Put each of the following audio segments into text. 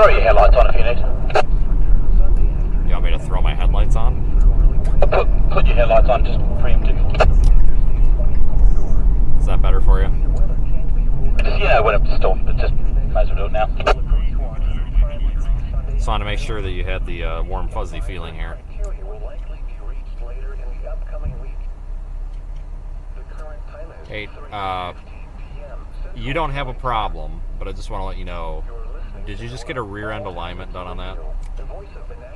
throw your headlights on if you need. You want me to throw my headlights on? Put your headlights on, just preemptive. Is that better for you? Just, you know, when it's still, just might as well do it now. Just wanted to make sure that you had the warm fuzzy feeling here. Hey, you don't have a problem, but I just want to let you know, did you just get a rear end alignment done on that?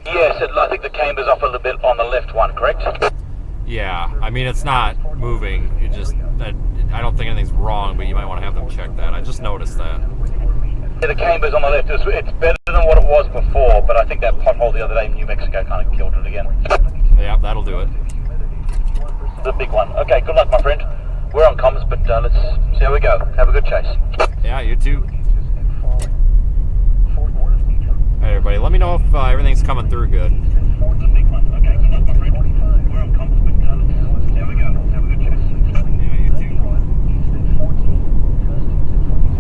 Yes, I think the camber's off a little bit on the left one, correct? Yeah, I mean, it's not moving. It just, I don't think anything's wrong, but you might want to have them check that. I just noticed that. Yeah, the camber's on the left. It's better than what it was before, but I think that pothole the other day in New Mexico kind of killed it again. Yeah, that'll do it. The big one. Okay, good luck, my friend. We're on comms, but let's see how we go. Have a good chase. Yeah, you too. Alright, everybody, let me know if everything's coming through good. The big one. Okay, good luck, my friend. We're on comms, but let's see how we go. Have a good chase. Yeah, you too.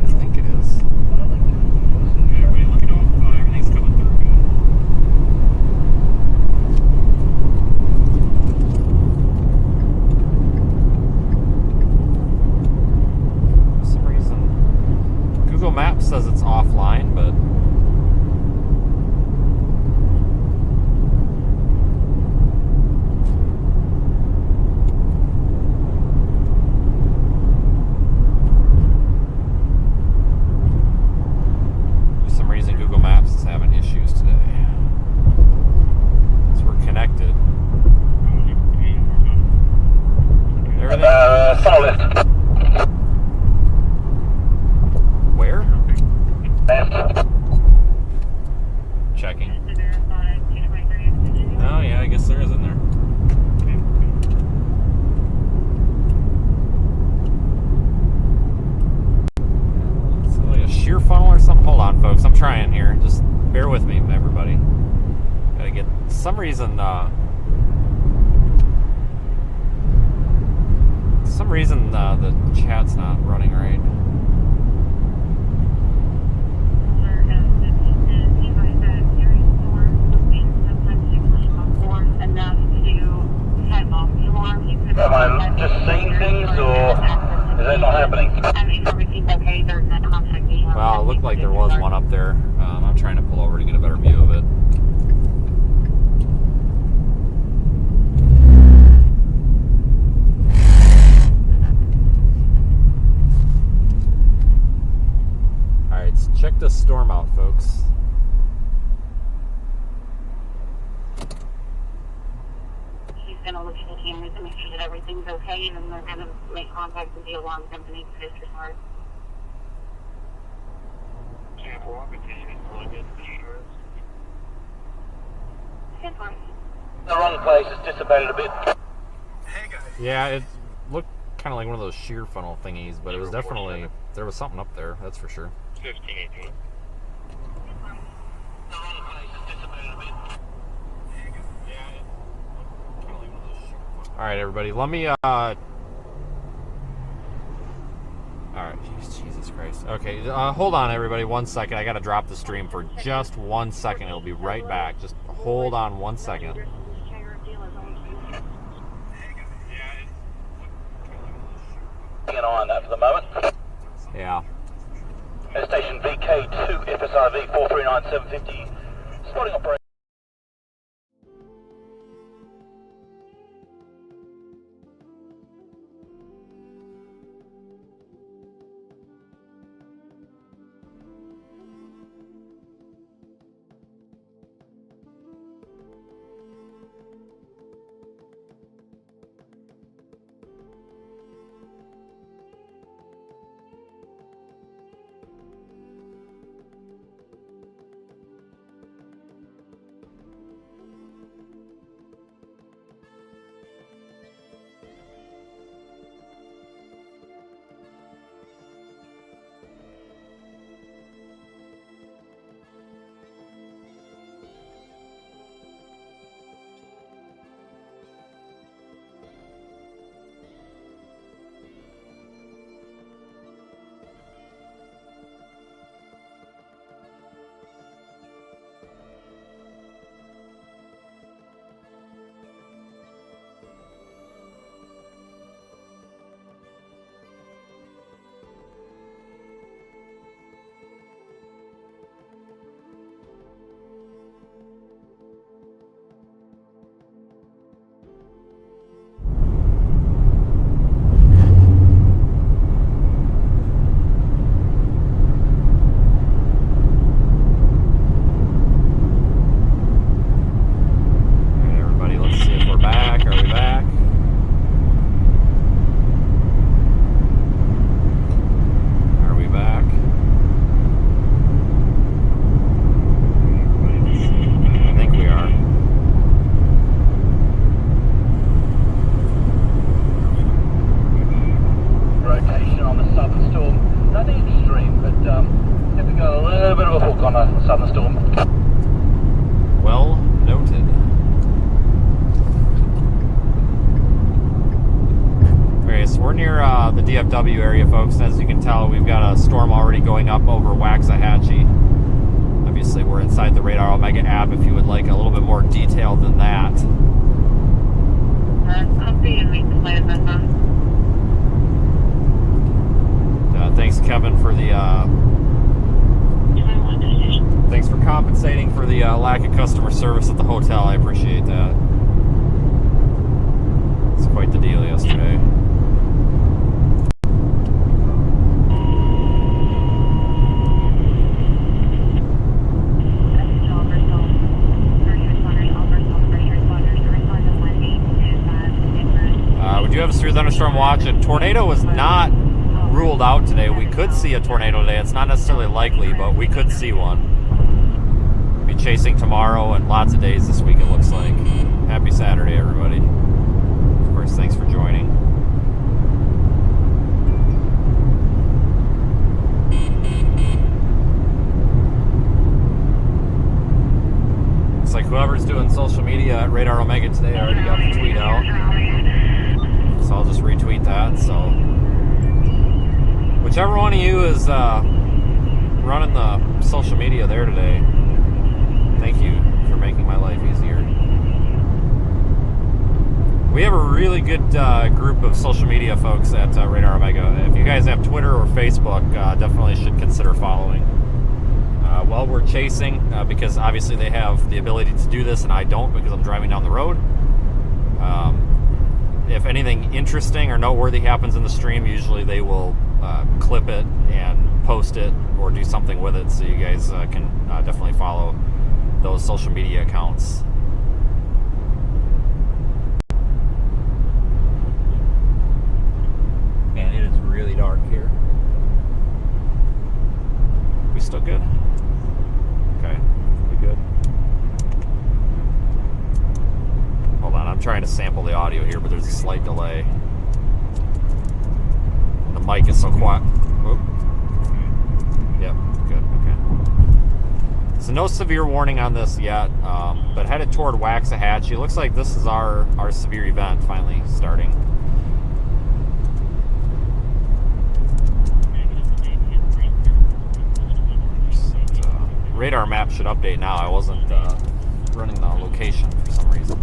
I think it is. Okay, everybody, let me know if everything's coming through good. For some reason, Google Maps says it's offline, but for some reason Google Maps is having issues today. So we're connected. Everything? Funnel left. Where? Left. Checking. Oh yeah, I guess there is in there. It's like a shear funnel or something. Hold on, folks. I'm trying here. Just bear with me, everybody. Gotta get some reason. The chat's not running right. Am I just seeing things, or is that not happening? Well, it looked like there was one up there. I'm trying to pull over to get a better view of it. Alright, so check this storm out, folks. She's going to look at the cameras and make sure that everything's okay, and then they're going to make contact with the alarm company for disregard. The wrong place. It's dissipated a bit. Yeah, it looked kind of like one of those shear funnel thingies, but it was definitely, there was something up there, that's for sure. 1518. The wrong place. It's dissipated a bit. Alright, everybody, let me, alright, Jesus Christ. Okay, hold on, everybody, 1 second. I gotta drop the stream for just 1 second. It'll be right back. Just hold on 1 second. Hang on that for the moment. Yeah. Station VK2 FSRV 439750. Spotting operation. DFW area, folks. As you can tell, we've got a storm already going up over Waxahachie. Obviously, we're inside the Radar Omega app if you would like a little bit more detail than that. Copy and make the plan Thanks, Kevin, for the thanks for compensating for the lack of customer service at the hotel. I appreciate that. It's quite the deal yesterday. We do have a severe thunderstorm watch. A tornado was not ruled out today. We could see a tornado today. It's not necessarily likely, but we could see one. We'll be chasing tomorrow and lots of days this week, it looks like. Happy Saturday, everybody. Of course, thanks for joining. Looks like whoever's doing social media at Radar Omega today already got the tweet out. So I'll just retweet that. So whichever one of you is running the social media there today, thank you for making my life easier. We have a really good group of social media folks at Radar Omega. If you guys have Twitter or Facebook, definitely should consider following. While we're chasing, because obviously they have the ability to do this and I don't because I'm driving down the road. If anything interesting or noteworthy happens in the stream, usually they will clip it and post it or do something with it, so you guys can definitely follow those social media accounts. Man, it is really dark here. We still good? Okay, we good. Hold on, I'm trying to sample the audio here, but there's a slight delay. The mic is so quiet. Oop. Yep, good, okay. So no severe warning on this yet, but headed toward Waxahachie. It looks like this is our severe event finally starting. Radar map should update now. I wasn't running the location for some reason.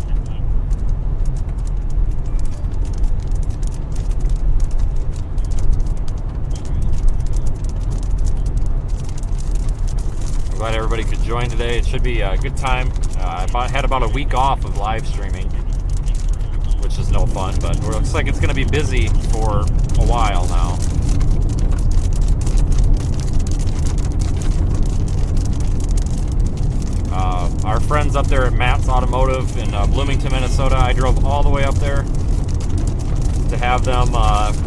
I'm glad everybody could join today. It should be a good time. I had about a week off of live streaming, which is no fun, but it looks like it's going to be busy for a while now. Our friends up there at Matt's Automotive in Bloomington, Minnesota, I drove all the way up there to have them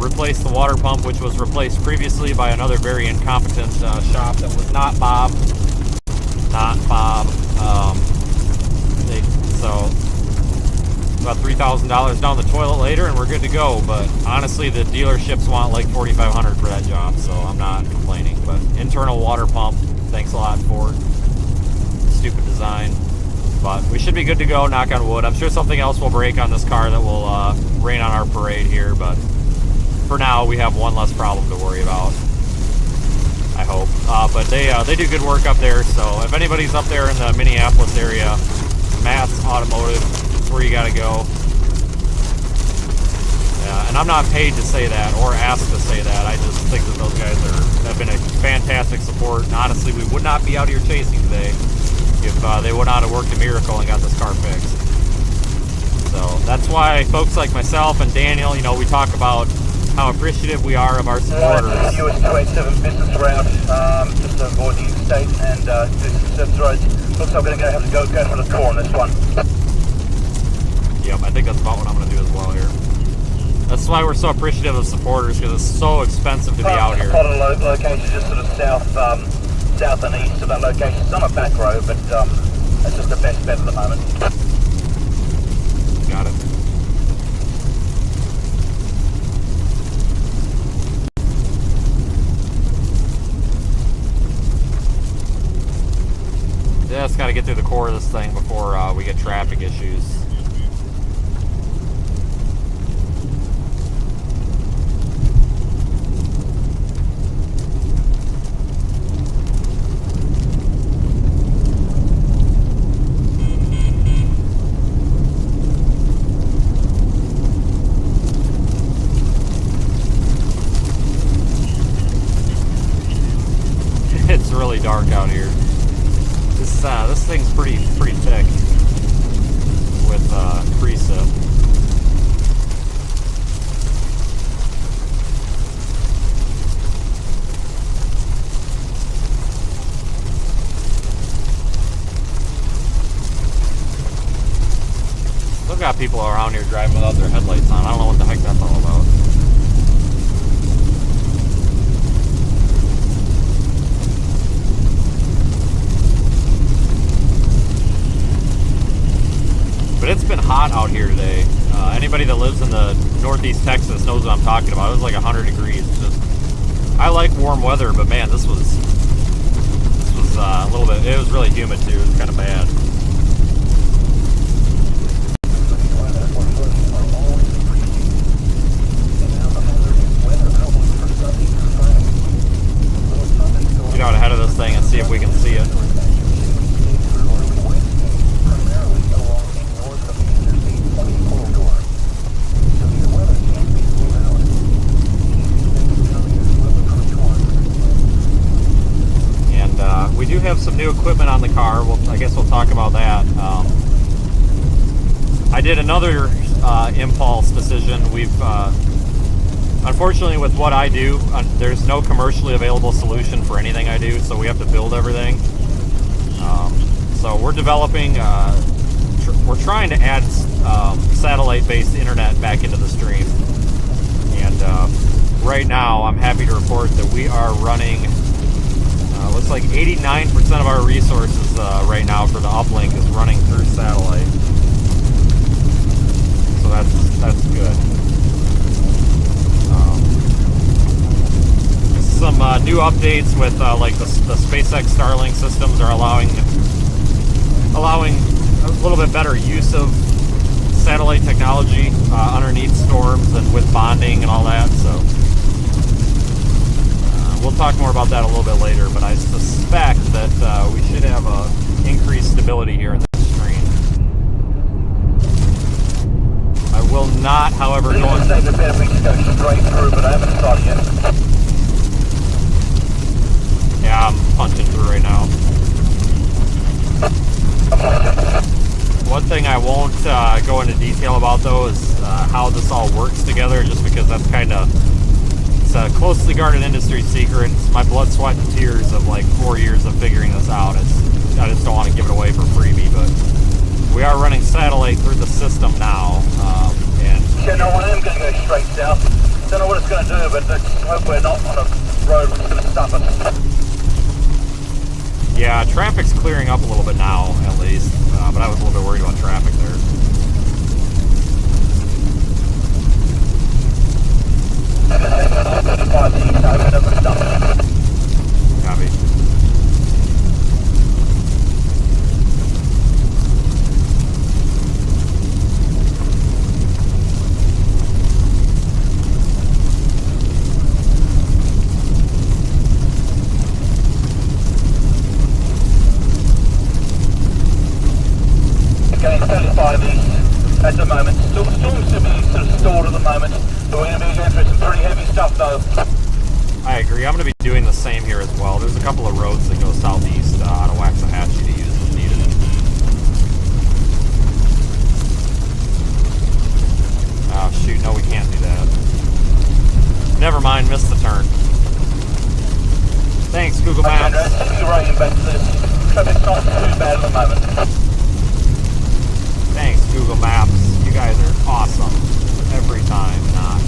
replace the water pump, which was replaced previously by another very incompetent shop that was not Bob. Not Bob. So about $3,000 down the toilet later, and we're good to go. But honestly, the dealerships want like $4,500 for that job, so I'm not complaining. But internal water pump, thanks a lot, Ford. Stupid design, but we should be good to go, knock on wood. I'm sure something else will break on this car that will rain on our parade here, but for now we have one less problem to worry about, I hope. But they do good work up there, so if anybody's up there in the Minneapolis area, Matt's Automotive, it's where you gotta go. And I'm not paid to say that or asked to say that. I just think that those guys have been a fantastic support, and honestly we would not be out here chasing today if they would not have worked a miracle and got this car fixed. So that's why folks like myself and Daniel, you know, we talk about how appreciative we are of our supporters. US 287 business route, just to avoid the interstate and service roads. Looks like we're going to have to go for the tour on this one. Yep, I think that's about what I'm going to do as well here. That's why we're so appreciative of supporters, because it's so expensive to be out here. A lot of locations just sort of south and east of that location. It's on a back road, but that's just the best bet at the moment. Got it. Just got to get through the core of this thing before we get traffic issues. dark out here. This thing's pretty thick with precip. Still got people around here driving without their headlights on. I don't know what the heck that's all about. But it's been hot out here today. Anybody that lives in the northeast Texas knows what I'm talking about. It was like 100 degrees. I like warm weather, but man, this was a little bit. It was really humid too. It was kind of bad. Get out ahead of this thing and see if we can see it. We do have some new equipment on the car. I guess we'll talk about that. I did another impulse decision. Unfortunately, with what I do, there's no commercially available solution for anything I do, so we have to build everything. So we're developing, we're trying to add satellite-based internet back into the stream. And right now, I'm happy to report that we are running looks like 89% of our resources right now for the uplink is running through satellite. So that's good. Some new updates with like the SpaceX Starlink systems are allowing a little bit better use of satellite technology underneath storms and with bonding and all that. So. We'll talk more about that a little bit later, but I suspect that we should have increased stability here in this stream. I will not, however, go on. Say the better we should go straight through, but I haven't started yet. Yeah, I'm punching through right now. One thing I won't go into detail about though is how this all works together, just because that's kind of. It's a closely guarded industry secret. It's my blood, sweat, and tears of like 4 years of figuring this out. I just don't want to give it away for freebie, but we are running satellite through the system now. Yeah, no, I am going to go straight south. Don't know what it's going to do, but let's hope we're not on a road which is going to stop us. Yeah, traffic's clearing up a little bit now, at least. But I was a little bit worried about traffic there. Copy. Okay, 35 east at the moment. Storm should be sort of stalled at the moment, but we're going to be going through some pretty heavy stuff though. I agree. I'm going to be doing the same here as well. There's a couple of roads that go southeast out of Waxahachie to use if needed. Oh shoot, no we can't do that. Never mind, missed the turn. Thanks, Google Maps. Right, but the traffic's not too bad at the moment. Thanks, Google Maps. You guys are awesome. Every time, not.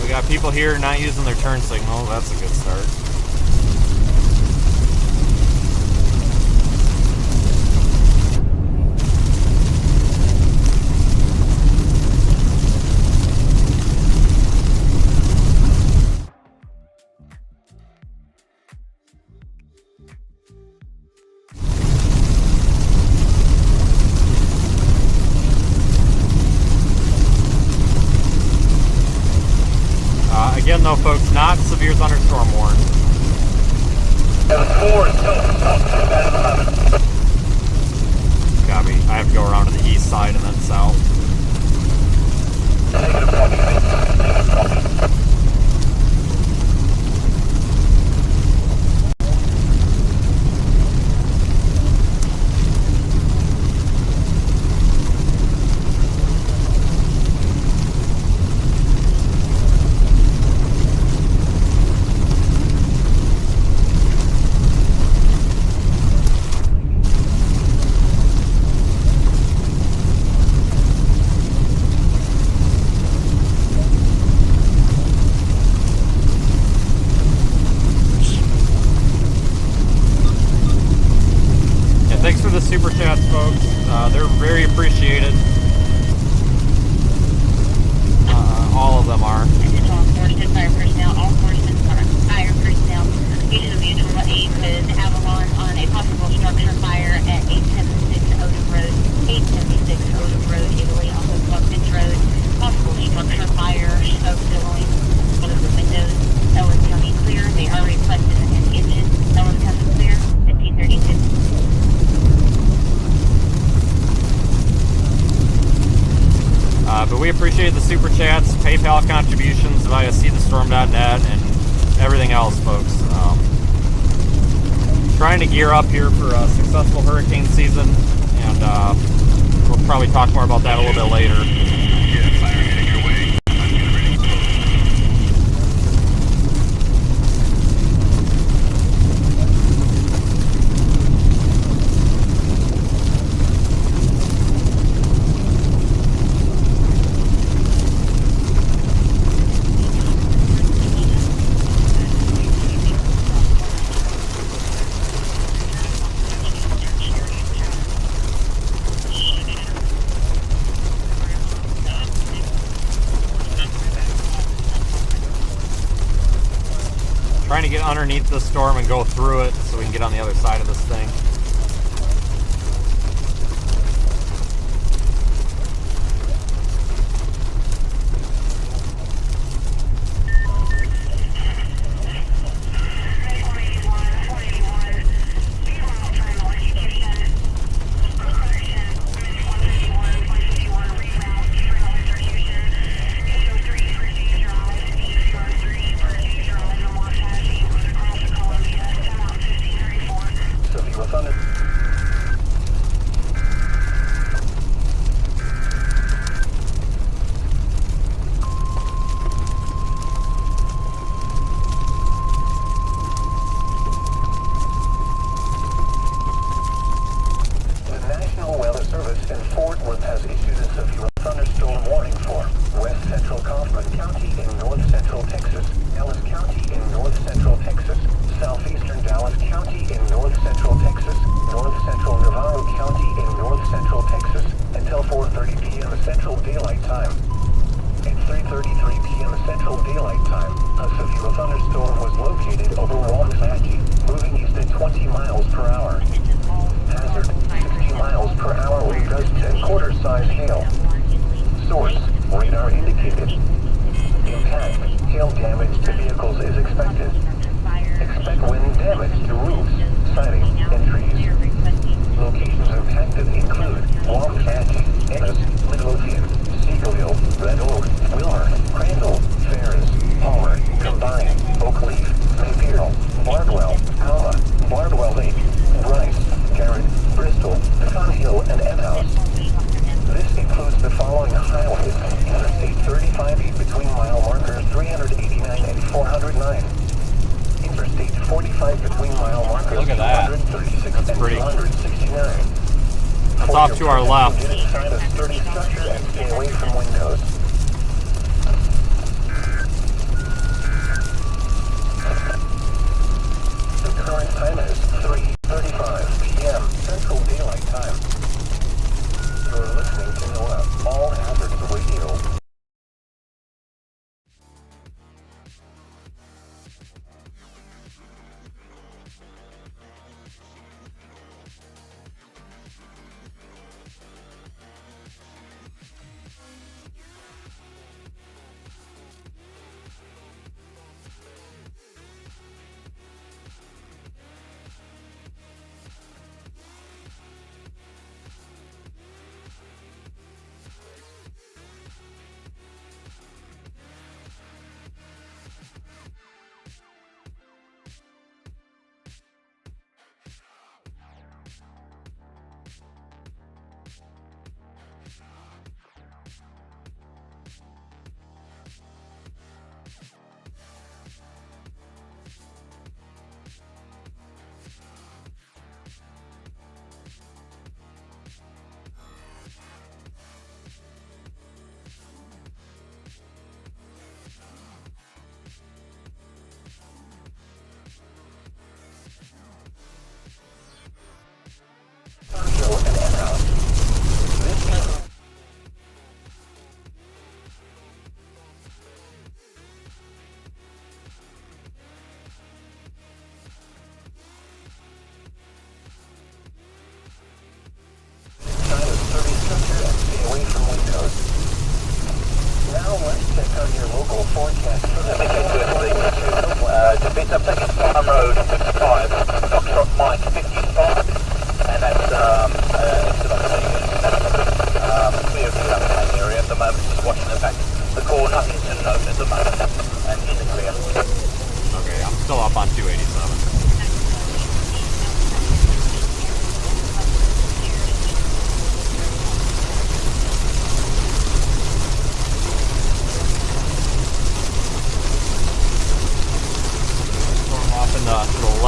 We got people here not using their turn signal. That's a good start. Again, though, folks, not severe thunderstorm warned. Copy. I have to go around to the east side and then south. Negative copy, negative copy. Thanks for the super chats, folks. They're very appreciated. All of them are. Attention all forces and fire personnel. All forces and fire personnel. Using a mutual aid with Avalon on a possible structure fire at 876 Odom Road. 876 Odom Road, Italy, off of Buckman's Road. Possible structure fire, smoke billowing out of the windows. Ellis County clear. They are requesting an engine. Ellis County clear. 1532. But we appreciate the super chats, PayPal contributions via seethestorm.net, and everything else, folks. Trying to gear up here for a successful hurricane season, and we'll probably talk more about that a little bit later. Trying to get underneath the storm and go through it so we can get on the other side of this thing. Off to our left. Stay away from windows. The current time is 3:35 p.m. Central Daylight Time. You're listening to NOAA All Hazards Radio.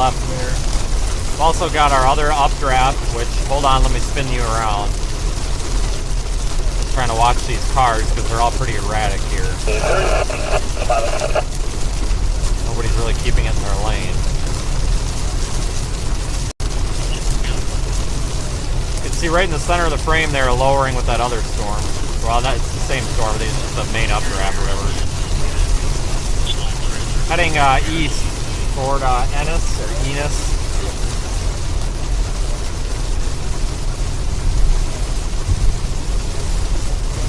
left there. We've also got our other updraft, which, hold on, let me spin you around. Just trying to watch these cars because they're all pretty erratic here. Nobody's really keeping it in their lane. You can see right in the center of the frame there, lowering with that other storm. Well, that's the same storm, but it's just the main updraft or whatever. Heading east toward Ennis or Enos.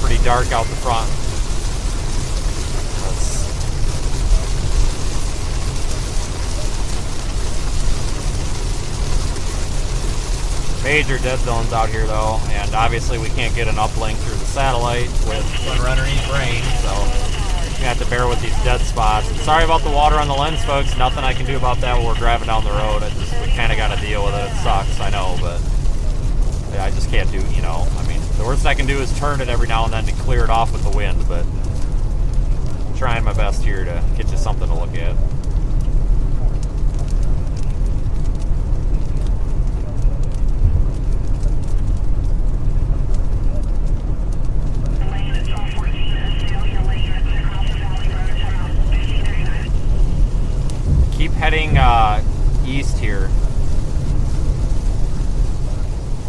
Pretty dark out the front. Major dead zones out here though, and obviously we can't get an uplink through the satellite with underneath rain, so you have to bear with these dead spots. Sorry about the water on the lens, folks. Nothing I can do about that when we're driving down the road. We kind of got to deal with it. It sucks, I know, but yeah, I just can't do, you know, I mean, the worst I can do is turn it every now and then to clear it off with the wind, but I'm trying my best here to get you something to look at. Keep heading east here.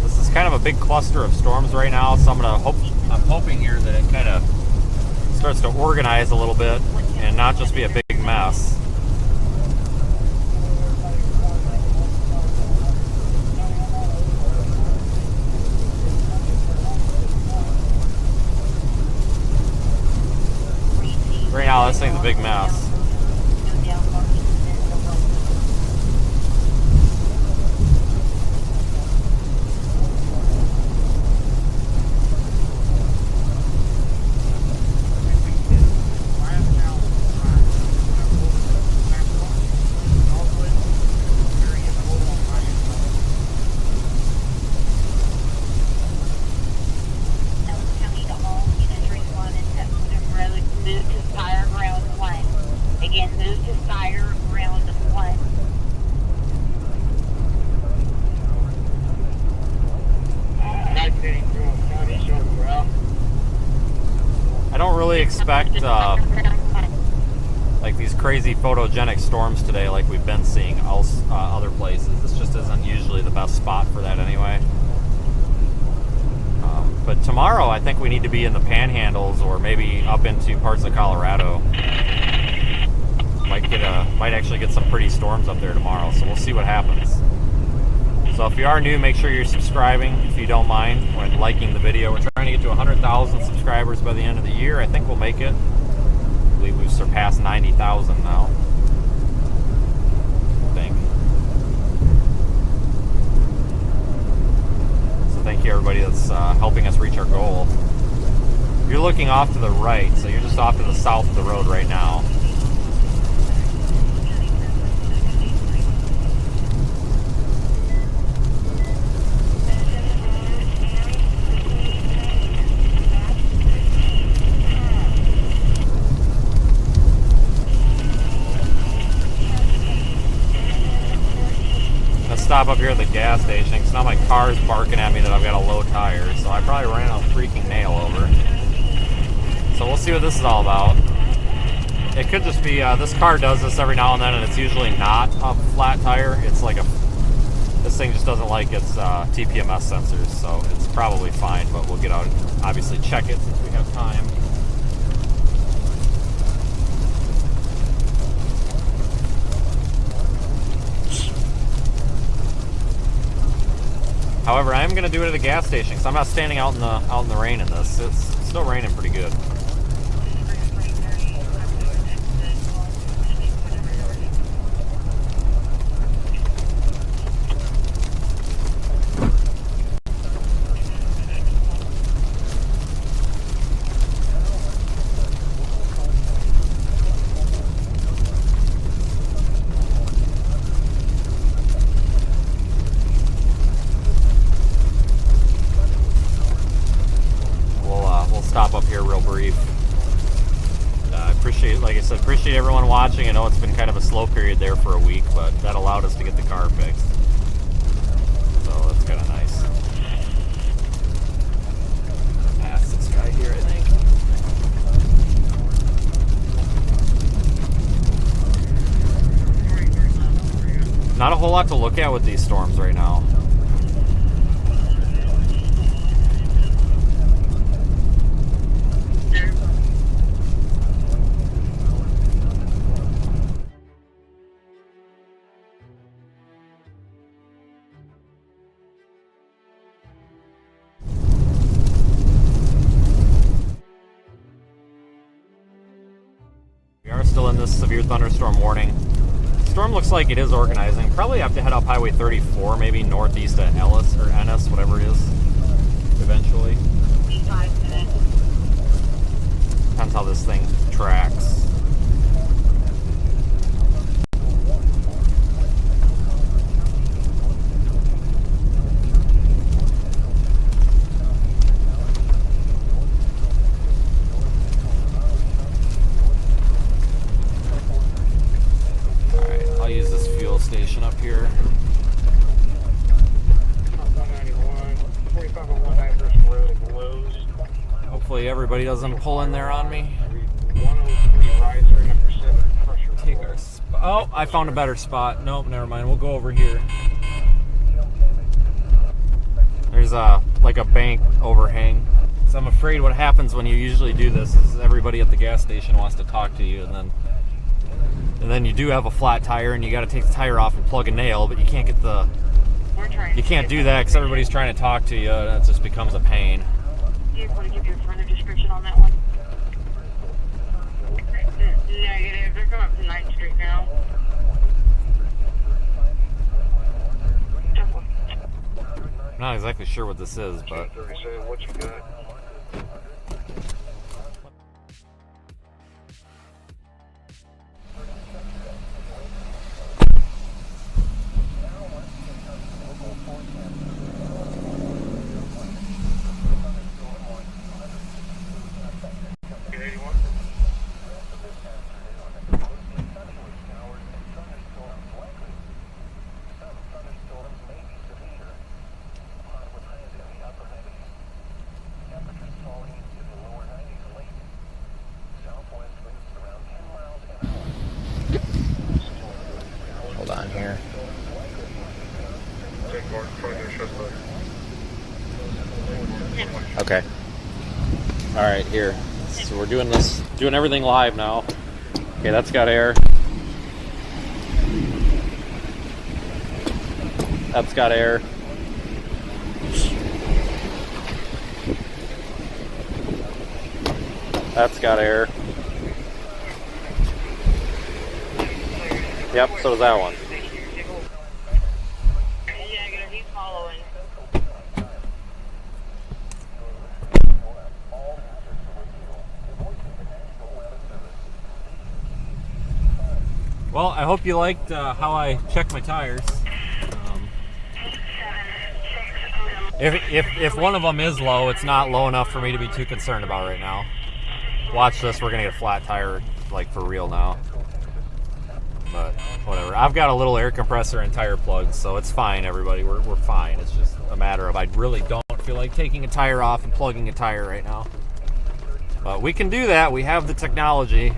This is kind of a big cluster of storms right now, so I'm hoping here that it kind of starts to organize a little bit and not just be a big mess. Right now, this thing's a big mess. Expect like these crazy photogenic storms today like we've been seeing other places. This just isn't usually the best spot for that anyway. But tomorrow I think we need to be in the panhandles or maybe up into parts of Colorado. Might actually get some pretty storms up there tomorrow, so we'll see what happens. So if you are new, make sure you're subscribing if you don't mind, and liking the video. We're trying to get to 100,000 subscribers by the end of the year. I think we'll make it. I believe we've surpassed 90,000 now. I think. So thank you everybody that's helping us reach our goal. You're looking off to the right, so you're just off to the south of the road right now. Stop up here at the gas station because now my car's barking at me that I've got a low tire, so I probably ran a freaking nail over. So we'll see what this is all about. It could just be this car does this every now and then, and it's usually not a flat tire. It's like this thing just doesn't like its TPMS sensors, so it's probably fine. But we'll get out and obviously check it since we have time. However, I am going to do it at a gas station because I'm not standing out in the rain in this. It's still raining pretty good. Stop up here real brief. Appreciate everyone watching. watching, I know it's been kind of a slow period there for a week, but that allowed us to get the car fixed. So that's kind of nice. Past this guy here, I think. Not a whole lot to look at with these storms right now. We are still in this severe thunderstorm warning. Storm looks like it is organizing. Probably have to head up Highway 34, maybe northeast of Ellis or Ennis, whatever it is, eventually. Depends how this thing tracks. Station up here. 191, 4501 Acres Road, Lowe's. Hopefully everybody doesn't pull in there on me. 103 riser, number 7, pressure. Take our spot. Oh, I found a better spot. Nope, never mind. We'll go over here. There's like a bank overhang. So I'm afraid what happens when you usually do this is everybody at the gas station wants to talk to you, and then you do have a flat tire, and you got to take the tire off and plug a nail, but you can't get the. You can't do that because everybody's trying to talk to you, and it just becomes a pain. Do you want to give you a further description on that one? Negative. They're going up to 9th Street now. I'm not exactly sure what this is, but. 37, what you got? Hold on here. Okay. All right, here. So we're doing everything live now. Okay, that's got air. That's got air. That's got air. Yep, so does that one. Yeah, he's following. Well, I hope you liked how I checked my tires. If one of them is low, it's not low enough for me to be too concerned about right now. Watch this, we're gonna get a flat tire, like for real now. But whatever. I've got a little air compressor and tire plugs, so it's fine, everybody. We're fine. It's just a matter of I really don't feel like taking a tire off and plugging a tire right now. But we can do that. We have the technology.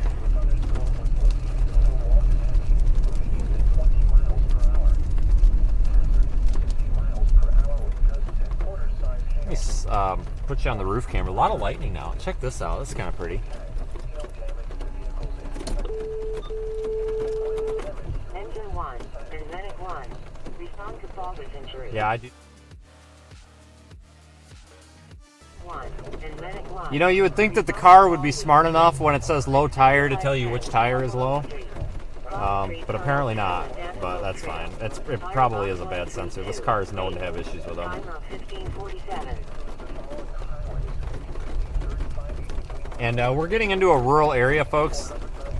Let me put you on the roof camera. A lot of lightning now. Check this out. This is kind of pretty. Engine 1, and medic 1. Respond to father's injury. Yeah, I do. 1, and medic 1. You know, you would think that the car would be smart enough when it says low tire to tell you which tire is low. But apparently not. But that's fine. It probably is a bad sensor. This car is known to have issues with them. And we're getting into a rural area, folks,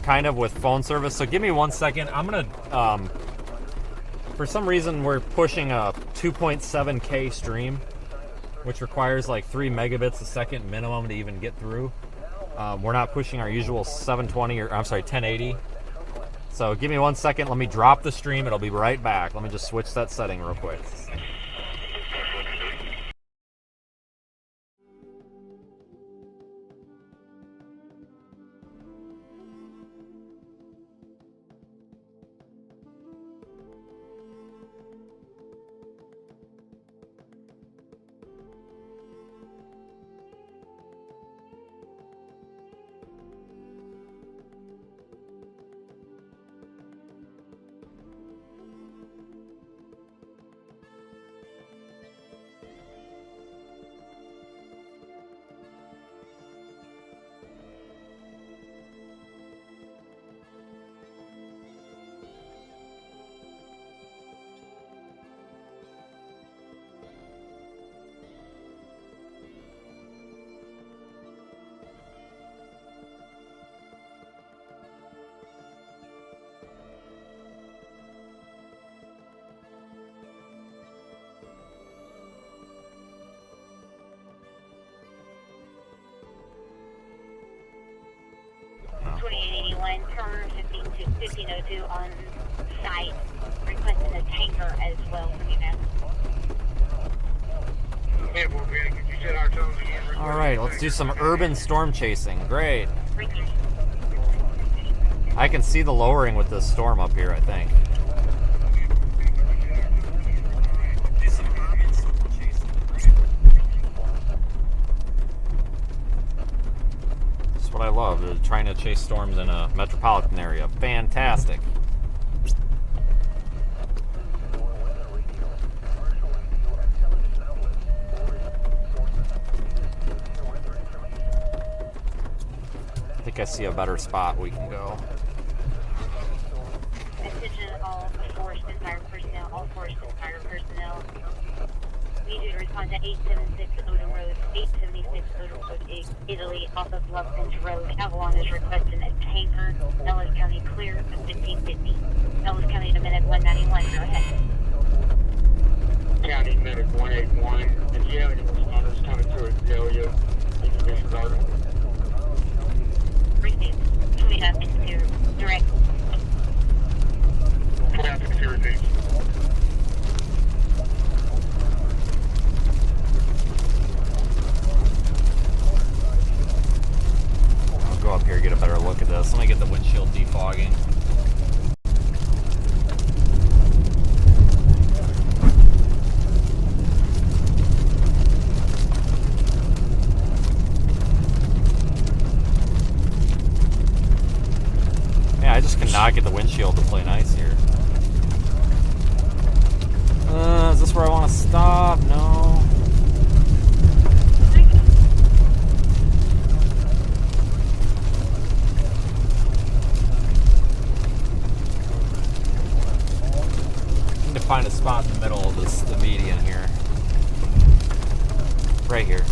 kind of with phone service. So give me 1 second. I'm going to, for some reason, we're pushing a 2.7K stream, which requires like 3 megabits a second minimum to even get through. We're not pushing our usual 720 or, I'm sorry, 1080. So give me 1 second. Let me drop the stream. It'll be right back. Let me just switch that setting real quick. Turn 1502 on site, requesting a tanker as well from you guys. All right, let's do some urban storm chasing. Great. I can see the lowering with this storm up here, I think. That's what I love, trying to chase storms in a metropolitan area. Fantastic. I think I see a better spot we can go. Attention all forest and fire personnel, all forest and fire personnel. Need you to respond to 876 Odom Road, 876 Odom Road, Italy, off of Love Bench Road. Avalon is requesting a tanker. Ellis County clear of 1550. Ellis County to minute 191. Go ahead. County medic 181. If you have any responders coming through Azalea, you can disregard them. Received. We have into direct. Traffic security. I'll go up here and get a better look at this. Let me get the windshield defogging. I just cannot get the windshield to play nice here. Is this where I want to stop? No. I need to find a spot in the middle of this, the median here. Right here.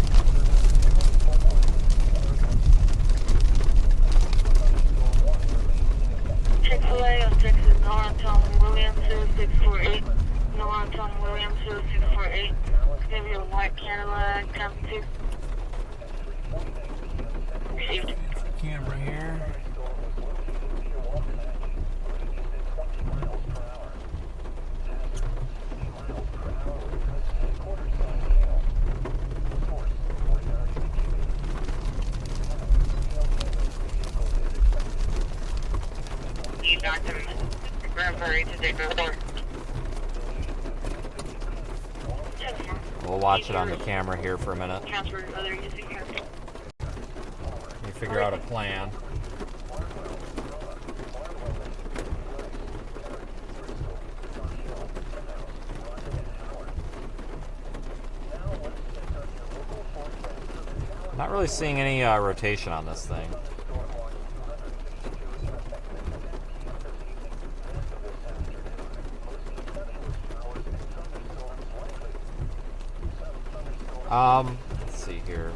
Chick-fil-A on Texas, North Tom Williams 0648. North Tom Williams 0648. Give you a white Cadillac, come to. Received. Camera here. You knocked him. Grandpa to take over. We'll watch it on the camera here for a minute. Let me figure out a plan. Not really seeing any rotation on this thing. Let's see here.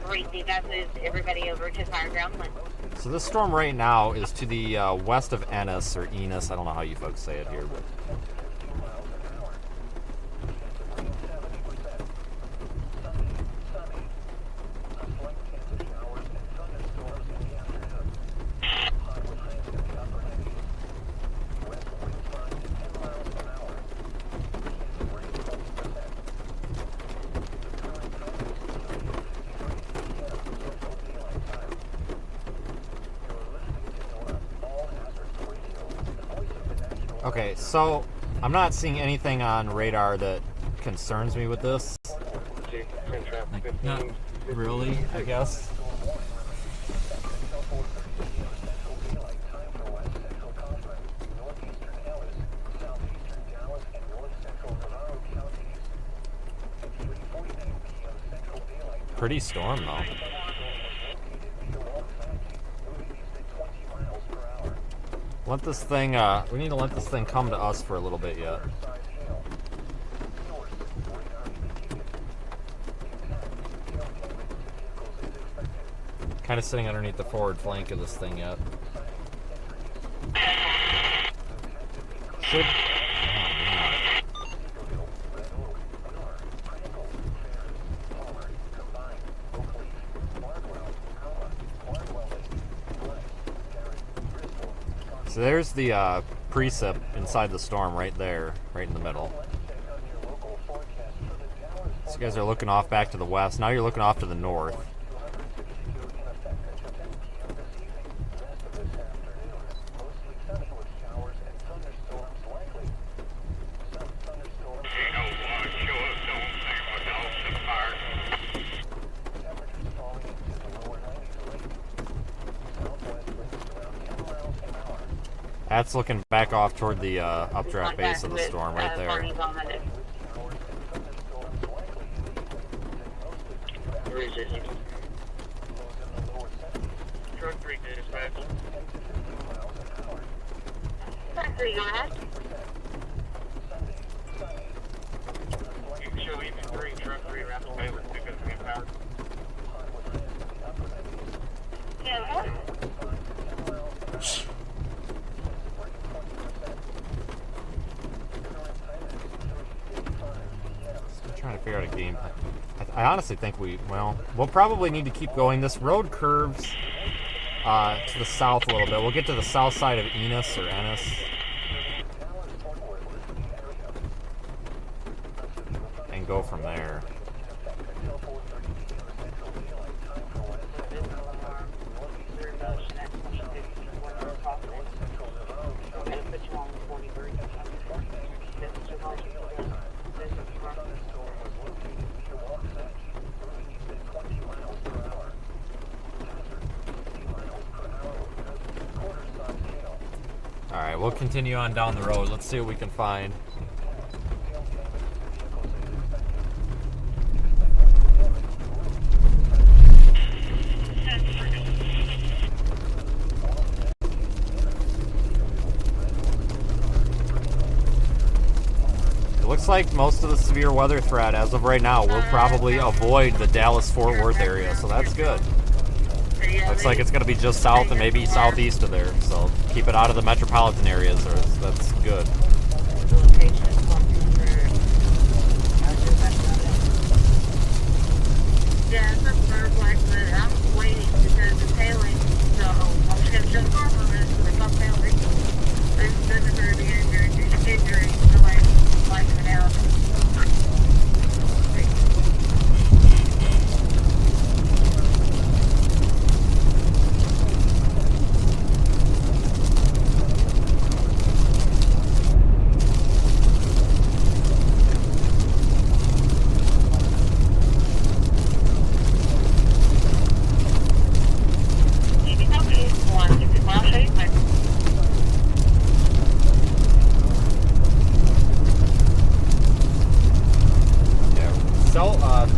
Receive, that moves everybody over to Fireground 1. So this storm right now is to the west of Ennis, or Enos. I don't know how you folks say it here, but okay, so I'm not seeing anything on radar that concerns me with this. Not really, I guess. Pretty storm though. Let this thing, we need to let this thing come to us for a little bit yet. Kind of sitting underneath the forward flank of this thing yet. Should... So there's the precip inside the storm right there, right in the middle. So you guys are looking off back to the west. Now you're looking off to the north. That's looking back off toward the updraft base of the storm right there. Where is it? Truck 3 dispatch. Truck 3, go ahead. You can show even 3, truck 3 around the way with 2 guns being powered. Yeah, Trying to figure out a game. I honestly think we'll probably need to keep going. This road curves to the south a little bit. We'll get to the south side of Enos or Ennis. And go from there. Alright, we'll continue on down the road. Let's see what we can find. It looks like most of the severe weather threat as of right now will probably avoid the Dallas-Fort Worth area, so that's good. Looks like it's going to be just south and maybe southeast of there, so keep it out of the metropolitan areas, or that's good. yeah, I prefer Blackwood. I'm waiting because it's hailing, so I'm just going to jump off of it so it's not hailing. There's nothing for the injury, so I'm like it out.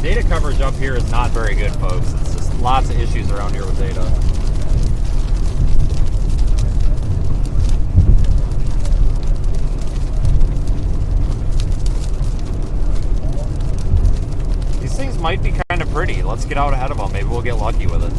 Data coverage up here is not very good, folks. It's just lots of issues around here with data. These things might be kind of pretty. Let's get out ahead of them. Maybe we'll get lucky with it.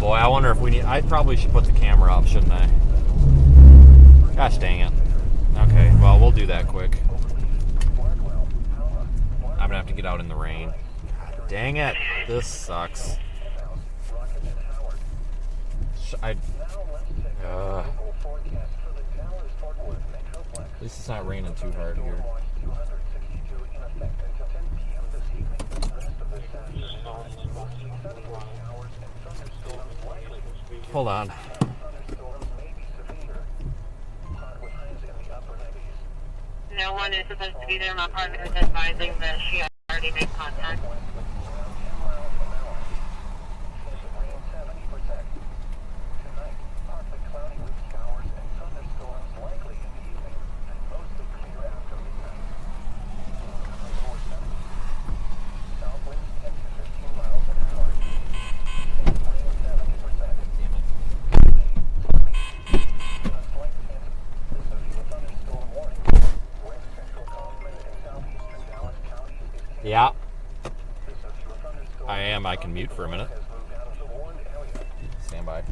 boy, I wonder if we need... I probably should put the camera up, shouldn't I? Gosh dang it. Okay, well, we'll do that quick. I'm gonna have to get out in the rain. God dang it. This sucks. At least it's not raining too hard here. Hold on. No one is supposed to be there. My partner is advising that she already made contact. Yeah, I am. I can mute for a minute. Stand by.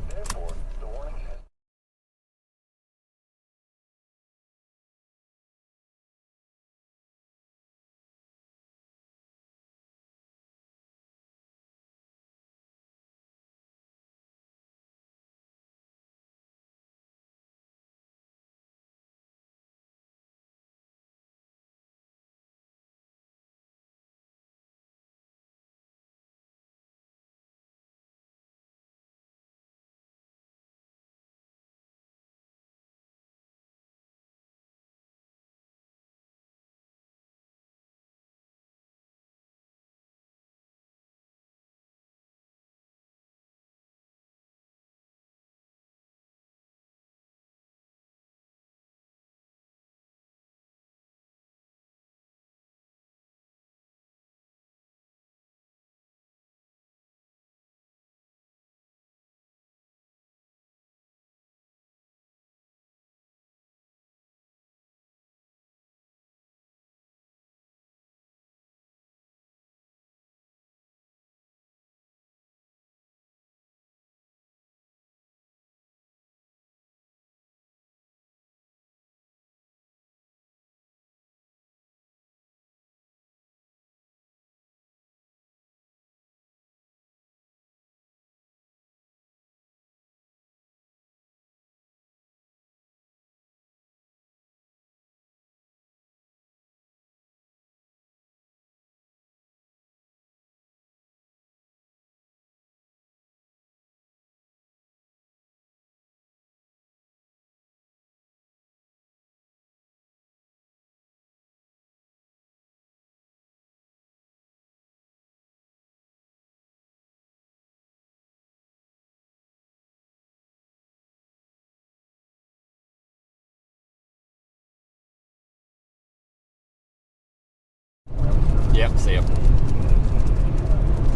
Yep, see ya.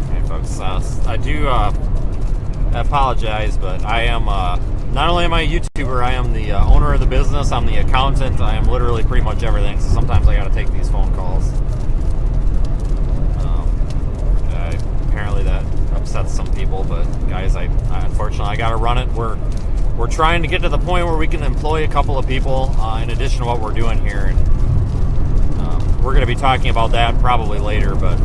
Okay, folks, I do apologize, but I am, not only am I a YouTuber, I am the owner of the business, I'm the accountant, I am literally pretty much everything, so sometimes I gotta take these phone calls. Apparently that upsets some people, but guys, I unfortunately, I gotta run it. We're trying to get to the point where we can employ a couple of people, in addition to what we're doing here, and we're going to be talking about that probably later, but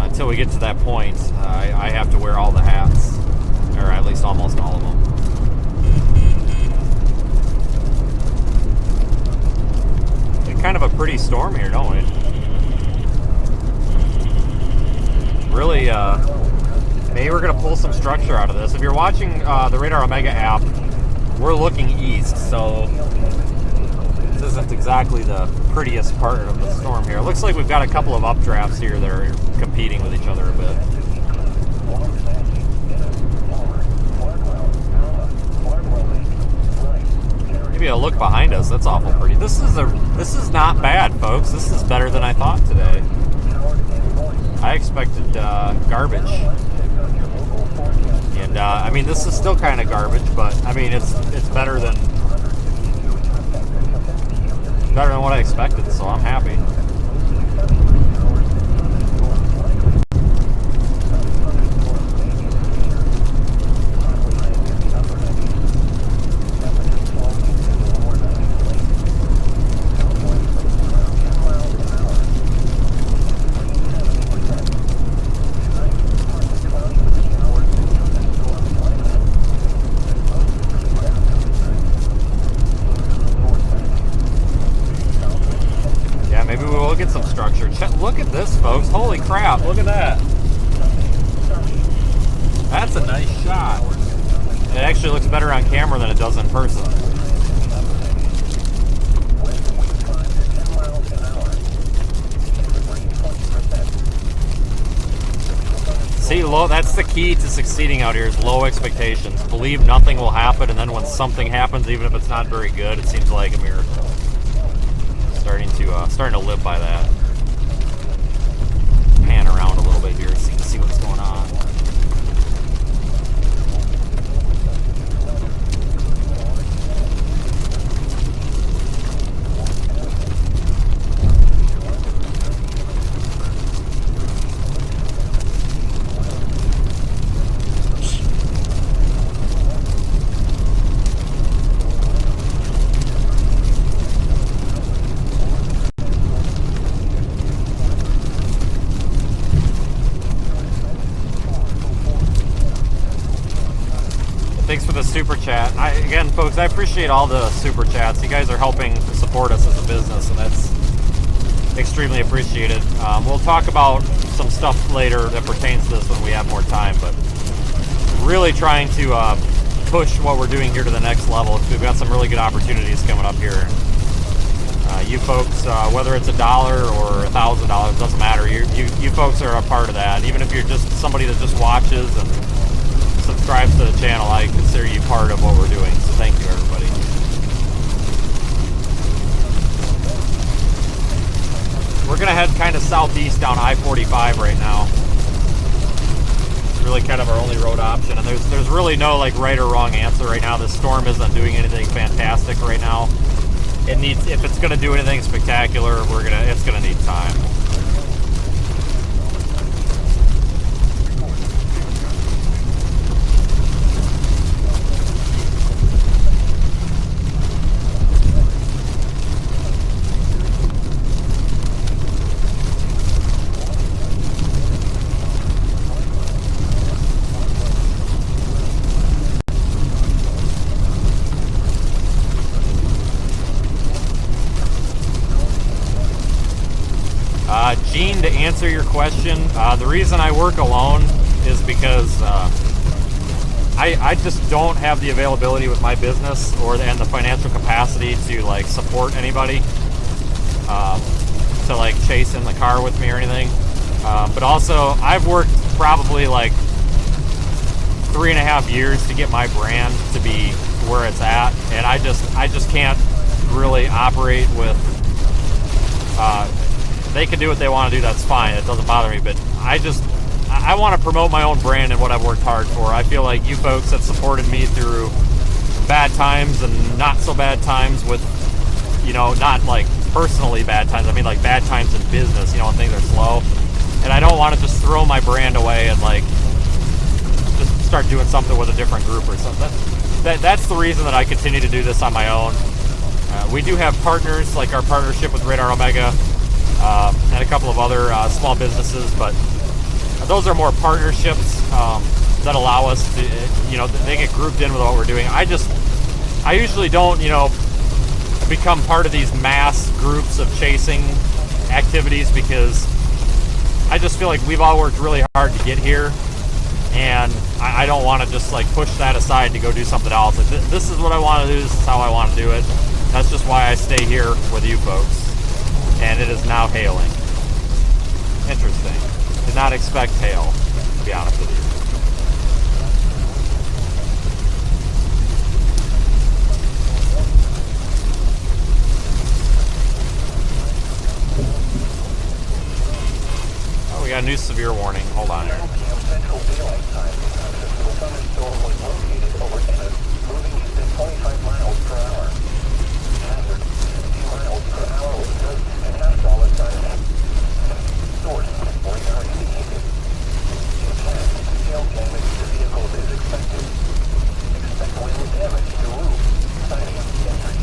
until we get to that point, I have to wear all the hats, or at least almost all of them. It's kind of a pretty storm here, don't we? Really, maybe we're going to pull some structure out of this. If you're watching the Radar Omega app, we're looking east, so this isn't exactly the prettiest part of the storm here. It looks like we've got a couple of updrafts here that are competing with each other a bit. Maybe a look behind us. That's awful pretty. This is not bad, folks. This is better than I thought today. I expected garbage, and I mean, this is still kind of garbage, but I mean, it's better than what I expected, so I'm happy. Holy crap, look at that. That's a nice shot. It actually looks better on camera than it does in person. See, that's the key to succeeding out here is low expectations. Believe nothing will happen, and then when something happens, even if it's not very good, it seems like a miracle. Starting to live by that. Pan around a little bit here, see what's going on. Thanks for the super chat. Again, folks, I appreciate all the super chats. You guys are helping support us as a business, and that's extremely appreciated. We'll talk about some stuff later that pertains to this when we have more time, but really trying to push what we're doing here to the next level. We've got some really good opportunities coming up here. You folks, whether it's $1 or $1,000, doesn't matter. You folks are a part of that. Even if you're just somebody that just watches and subscribes to the channel, I consider you part of what we're doing. So thank you, everybody. We're gonna head kind of southeast down I-45 right now. It's really kind of our only road option, and there's really no like right or wrong answer right now. This storm isn't doing anything fantastic right now. It needs, if it's gonna do anything spectacular, it's gonna need time. Gene, to answer your question, the reason I work alone is because I just don't have the availability with my business and the financial capacity to like support anybody to like chase in the car with me or anything. But also, I've worked probably like 3.5 years to get my brand to be where it's at, and I just can't really operate with. They can do what they want to do, that's fine, it doesn't bother me, but I want to promote my own brand and what I've worked hard for. I feel like you folks have supported me through bad times and not so bad times with, not like personally bad times, I mean like bad times in business, when things are slow. And I don't want to just throw my brand away and like just start doing something with a different group or something. That's the reason that I continue to do this on my own. We do have partners, like our partnership with Radar Omega, and a couple of other small businesses, but those are more partnerships that allow us to, they get grouped in with what we're doing. I usually don't, become part of these mass groups of chasing activities because I just feel like we've all worked really hard to get here, and I don't want to just like push that aside to go do something else. Like, this is what I want to do, this is how I want to do it. That's just why I stay here with you folks. And it is now hailing. Interesting. Did not expect hail, to be honest with you. Oh, we got a new severe warning. Hold on here. Central daylight time. The thunderstorm was located over Ennis, moving east at 25 miles per hour. CHASER, 50 miles per hour with gusts and half dollar sign. Source, radar indicated. Intent, hail damage to vehicles is expected. Expect wind damage to roof, siding, entry.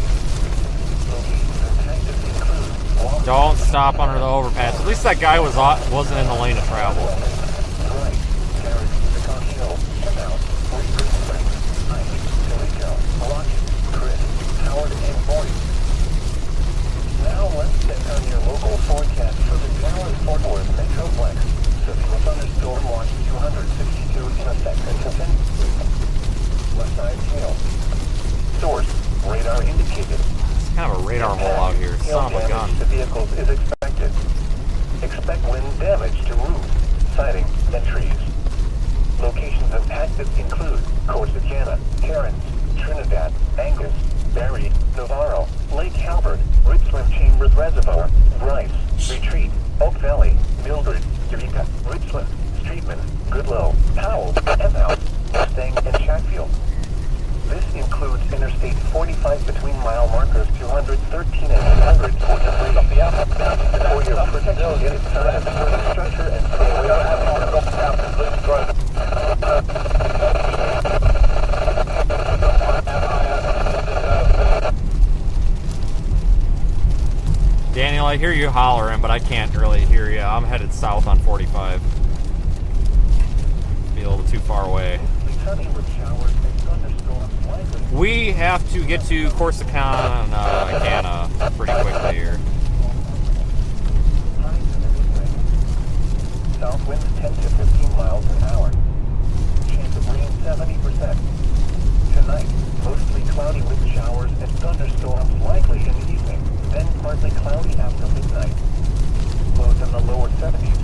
Locations objectives include... Don't stop under the overpass. At least that guy wasn't in the lane of travel. Right, Terrace, Pecon Hill, Canal, Reaper Springs, Ivy, Toledo, Rocket, Chris, Howard, and Boyd. Now let's check on your local forecast for the Dallas-Fort Worth Metroplex. vehicles is expected. Expect wind damage to roofs, siding, and trees. Locations impacted include Corsicana, Cairns, Trinidad, Angus, Barrie, Navarro, Lake Halbert, Richland Chambers Reservoir, Bryce, Retreat, Oak Valley, Mildred, Eureka, Richland, Streetman, Goodloe, Powell, Emhouse, Mustang, and Chatfield. This includes Interstate 45 between mile markers 213 and 200 for debris of the applicant. For your protection, get it started for the structure and stay away from Daniel, I hear you hollering, but I can't really hear you. I'm headed south on 45. Be a little too far away. We have to get to Corsicana pretty quickly here. South winds 10 to 15 miles an hour. Chance of rain 70%. Tonight, mostly cloudy with showers and thunderstorms likely in the evening. Then partly cloudy after midnight. Lows in the lower 70s.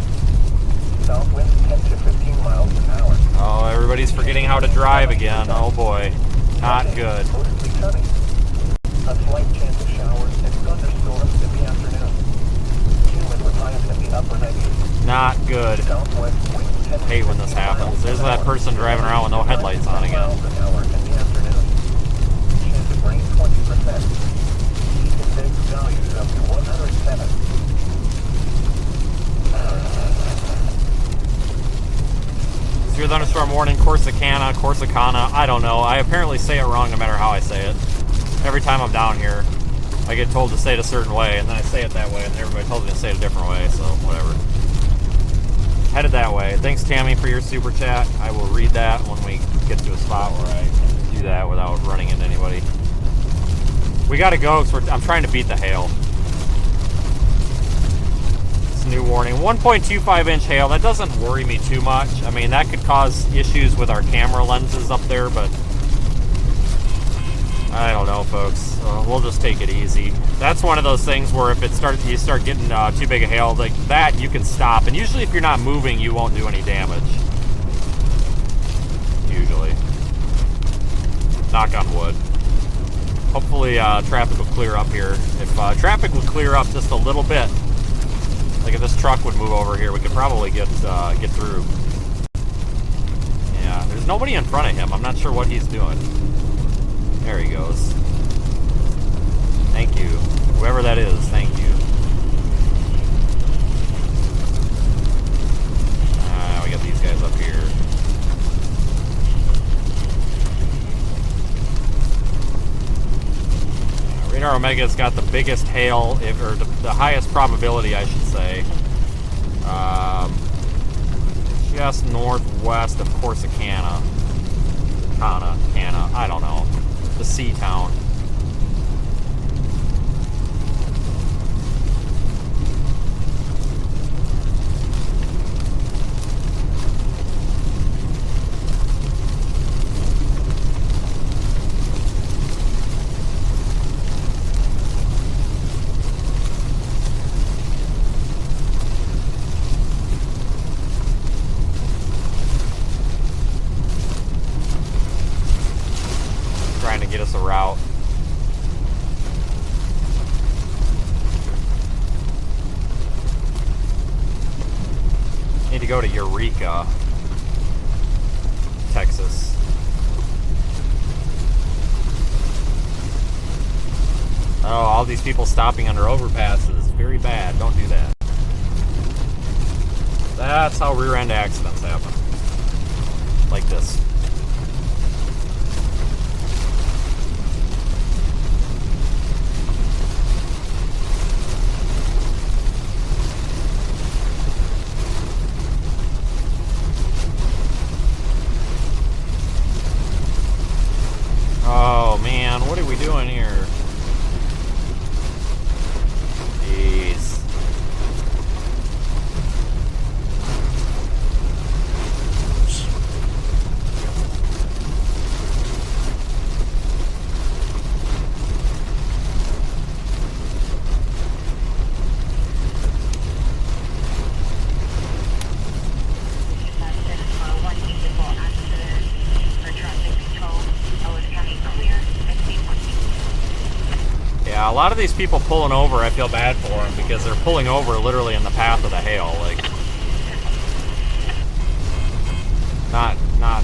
South winds 10 to 15 miles an hour. Oh, everybody's forgetting how to drive again. Oh boy. Not good. Mostly sunny. A slight chance of showers and thunderstorms in the afternoon. Humid with highs in the upper 90s. Not good. Southwest winds 10 to Hate when this 15 happens. miles There's an that hour. person driving around with no headlights on again. Miles an hour in the afternoon. Chance of rain 20%. Heat index values up to 107. Severe thunderstorm warning, Corsicana, I don't know. I apparently say it wrong no matter how I say it. Every time I'm down here, I get told to say it a certain way, and then I say it that way, and everybody tells me to say it a different way, so whatever. Headed that way. Thanks, Tammy, for your super chat. I will read that when we get to a spot where I can do that without running into anybody. We gotta go, because I'm trying to beat the hail. New warning, 1.25 inch hail. That doesn't worry me too much. I mean, that could cause issues with our camera lenses up there, but I don't know, folks. We'll just take it easy. That's one of those things where if you start getting too big a hail like that, you can stop. And usually, if you're not moving, you won't do any damage. Usually, knock on wood. Hopefully, traffic will clear up here. If traffic would clear up just a little bit. Like if this truck would move over here, we could probably get through. Yeah, there's nobody in front of him. I'm not sure what he's doing. There he goes. Thank you. Whoever that is, thank you. We got these guys up here. Radar Omega's got the biggest hail, or the highest probability, I should say. Just northwest of Corsicana. Cana, I don't know. The sea town. Get us a route. Need to go to Eureka, Texas. Oh, all these people stopping under overpasses. Very bad. Don't do that. That's how rear end accidents happen. Like this. Oh man, what are we doing here? Jeez. lot of these people pulling over, I feel bad for them because they're pulling over literally in the path of the hail. Like, not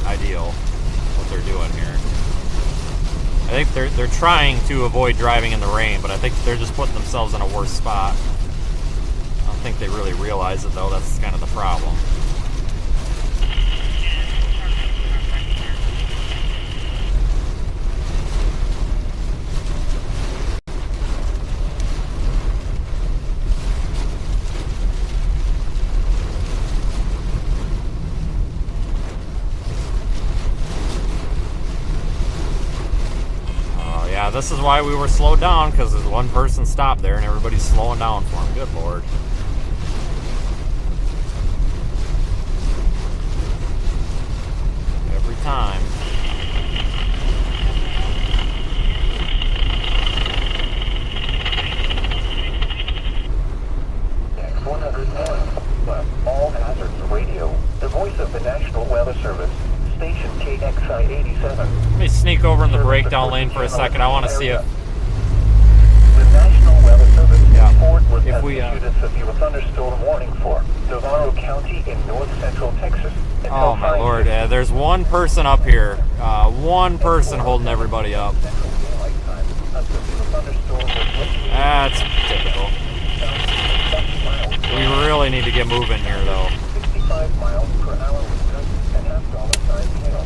ideal what they're doing here. I think they're trying to avoid driving in the rain, but I think they're just putting themselves in a worse spot. I don't think they really realize it, though. That's kind of the problem. This is why we were slowed down, because there's one person stopped there and everybody's slowing down for him. Good Lord. Every time. X101, all hazards radio. The voice of the National Weather Service. Station KXI 87. Let me sneak over in the breakdown lane for a second. I want to see if the National Weather Service Fort Worth if has we issued a severe thunderstorm warning for Navarro County in north central Texas. oh my Lord, there's one person up here. One person holding everybody up. That's typical. We really need to get moving here, though. 65 miles per hour with gusts and half-dollar size hail.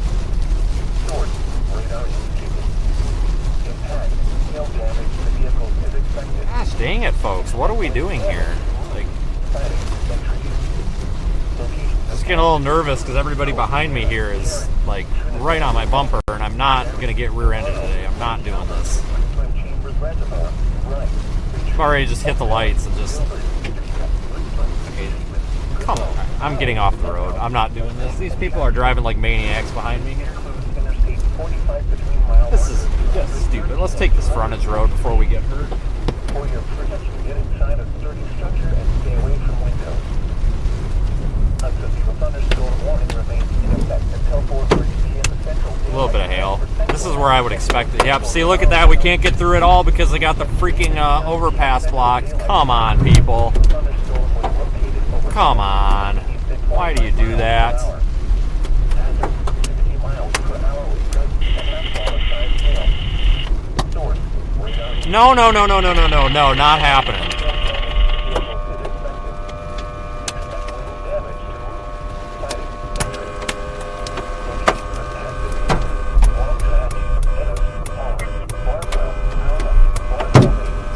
Source, radar indicated. Impact, hail damage to vehicles is expected. Gosh dang it, folks. What are we doing here? Like, just getting a little nervous because everybody behind me here is, like, right on my bumper, and I'm not going to get rear-ended today. I'm not doing this. I've already just hit the lights and just... Okay, come on. I'm getting off the road. I'm not doing this. These people are driving like maniacs behind me. This is just stupid. Let's take this frontage road before we get hurt. For your protection, get inside a sturdy structure and stay away from windows. A severe thunderstorm warning remains in effect until 4:30 p.m. Central. A little bit of hail. This is where I would expect it. Yep, see, look at that. We can't get through it all because they got the freaking overpass blocked. Come on, people. Come on. Why do you do that? No, no, no, no, no, no, no, no, not happening.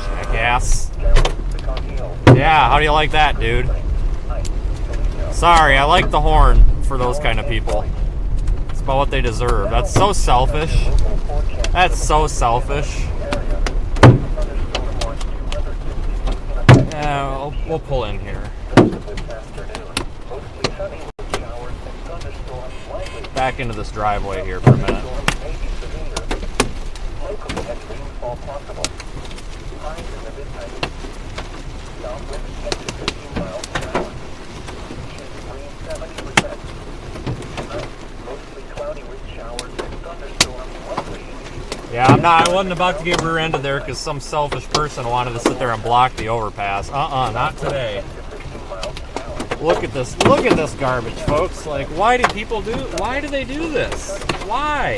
Jackass. Yeah, how do you like that, dude? Sorry, I like the horn for those kind of people. It's about what they deserve. That's so selfish. That's so selfish. Yeah, we'll pull in here. Back into this driveway here for a minute. Yeah, I wasn't about to get rear-ended there because some selfish person wanted to sit there and block the overpass. Not today. Look at this garbage, folks. Like, why do they do this? Why?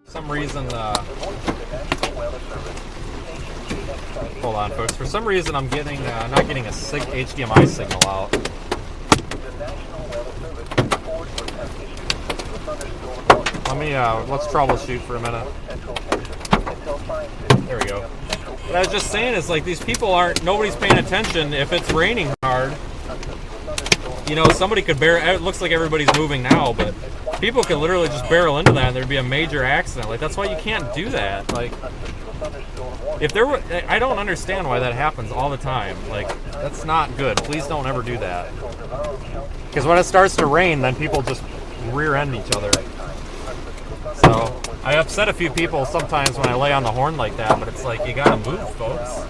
For some reason, hold on, folks. For some reason, I'm getting not getting a HDMI signal out. Let me let's troubleshoot for a minute. There we go. What I was just saying is, like, these people nobody's paying attention. If it's raining hard, you know, somebody could bear. It looks like everybody's moving now, but people could literally just barrel into that and there'd be a major accident. Like, that's why you can't do that. Like, if there were, I don't understand why that happens all the time. Like, that's not good. Please don't ever do that. Because when it starts to rain, then people just rear end each other. So I upset a few people sometimes when I lay on the horn like that, but it's like, you gotta move, folks.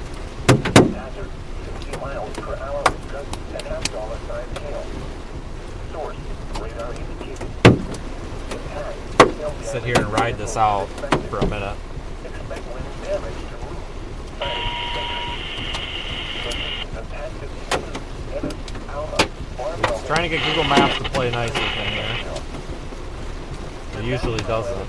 Sit here and ride this out for a minute. Just trying to get Google Maps to play nice with me here. It usually doesn't.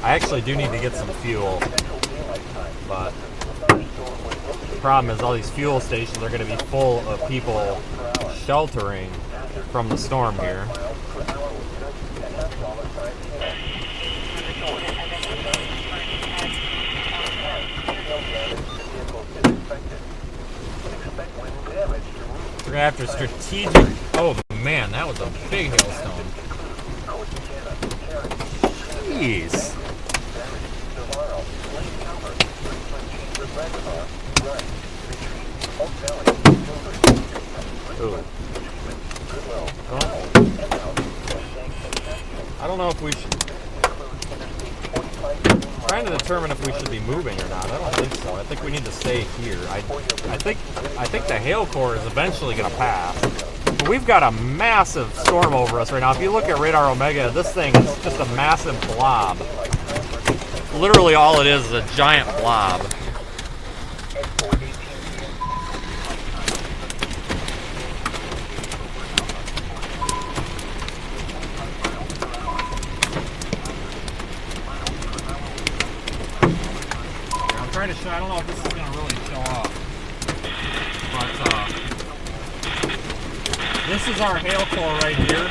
I actually do need to get some fuel, but the problem is all these fuel stations are going to be full of people sheltering from the storm here. We're going to have to strategic... Oh man, that was a big hailstone. Jeez. Ooh. Oh. I don't know if we should... I'm trying to determine if we should be moving or not. I don't think so. I think we need to stay here. I think the hail core is eventually going to pass. But we've got a massive storm over us right now. If you look at Radar Omega, this thing is just a massive blob. Literally all it is a giant blob. I'm trying to show, I don't know if this is going to really show up, but this is our hail core right here.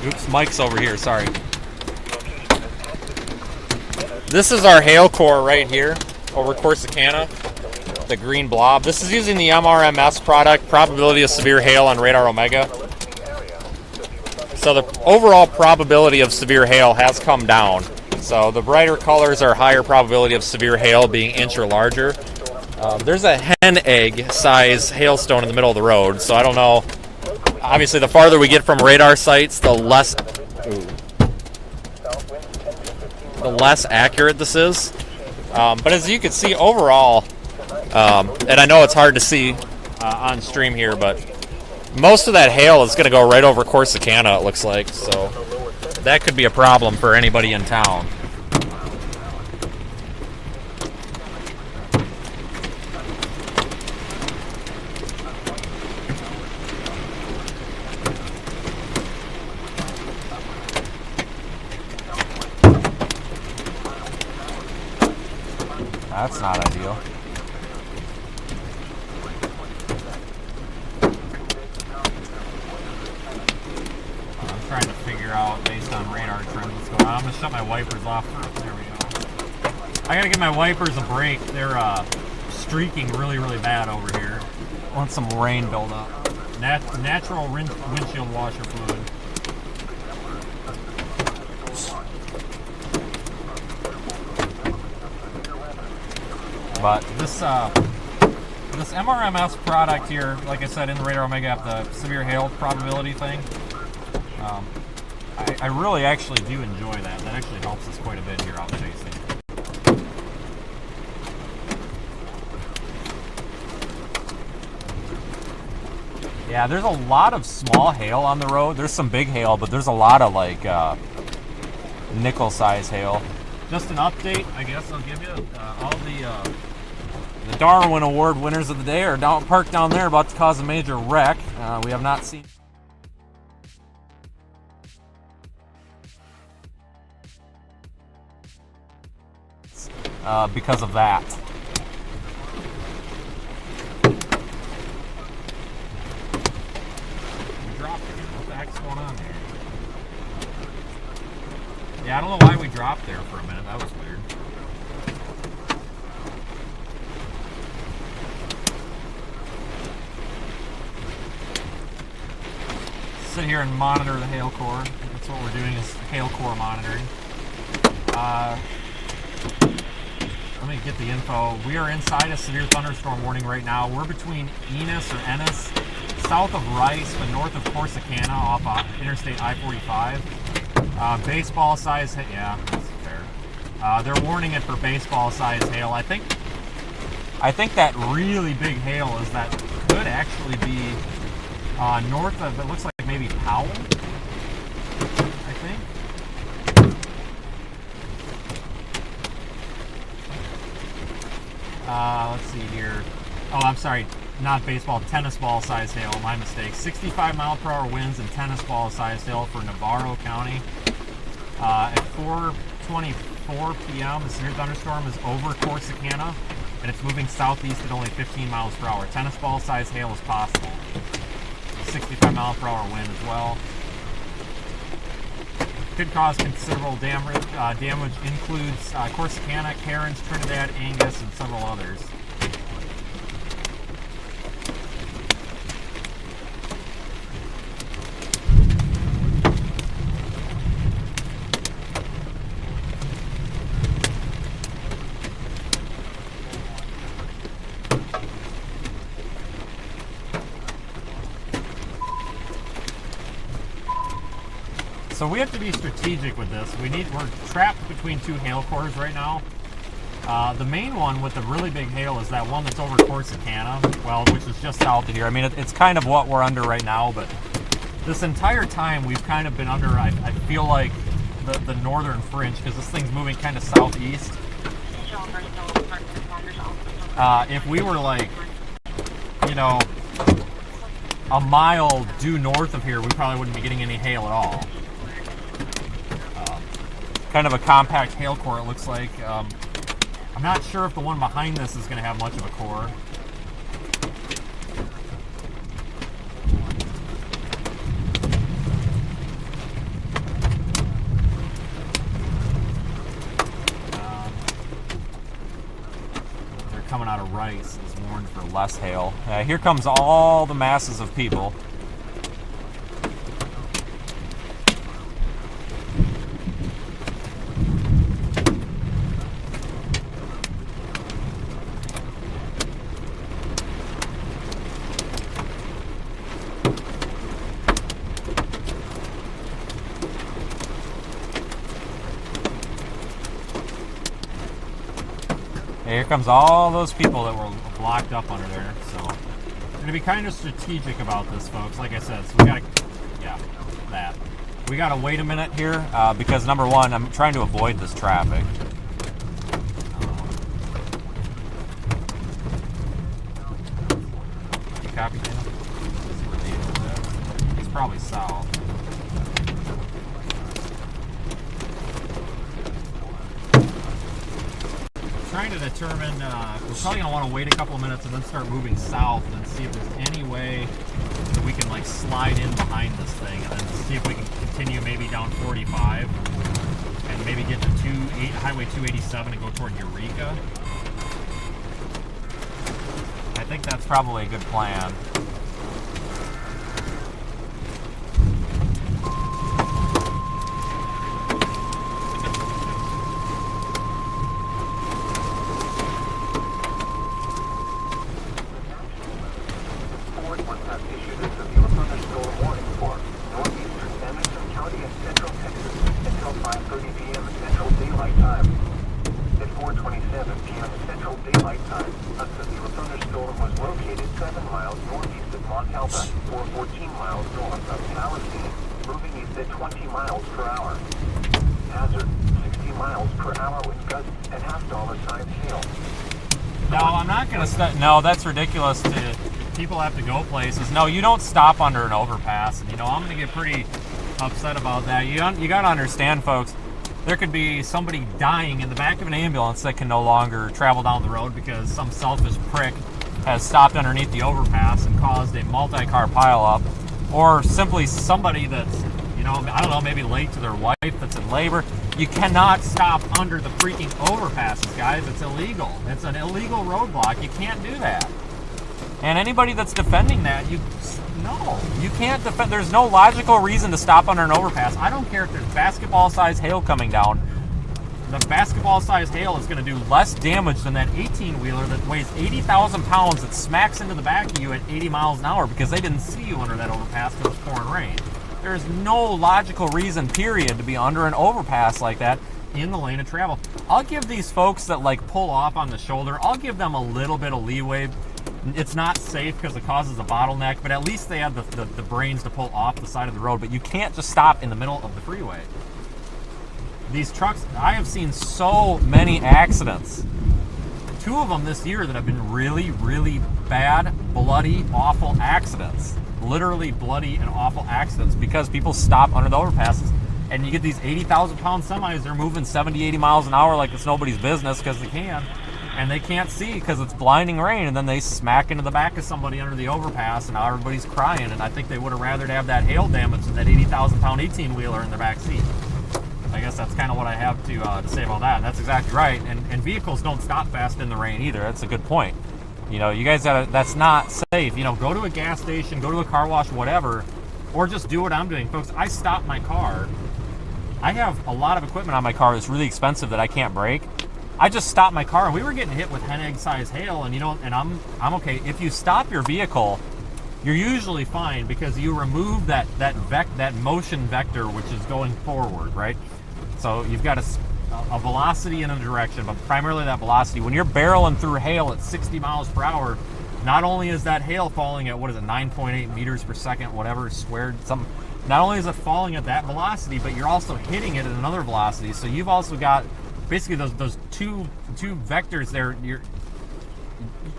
Oops, Mike's over here, sorry. This is our hail core right here over Corsicana, the green blob. This is using the MRMS product, probability of severe hail on Radar Omega. So the overall probability of severe hail has come down. So the brighter colors are higher probability of severe hail, being inch or larger. There's a hen egg size hailstone in the middle of the road, so I don't know. Obviously, the farther we get from radar sites, the less accurate this is. But as you can see overall, and I know it's hard to see on stream here, but most of that hail is going to go right over Corsicana, it looks like. So that could be a problem for anybody in town. That's not ideal. I'm trying to figure out, based on radar trends, what's going on. I'm going to shut my wipers off first. There we go. I got to give my wipers a break. They're streaking really, really bad over here. I want some rain build up. Natural windshield washer fluid. But this MRMS product here, like I said, in the Radar Omega app, the severe hail probability thing, I really actually do enjoy that. That actually helps us quite a bit here out chasing. Yeah, there's a lot of small hail on the road. There's some big hail, but there's a lot of like nickel size hail. Just an update, I guess I'll give you. All the Darwin Award winners of the day are parked down there, about to cause a major wreck. We have not seen... because of that. What the heck's going on there? Yeah, I don't know why we dropped there for a minute. That was weird. sit here and monitor the hail core. That's what we're doing, is hail core monitoring. Let me get the info. We are inside a severe thunderstorm warning right now. We're between Ennis south of Rice, but north of Corsicana off Interstate I-45. Baseball size, yeah, that's fair. They're warning it for baseball size hail. I think that really big hail is that could actually be north of, it looks like maybe Powell, I think. Let's see here. Oh, I'm sorry, not baseball, tennis ball size hail, my mistake. 65 mile per hour winds and tennis ball size hail for Navarro County. At 4:24 p.m., the severe thunderstorm is over Corsicana, and it's moving southeast at only 15 miles per hour. Tennis ball size hail is possible. 65 mile per hour wind as well. Could cause considerable damage. Damage includes Corsicana, Cairns, Trinidad, Angus, and several others. So we have to be strategic with this. We're trapped between two hail cores right now. The main one with the really big hail is that one that's over Corsicana, well, which is just south of here. I mean, it's kind of what we're under right now, but this entire time we've kind of been under, I feel like, the northern fringe, because this thing's moving kind of southeast. If we were like, you know, a mile due north of here, we probably wouldn't be getting any hail at all. Kind of a compact hail core, it looks like. I'm not sure if the one behind this is going to have much of a core. They're coming out of Rice, is warned for less hail. Here comes all the masses of people. Here comes all those people that were blocked up under there. So we're going to be kind of strategic about this, folks. Like I said, so we got to, yeah, that. We got to wait a minute here because number one, I'm trying to avoid this traffic. You copy, Dan? It's probably south. Trying to determine, we're probably going to want to wait a couple of minutes and then start moving south and see if there's any way that we can like slide in behind this thing and then see if we can continue maybe down 45 and maybe get to Highway 287 and go toward Eureka. I think that's probably a good plan. No, that's ridiculous. People have to go places. No, you don't stop under an overpass. And, you know, I'm going to get pretty upset about that. You got to understand, folks, there could be somebody dying in the back of an ambulance that can no longer travel down the road because some selfish prick has stopped underneath the overpass and caused a multi-car pileup. Or simply somebody that's, you know, I don't know, maybe late to their wife that's in labor. You cannot stop under the freaking overpasses, guys. It's illegal. It's an illegal roadblock. You can't do that. And anybody that's defending that, no, you can't defend. There's no logical reason to stop under an overpass. I don't care if there's basketball-sized hail coming down. The basketball-sized hail is going to do less damage than that 18-wheeler that weighs 80,000 pounds that smacks into the back of you at 80 miles an hour because they didn't see you under that overpass because it was pouring rain. There's no logical reason, period, to be under an overpass like that in the lane of travel. I'll give these folks that like pull off on the shoulder, I'll give them a little bit of leeway. It's not safe because it causes a bottleneck, but at least they have the brains to pull off the side of the road. But you can't just stop in the middle of the freeway. These trucks, I have seen so many accidents. 2 of them this year that have been really, really bad, bloody, awful accidents. Literally bloody and awful accidents because people stop under the overpasses. And you get these 80,000 pound semis, they're moving 70, 80 miles an hour like it's nobody's business because they can. And they can't see because it's blinding rain, and then they smack into the back of somebody under the overpass, and now everybody's crying. And I think they would have rather have that hail damage than that 80,000 pound 18-wheeler in their back seat. I guess that's kind of what I have to say about that. And that's exactly right. And vehicles don't stop fast in the rain either. That's a good point. You know, you guys gotta, that's not safe. You know, go to a gas station, go to a car wash, whatever, or just do what I'm doing. Folks, I stop my car. I have a lot of equipment on my car that's really expensive that I can't break. I just stopped my car, and we were getting hit with hen egg size hail, and you know, and I'm okay. If you stop your vehicle, you're usually fine because you remove that motion vector which is going forward, right? So you've got a velocity in a direction, but primarily that velocity. When you're barreling through hail at 60 miles per hour, not only is that hail falling at, 9.8 meters per second, whatever, squared, something. Not only is it falling at that velocity, but you're also hitting it at another velocity. So you've also got basically those two vectors there.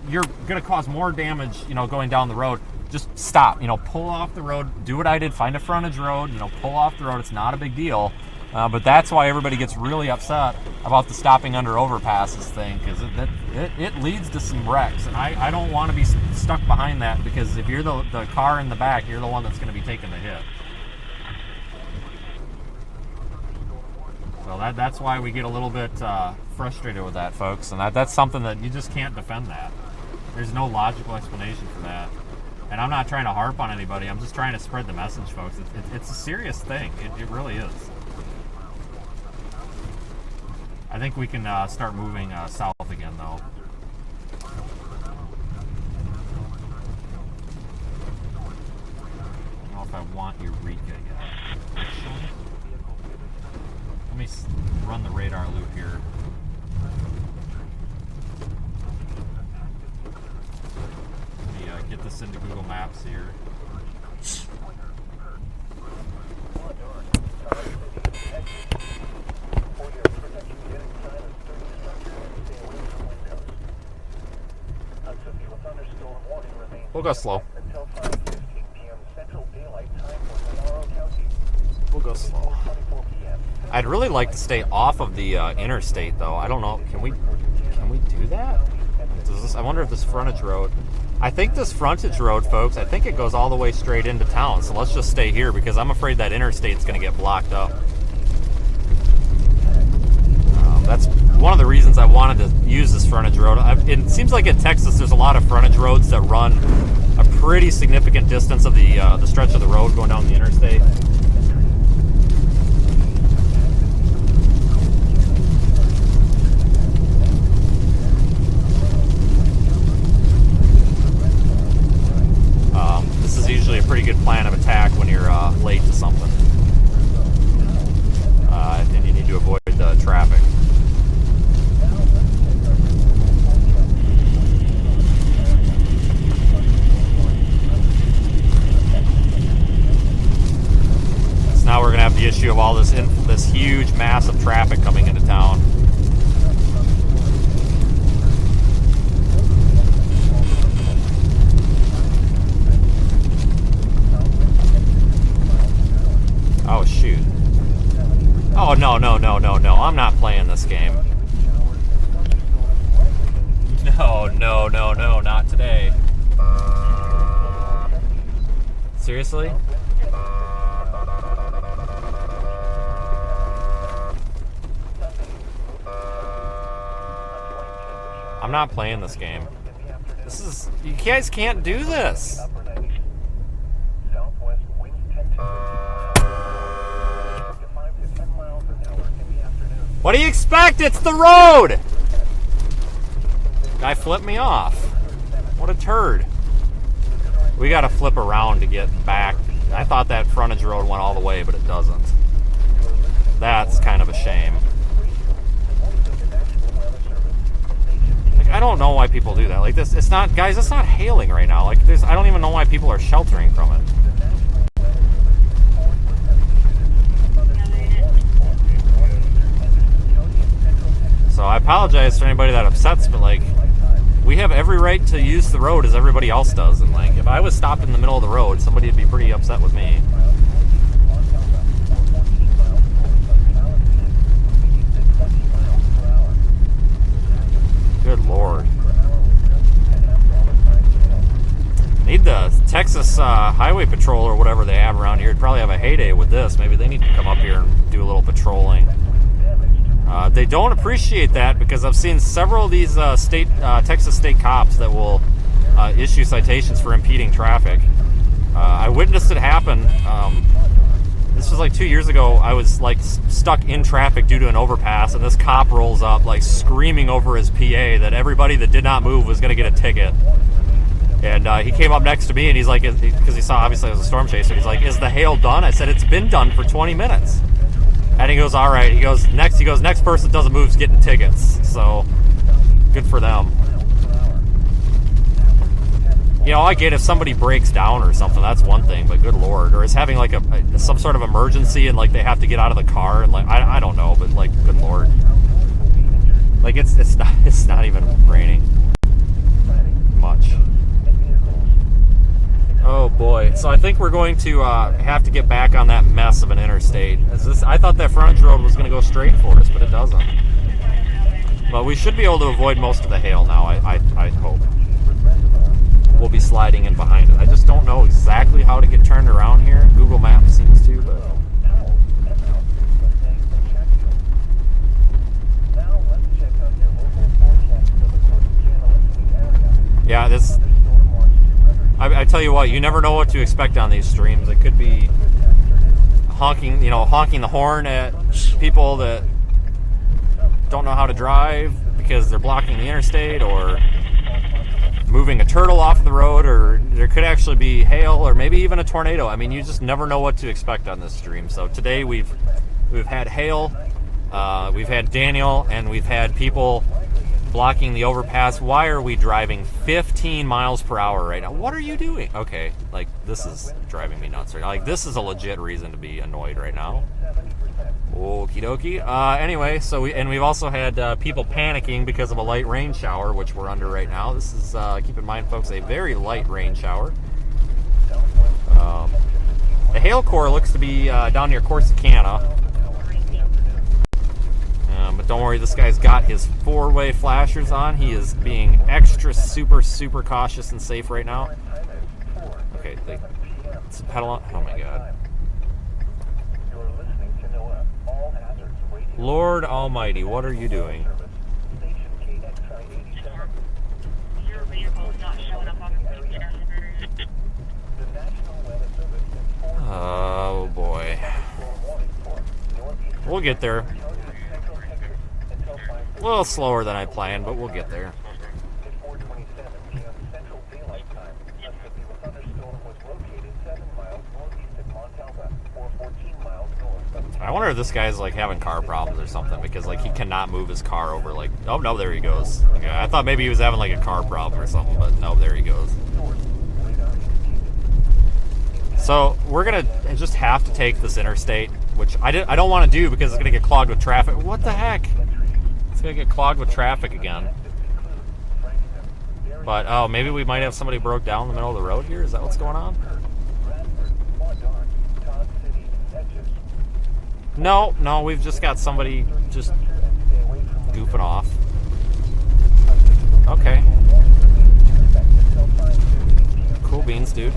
You're going to cause more damage, you know, going down the road. Just stop, you know, pull off the road, do what I did, find a frontage road, you know, pull off the road. It's not a big deal. But that's why everybody gets really upset about the stopping under overpasses thing, because it leads to some wrecks, and I don't want to be stuck behind that, because if you're the car in the back, you're the one that's going to be taking the hit. So that's why we get a little bit frustrated with that, folks, and that's something that you just can't defend that. There's no logical explanation for that. And I'm not trying to harp on anybody, I'm just trying to spread the message, folks. It's a serious thing, it really is. I think we can start moving south again, though. I don't know if I want Eureka yet. Let me run the radar loop here. Let me get this into Google Maps here. We'll go slow. We'll go slow. I'd really like to stay off of the interstate, though. I don't know. Can we do that? I wonder if this frontage road. I think this frontage road, folks, I think it goes all the way straight into town. So let's just stay here because I'm afraid that interstate's going to get blocked up. That's one of the reasons I wanted to use this frontage road. It seems like in Texas there's a lot of frontage roads that run a pretty significant distance of the stretch of the road going down the interstate. This is usually a pretty good plan of attack when you're late to something. And you need to avoid the traffic. So now we're going to have the issue of all this huge mass of traffic coming into town. Oh, shoot. Oh, no, I'm not playing this game. No, not today. Seriously? I'm not playing this game. This is, you guys can't do this. Upper 90. Southwest winds 10 to 15 miles. 5 to 10 miles an hour in the afternoon. What do you expect? It's the road. Guy flipped me off. What a turd. We got to flip around to get back. I thought that frontage road went all the way, but it doesn't. That's kind of a shame. Like, I don't know why people do that. Like this, it's not, guys, it's not hailing right now. Like there's, I don't even know why people are sheltering from it. So I apologize to anybody that upsets, but like, we have every right to use the road as everybody else does. And like, if I was stopped in the middle of the road, somebody would be pretty upset with me. Good Lord. Need the Texas Highway Patrol or whatever they have around here. It'd probably have a heyday with this. Maybe they need to come up here and do a little patrolling. They don't appreciate that because I've seen several of these Texas state cops that will issue citations for impeding traffic. I witnessed it happen. This was like 2 years ago. I was like stuck in traffic due to an overpass, and this cop rolls up like screaming over his PA that everybody that did not move was going to get a ticket. And he came up next to me and he's like, because he saw obviously I was a storm chaser, he's like, "Is the hail done?" I said, "It's been done for 20 minutes. And he goes, "All right." He goes, next person that doesn't move is getting tickets. So good for them. You know, I get if somebody breaks down or something, that's one thing, but good Lord. Or is having like some sort of emergency and like they have to get out of the car and like, I don't know, but like, good Lord. Like it's not even raining much. Oh boy. So I think we're going to have to get back on that mess of an interstate. I thought that frontage road was going to go straight for us, but it doesn't. But we should be able to avoid most of the hail now, I hope. We'll be sliding in behind it. I just don't know exactly how to get turned around here. Google Maps seems to, but... Yeah, this... I tell you what, you never know what to expect on these streams. It could be honking the horn at people that don't know how to drive because they're blocking the interstate, or moving a turtle off the road, or there could actually be hail, or maybe even a tornado. I mean, you just never know what to expect on this stream. So today we've had hail, we've had Daniel, and we've had people blocking the overpass. Why are we driving 15 miles per hour right now? What are you doing? Okay, like, this is driving me nuts right now. Like, this is a legit reason to be annoyed right now. Okie dokie. Anyway, so we've also had people panicking because of a light rain shower, which we're under right now. This is, keep in mind, folks, a very light rain shower. The hail core looks to be down near Corsicana. But don't worry, this guy's got his 4-way flashers on. He is being extra super cautious and safe right now. Okay, it's a pedal on. Oh my god. Lord Almighty, what are you doing? Oh boy. We'll get there. A little slower than I planned, but we'll get there. I wonder if this guy's like having car problems or something, because like he cannot move his car over, like, oh no, there he goes. Okay, I thought maybe he was having like a car problem or something, but no, there he goes. So we're gonna just have to take this interstate, which I don't want to do because it's gonna get clogged with traffic. What the heck? It's gonna get clogged with traffic again. But oh, maybe we might have somebody broke down in the middle of the road here. Is that what's going on? No, we've just got somebody just goofing off. Okay. Cool beans, dude.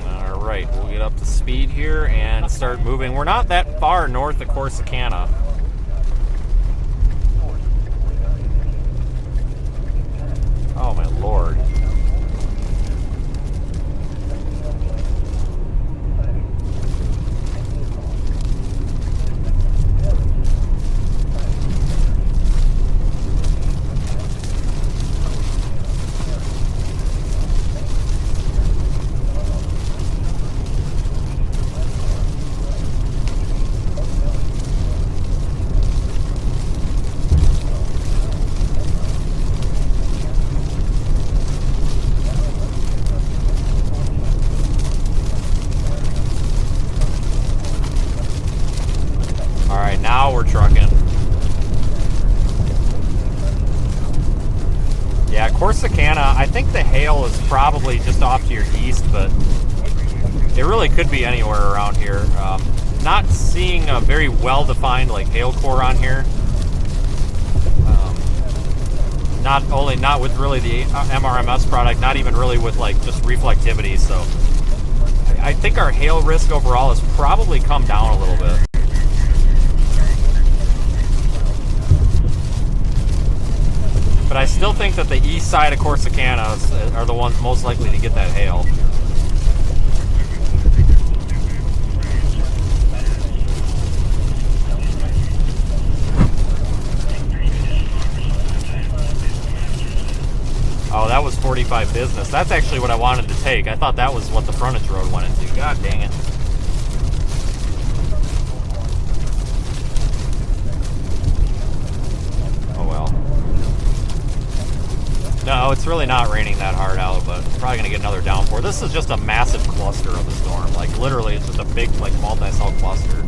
Alright, we'll get up to speed. speed here and start moving. We're not that far north of Corsicana. Oh my lord. Now we're trucking. Yeah, Corsicana, I think the hail is probably just off to your east, but it really could be anywhere around here. Not seeing a very well-defined like hail core on here. Not with really the MRMS product, not even really with like just reflectivity. So I think our hail risk overall has probably come down a little bit. But I still think that the east side of Corsicana are the ones most likely to get that hail. Oh, that was 45 business. That's actually what I wanted to take. I thought that was what the frontage road went into. God dang it. Oh well. No, it's really not raining that hard out, but we're probably going to get another downpour. This is just a massive cluster of a storm. Like, literally, it's just a big, like, multi-cell cluster.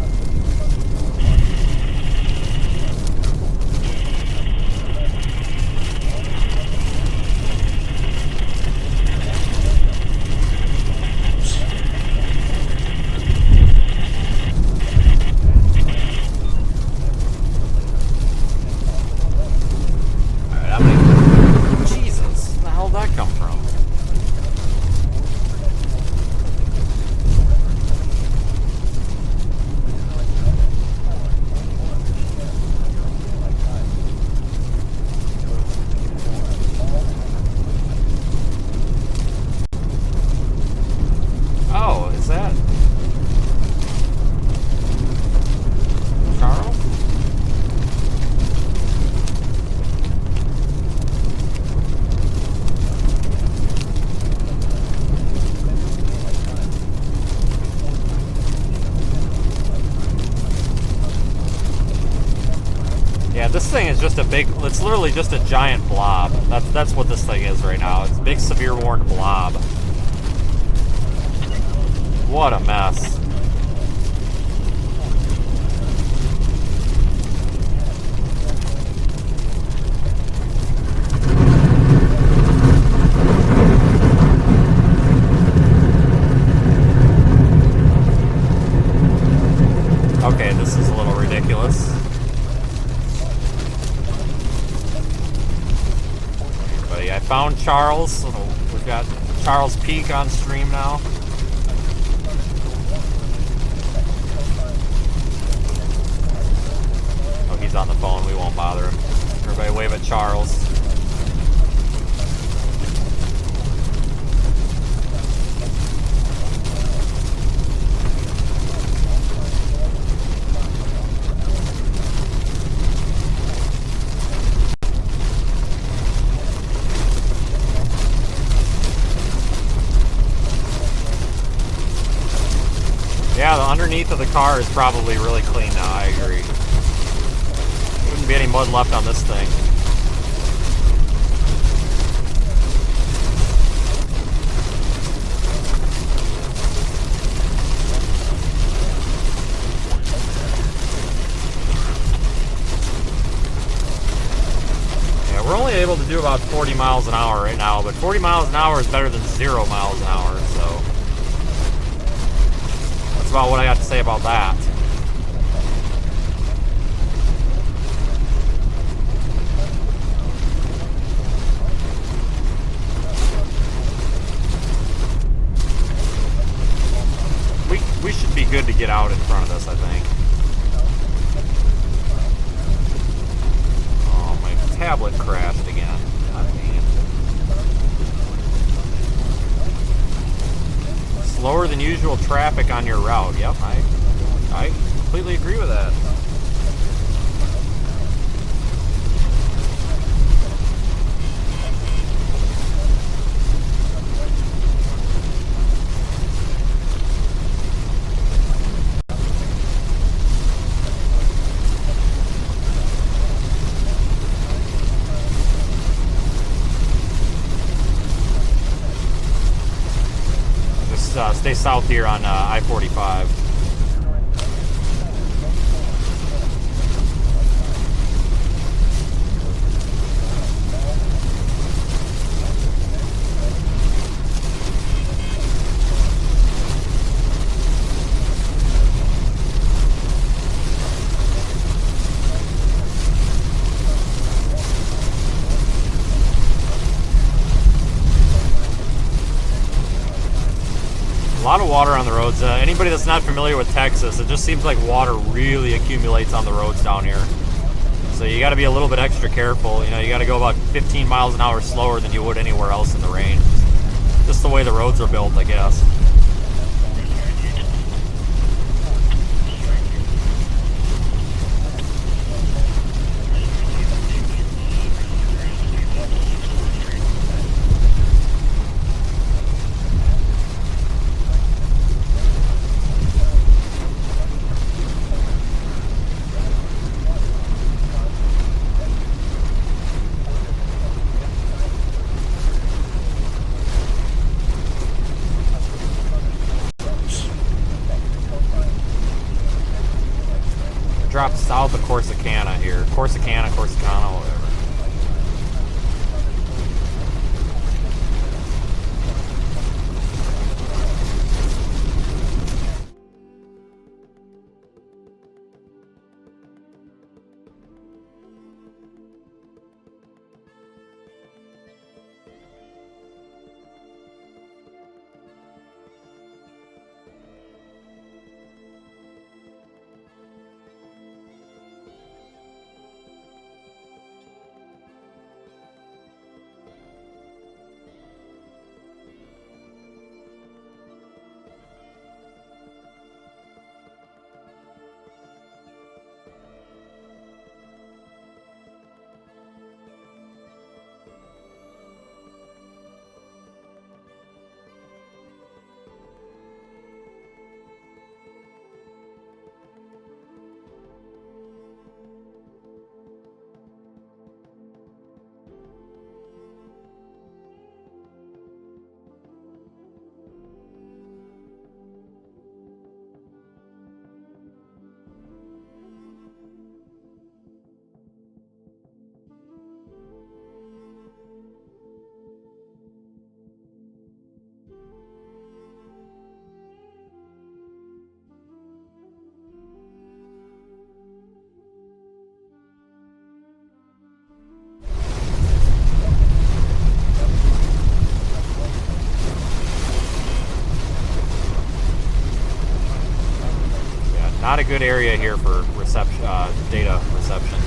This thing is just a big, it's literally just a giant blob. That's what this thing is right now. It's a big severe warned blob. What a mess. Okay, this is a little ridiculous. I found Charles, so we've got Charles Peak on stream now. Oh, he's on the phone, we won't bother him. Everybody wave at Charles. Yeah, the underneath of the car is probably really clean now, I agree. Wouldn't be any mud left on this thing. Yeah, we're only able to do about 40 miles an hour right now, but 40 miles an hour is better than 0 miles an hour, so that's about what I got to say about that. We residual traffic on your route. Yep, I completely agree with that. Stay south here on I-45. A lot of water on the roads. Anybody that's not familiar with Texas, it just seems like water really accumulates on the roads down here. So you got to be a little bit extra careful. You know, you got to go about 15 miles an hour slower than you would anywhere else in the range. Just the way the roads are built, I guess. Drop south of Corsicana here. Corsicana, whatever. Not a good area here for reception, data reception.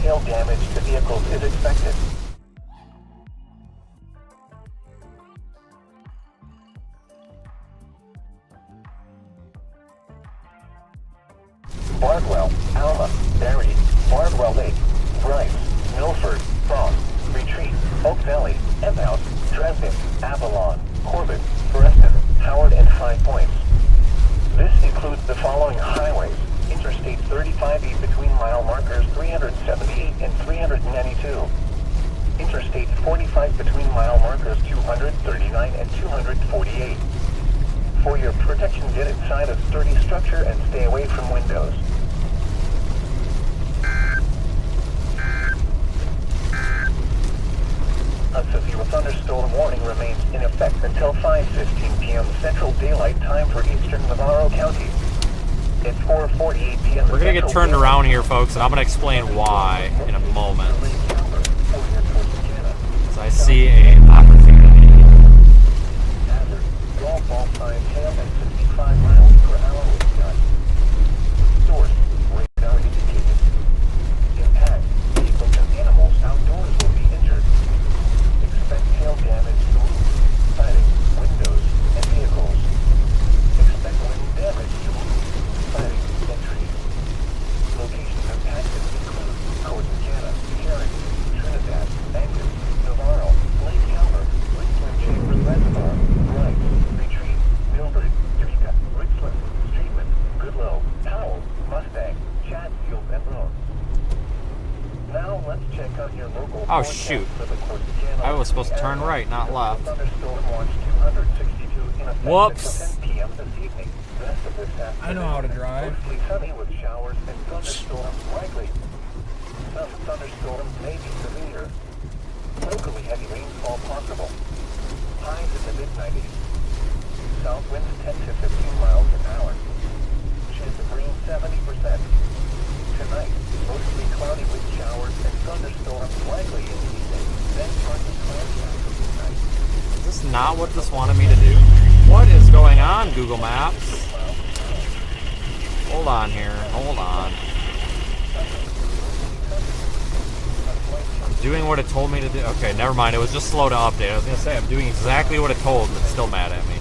Hail damage to vehicles is expected. Bardwell, Alma, Berry, Bardwell Lake, Bryce, Milford, Frost, Retreat, Oak Valley, Emhouse, Dresden, Avalon, Corbett, Preston, Howard, and 5 Points. This includes the following highways: Interstate 35E between mile markers 378 and 392. Interstate 45 between mile markers 148. For your protection, get inside a sturdy structure and stay away from windows. A severe thunderstorm warning remains in effect until 5:15 p.m. Central Daylight Time for eastern Navarro County. It's 4:48 p.m. We're gonna get turned around here, folks, and I'm gonna explain why in a moment. As I see an opportunity. Hazard, all ball signs hail at 65 miles per hour with gusts. Source, radar indicated. Impact, vehicles and animals outdoors will be injured. Expect hail damage to roofs, siding, windows, and vehicles. Expect wind damage to roofs, siding, and trees. Locations impacted include Corsicana, Cherokee, Trinidad, Angus, Navarro, Lake Calvert, Richland Chambers Reservoir, Bright, Retreat, Mildred, Eureka, Richland, Streetman, Goodlow, Powell, Mustang, Chatfield, and Roan. Now let's check on your local Oh, forecast shoot. for the Corsicana I was supposed to turn area. right, not left. Thunderstorm watch 262 in effect Whoops. until 10 p.m. this evening. Rest of this afternoon, I know how to drive. mostly sunny with showers and thunderstorms likely. Some thunderstorms may be severe. Locally heavy rainfall possible. Highs in the mid-90s. South winds 10 to 15 miles an hour. Chance of rain 70%. Tonight, mostly cloudy with showers and thunderstorms likely in the evening. Then partly cloudy after midnight. Is this not what this wanted me to do? What is going on, Google Maps? Hold on here. Hold on. I'm doing what it told me to do. Okay, never mind. It was just slow to update. I was going to say I'm doing exactly what it told, and it's still mad at me.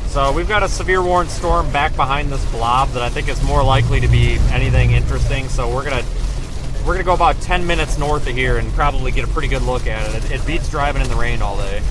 So we've got a severe warned storm back behind this blob that I think is more likely to be anything interesting. So we're gonna go about 10 minutes north of here and probably get a pretty good look at it. It beats driving in the rain all day.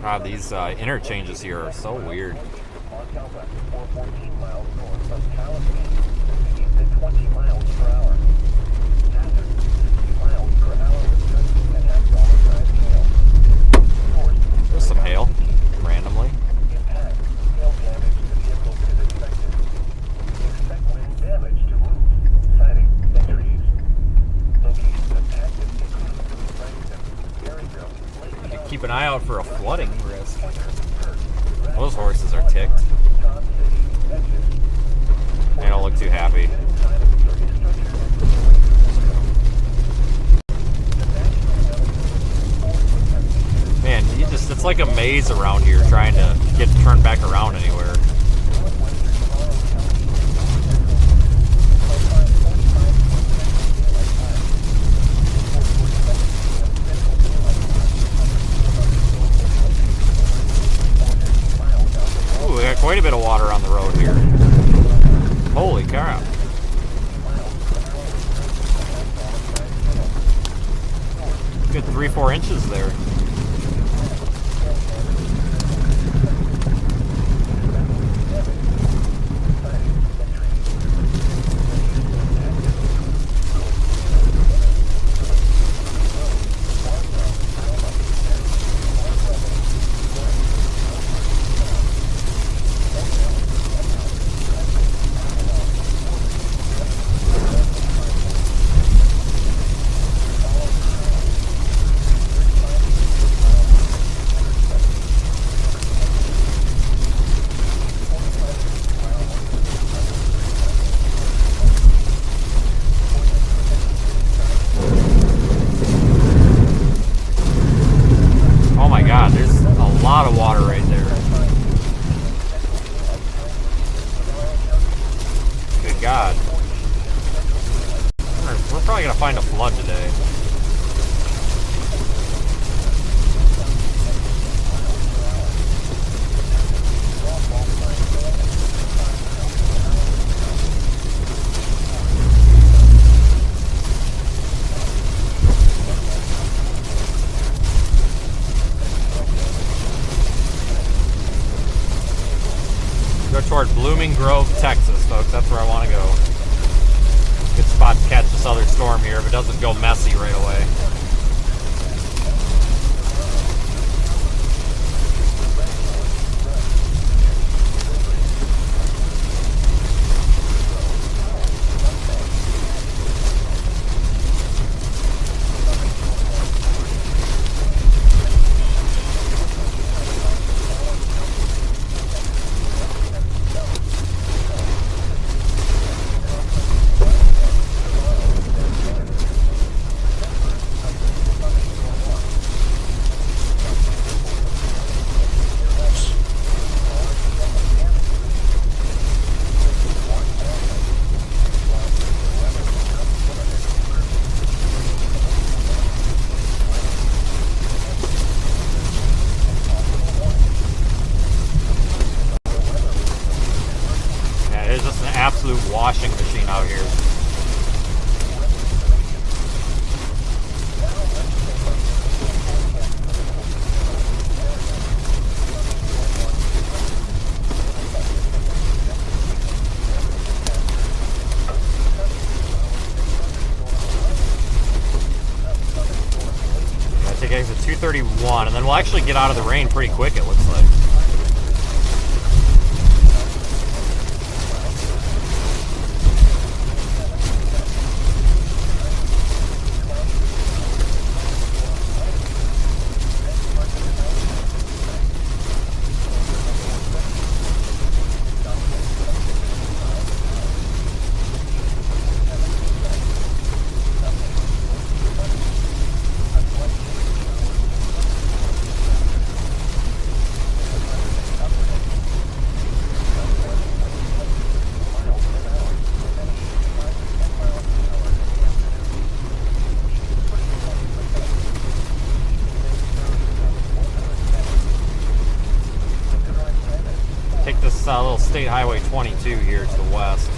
God, these interchanges here are so weird. There's some hail, randomly. Keep an eye out for a flooding risk. Those horses are ticked. They don't look too happy. Man, it's like a maze around here trying to get turned back around anywhere. We got quite a bit of water on the road here. Holy crap. Good 3-4 inches there. probably gonna find a flood today. Go toward Blooming Grove, Texas, folks. That's where I want to go. Good spot to catch this other storm here if it doesn't go messy right away. Absolute washing machine out here. I take exit 231, and then we'll actually get out of the rain pretty quick, it looks like. Little State Highway 22 here to the west.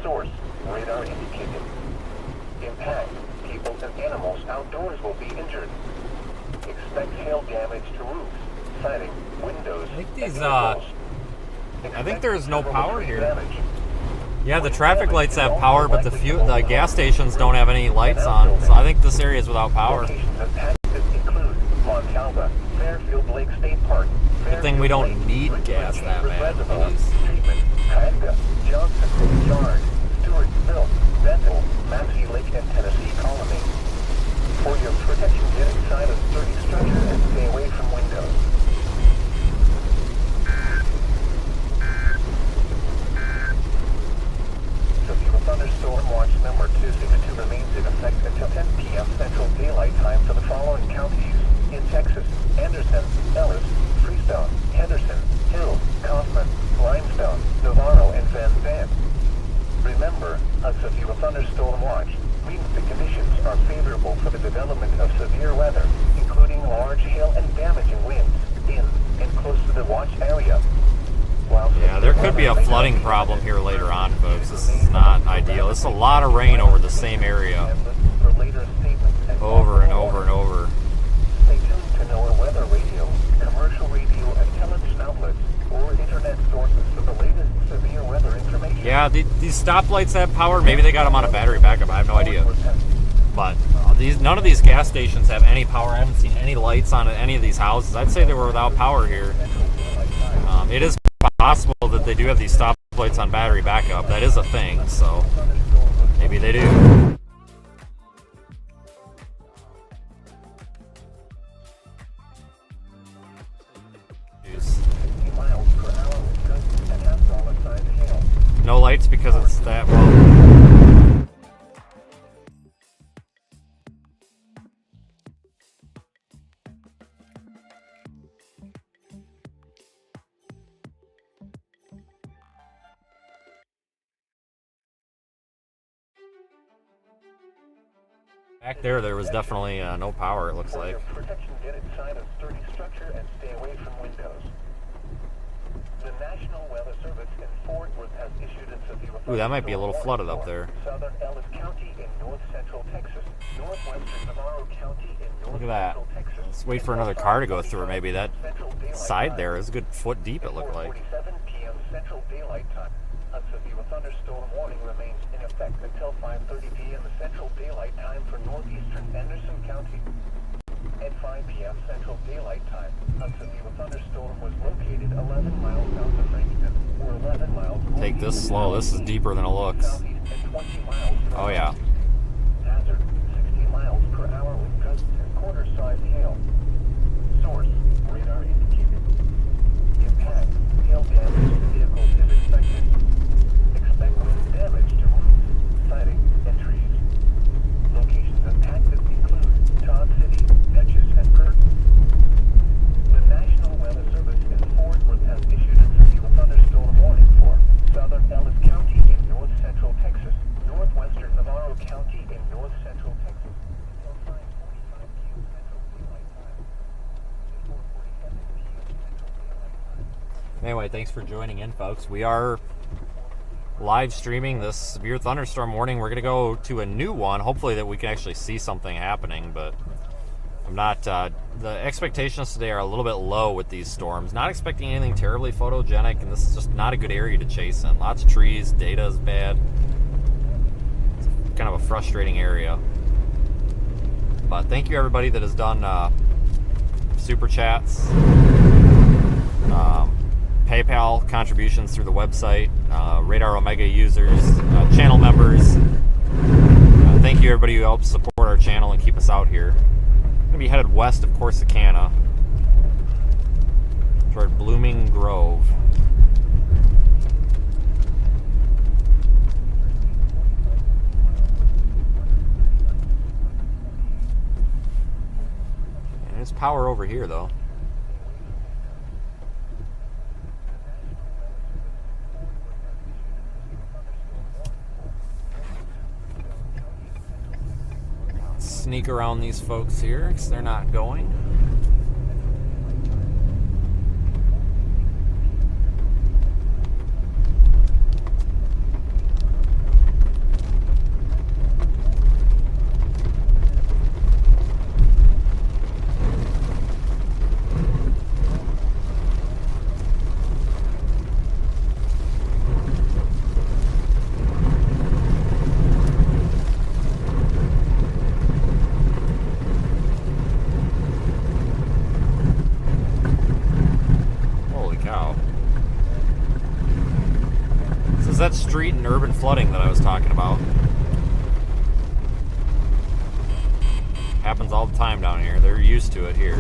Source, radar indicated. Impact, people and animals outdoors will be injured. Expect hail damage to roofs, siding, windows, I think these, I think there's no power here. Yeah, the traffic lights have power, but the gas stations don't have any lights on, so I think this area is without power. Good thing we don't need gas that bad. Johnson, Yard, Stewartsville, Bethel, Maxey Lake, and Tennessee Colony. For your protection, get inside a sturdy structure and stay away from windows. Severe thunderstorm watch number 262 remains in effect until 10 p.m. Central Daylight Time for the following counties in Texas: Anderson, Ellis, Freestone, Henderson, Hill, Kaufman, Limestone, Navarro, and Van Zandt. Remember, a severe thunderstorm watch means the conditions are favorable for the development of severe weather, including large hail and damaging winds in and close to the watch area. Yeah, there could be a flooding problem here later on, folks. This is not ideal. This is a lot of rain over the same area. Over and over and over. Stay tuned to NOAA weather radio, commercial radio, and television outlets, or internet sources for the latest severe weather information. Yeah, these stoplights have power. Maybe they got them on a battery backup. I have no idea. But none of these gas stations have any power. I haven't seen any lights on any of these houses. I'd say they were without power here. It is possible that they do have these stoplights on battery backup. That is a thing, so maybe they do. No lights because it's that well. Back there was definitely no power, it looks like. Protection, get inside a sturdy structure and stay away from windows. The National Weather Service in Fort Worth has issued its severe. Ooh, that might be a little flooded up there. Southern Ellis County in north central Texas, northwestern Navarro County in north Look at that. central Texas. Let's wait for another car to go through. Maybe that side there is a good foot deep, it looked like. 4:47 p.m. Central Daylight Time. A severe thunderstorm warning remains in effect until 5:30 p.m. Central Daylight Time for northeastern Anderson County. At 5 p.m. Central Daylight Time, a severe thunderstorm was located 11 miles south of Frankston, or 11 miles. Take this slow. This is deeper than it looks. Southeast and 20 miles. Oh yeah. Hazard 60 miles per hour with gusts and quarter-sized hail. Source radar indicated. Impact hail damage to vehicles is expected. Expect wind damage to roofs, siding, and trees. Locations impacted include Todd City, Dutchess, and Curtin. The National Weather Service in Fort Worth has issued a severe thunderstorm warning for southern Ellis County in north central Texas, northwestern Navarro County in north central Texas. Until 5:45 p.m. Central Daylight Time. 4:47 p.m. Central Daylight Time. Anyway, thanks for joining in, folks. We are live streaming this severe thunderstorm warning. We're going to go to a new one, hopefully that we can actually see something happening, but I'm not, the expectations today are a little bit low with these storms. Not expecting anything terribly photogenic, and this is just not a good area to chase in. Lots of trees, data is bad. It's kind of a frustrating area. But thank you everybody that has done super chats, PayPal contributions through the website, Radar Omega users, channel members. Thank you everybody who helps support our channel and keep us out here. I'm going to be headed west of Corsicana toward Blooming Grove. And there's power over here though. Sneak around these folks here because they're not going. That street and urban flooding that I was talking about. Happens all the time down here. They're used to it here.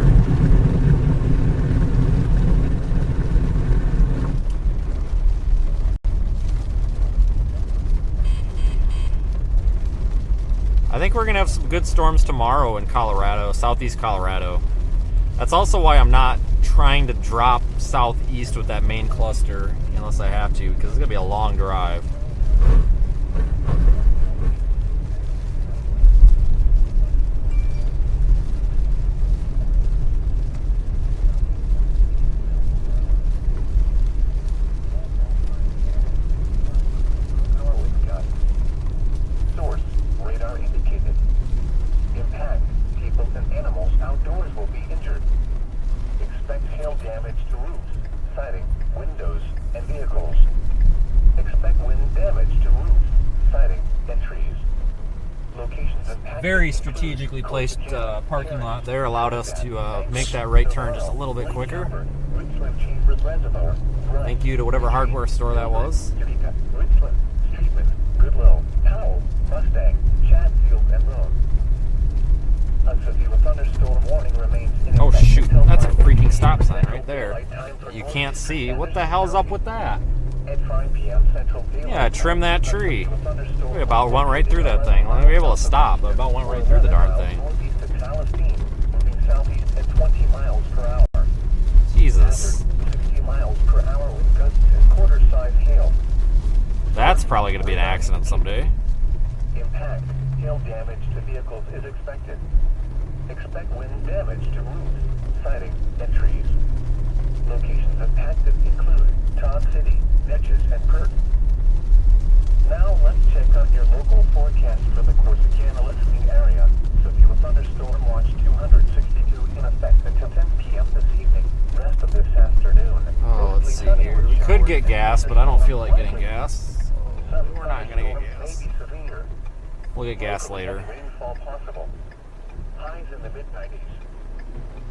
I think we're gonna have some good storms tomorrow in Colorado, southeast Colorado. That's also why I'm not trying to drop southeast with that main cluster unless I have to, because it's gonna be a long drive. Source radar indicated. Impact people and animals outdoors will be injured. Expect hail damage to roofs, siding, windows, and vehicles. Expect wind very strategically placed parking lot there allowed us to make that right turn just a little bit quicker. Thank you to whatever hardware store that was. Goodlow, Powell, Mustang, Chatfield, and Roan. A severe thunderstorm warning remains in Oh effect shoot, until that's a 5 freaking stop sign Central right there. Daylight Time for You north can't see. and What the hell's up with that? At 5 p.m. Central Daylight Yeah, trim that Time, tree. a thunderstorm We about went right through that thing. We were able to stop, but about went right through the darn thing. Northeast of Palestine, moving southeast at 20 miles per hour. Jesus. 60 miles per hour with gusts and quarter-size hail. That's probably going to be an accident someday. Impact, hail damage to vehicles is expected. Expect wind damage to roofs, siding, and trees. Locations impacted include Todd City, Netches, and Perth. Now let's check on your local forecast for the Corsicana listening area. Severe thunderstorm watch 262 in effect until 10 p.m. this evening. Rest of this afternoon. Oh, let's see here. We could get gas, but I don't feel like getting gas. So we're not going to get gas. We'll get gas later. Rainfall possible. Highs in the mid-90s.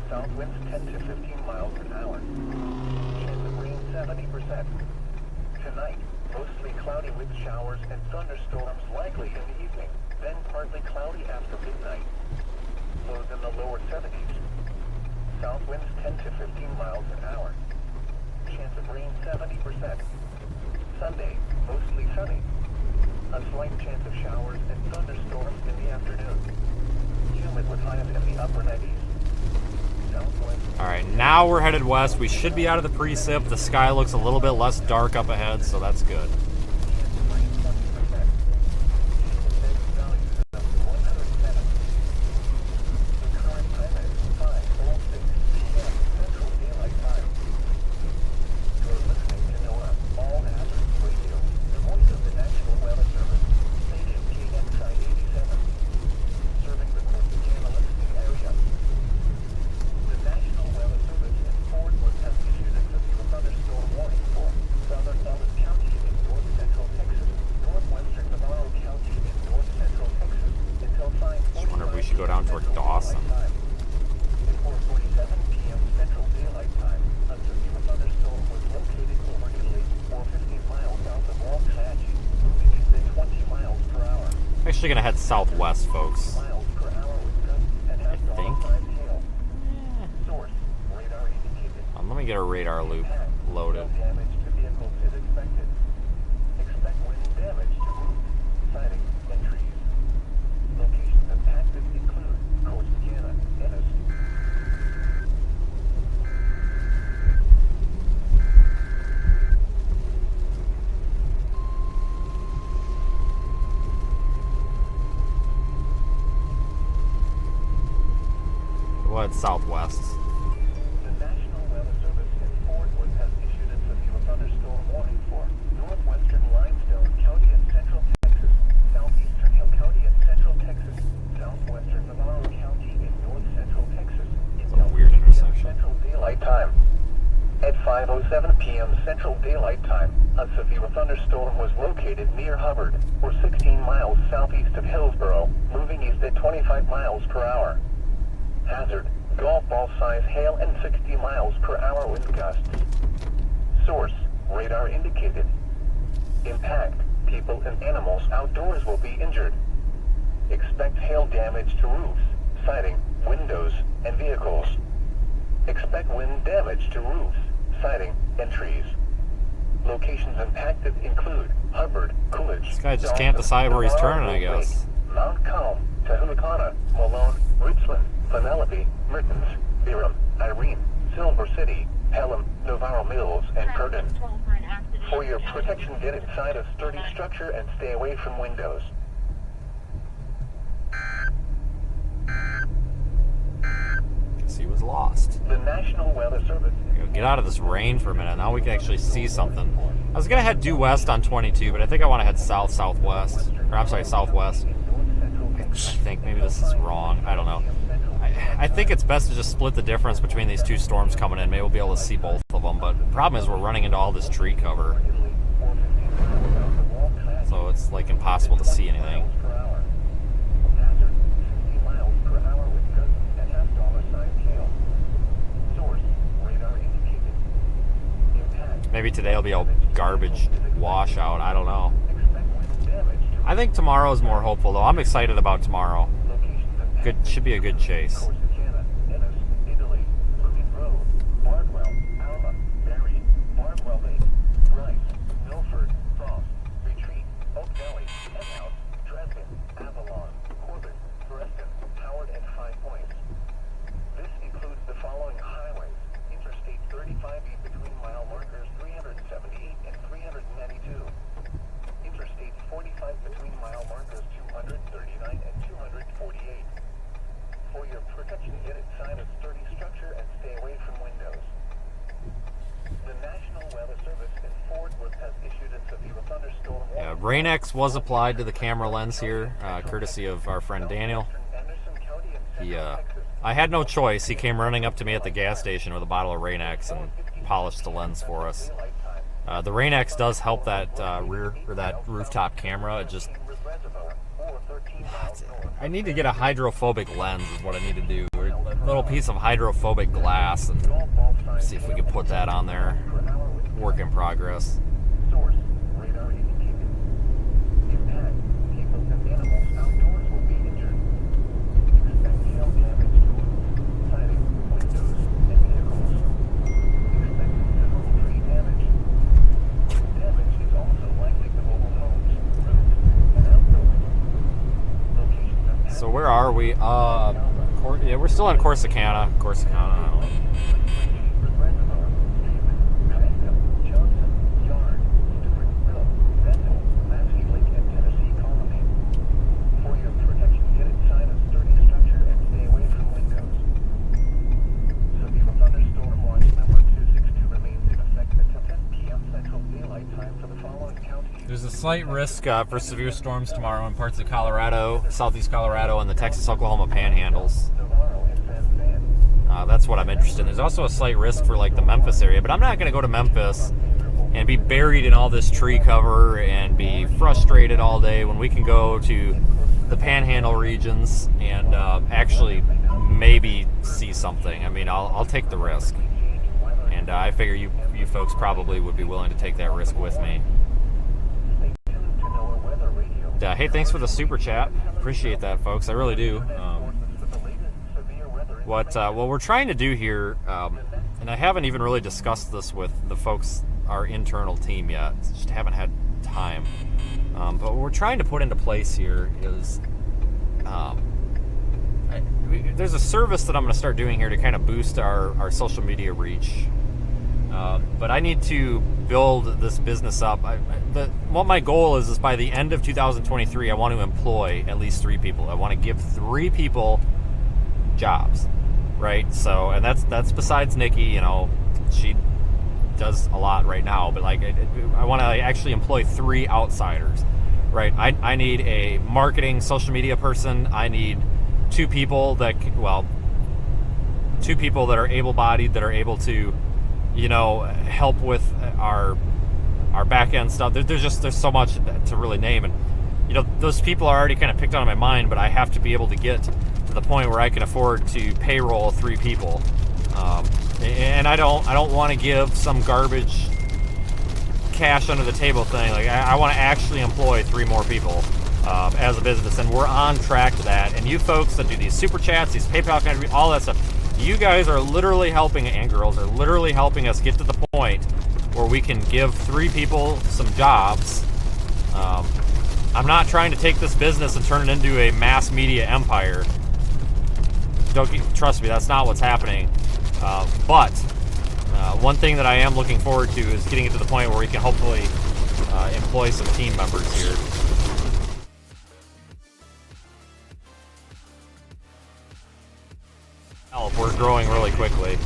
South winds 10 to 15 miles an hour. Chance of rain 70%. Tonight, mostly cloudy with showers and thunderstorms likely in the evening. Then partly cloudy after midnight. Lows in the lower 70s. South winds 10 to 15 miles an hour. Chance of rain 70%. Sunday, mostly sunny. A slight chance of showers and thunderstorms in the afternoon. Humid with highs in the upper 90s. Southwest. Alright, now we're headed west. We should be out of the precip. The sky looks a little bit less dark up ahead, so that's good. Actually gonna head southwest, folks. I think. Let me get a radar loop loaded. What southwest? The National Weather Service in Fort Worth has issued a severe thunderstorm warning for northwestern Limestone County and Central Texas, southeastern Hill County and Central Texas, southwestern Navarro County and north central Texas. It's a weird intersection. Central Daylight Time. At 5:07 p.m. Central Daylight Time, a severe thunderstorm was located near Hubbard, or 16 miles southeast of Hillsboro, moving east at 25 miles per hour. Hazard, golf ball size hail and 60 miles per hour wind gusts. Source, radar indicated. Impact, people and animals outdoors will be injured. Expect hail damage to roofs, siding, windows, and vehicles. Expect wind damage to roofs, siding, and trees. Locations impacted include Hubbard, Coolidge. This guy just can't decide where he's turning, I guess. Mount Calm, Tehullicana, Malone, Richland, Penelope, Mertens, Byram, Irene, Silver City, Pelham, Navarro Mills, and Curtin. For your protection, get inside a sturdy structure and stay away from windows. Guess he was lost. The National Weather Service. Get out of this rain for a minute. Now we can actually see something. I was gonna head due west on 22, but I think I want to head southwest. Or I'm sorry, southwest. I think maybe this is wrong. I don't know. I think it's best to just split the difference between these two storms coming in. Maybe we'll be able to see both of them. But the problem is we're running into all this tree cover, so it's like impossible to see anything. Maybe today will be a garbage washout. I don't know. I think tomorrow is more hopeful, though. I'm excited about tomorrow. Should be a good chase. Rain-X was applied to the camera lens here, courtesy of our friend Daniel. I had no choice. He came running up to me at the gas station with a bottle of Rain-X and polished the lens for us. The Rain-X does help that that rooftop camera. It just, I need to get a hydrophobic lens is what I need to do. A little piece of hydrophobic glass, and see if we can put that on there. Work in progress. So where are we? Yeah, we're still in Corsicana. I don't know. There's a slight risk for severe storms tomorrow in parts of Colorado, southeast Colorado, and the Texas-Oklahoma panhandles. That's what I'm interested in. There's also a slight risk for like the Memphis area, but I'm not going to go to Memphis and be buried in all this tree cover and be frustrated all day when we can go to the panhandle regions and actually maybe see something. I mean, I'll take the risk, and I figure you folks probably would be willing to take that risk with me. Hey, thanks for the super chat. Appreciate that, folks. I really do. What we're trying to do here, and I haven't even really discussed this with the folks, our internal team yet. Just haven't had time. But what we're trying to put into place here is there's a service that I'm going to start doing here to kind of boost our social media reach. But I need to build this business up. What my goal is by the end of 2023, I want to employ at least 3 people. I want to give 3 people jobs, right? So, and that's besides Nikki. You know, she does a lot right now, but like I want to actually employ 3 outsiders, right? I need a marketing social media person. I need 2 people that, well, 2 people that are able-bodied, that are able to, you know, help with our back end stuff. There's so much to really name, and you know, those people are already kind of picked out of my mind, but I have to be able to get to the point where I can afford to payroll 3 people, and I don't want to give some garbage cash under the table thing. Like I want to actually employ 3 more people as a business, and we're on track to that. And you folks that do these super chats, these PayPal contributions, all that stuff, you guys are literally helping, and girls are literally helping us get to the point where we can give 3 people some jobs. I'm not trying to take this business and turn it into a mass media empire. Trust me, that's not what's happening. But one thing that I am looking forward to is getting it to the point where we can hopefully employ some team members here. We're growing really quickly.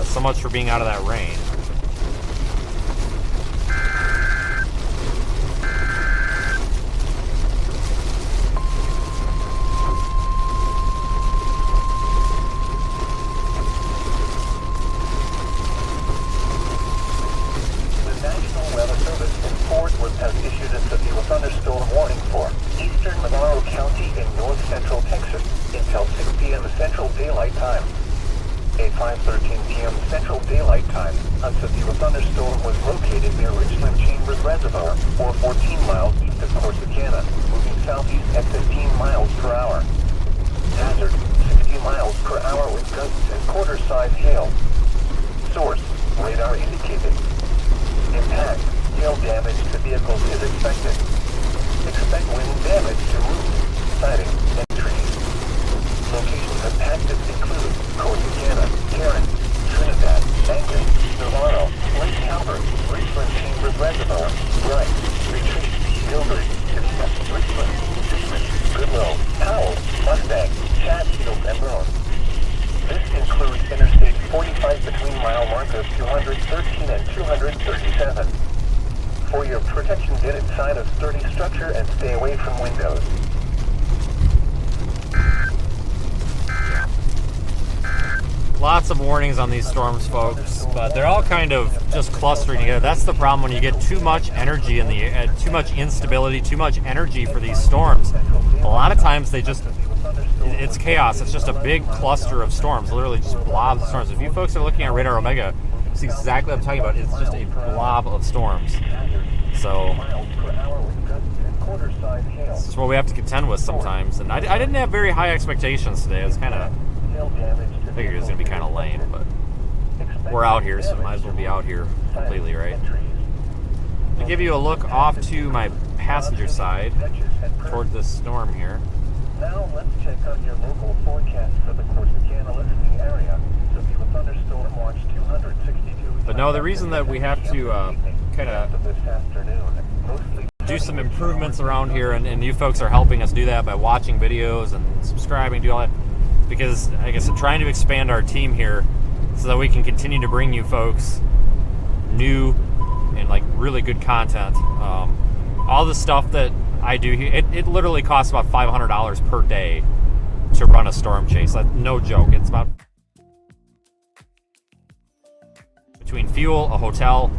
So much for being out of that rain. The National Weather Service in Fort Worth has issued a severe thunderstorm warning for eastern Navarro County in north central Texas until 6 p.m. Central Daylight Time. At 5:13 p.m. Central Daylight Time, a severe thunderstorm was located near Richland Chambers Reservoir, or 14 miles east of Corsicana, moving southeast at 15 miles per hour. Hazard, 60 miles per hour with gusts and quarter-size hail. Source, radar indicated. Impact, hail damage to vehicles is expected. Expect wind damage to roofs, siding, and trees. Locations impacted include Corsicana, Tarrant, Trinidad, Angus, Navarro, Lake Calvert, Richland Chambers Reservoir, Bright, Retreat, Gilbert, Kavita, Richland, Richmond, Goodwill, Powell, Mustang, Chatfield, and Boone. This includes Interstate 45 between mile markers 213 and 237. For your protection, get inside a sturdy structure and stay away from windows. Lots of warnings on these storms, folks, but they're all kind of just clustering together. That's the problem when you get too much energy in the air, too much instability, too much energy for these storms. A lot of times they just, it's chaos. It's just a big cluster of storms, literally just blobs of storms. If you folks are looking at Radar Omega, it's exactly what I'm talking about. It's just a blob of storms. So this is what we have to contend with sometimes. And I didn't have very high expectations today. I was kind of, I figured it was going to be kind of lame, but we're out here, so might as well be out here completely, right? To give you a look off to my passenger side toward this storm here. Now let's check on your local forecast for the Corsicana listening area. Severe thunderstorm watch 262. But no, the reason that we have to kind of do some improvements around here, and you folks are helping us do that by watching videos and subscribing, do all that, because, like I said, trying to expand our team here so that we can continue to bring you folks new and like really good content. All the stuff that I do here, it literally costs about $500 per day to run a storm chase. Like, no joke. It's about between fuel, a hotel,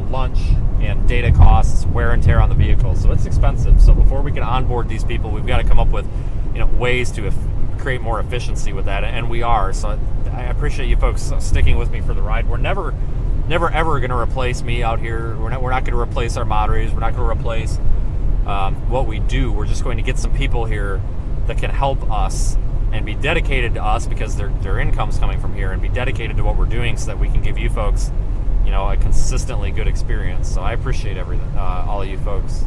lunch, and data costs, wear and tear on the vehicle. So it's expensive. So before we can onboard these people, we've got to come up with ways to create more efficiency with that, and we are. So I appreciate you folks sticking with me for the ride. We're never ever going to replace me out here. We're not going to replace our moderators. We're not going to replace what we do. We're just going to get some people here that can help us and be dedicated to us, because their income's coming from here, and be dedicated to what we're doing so that we can give you folks a consistently good experience. So I appreciate all of you folks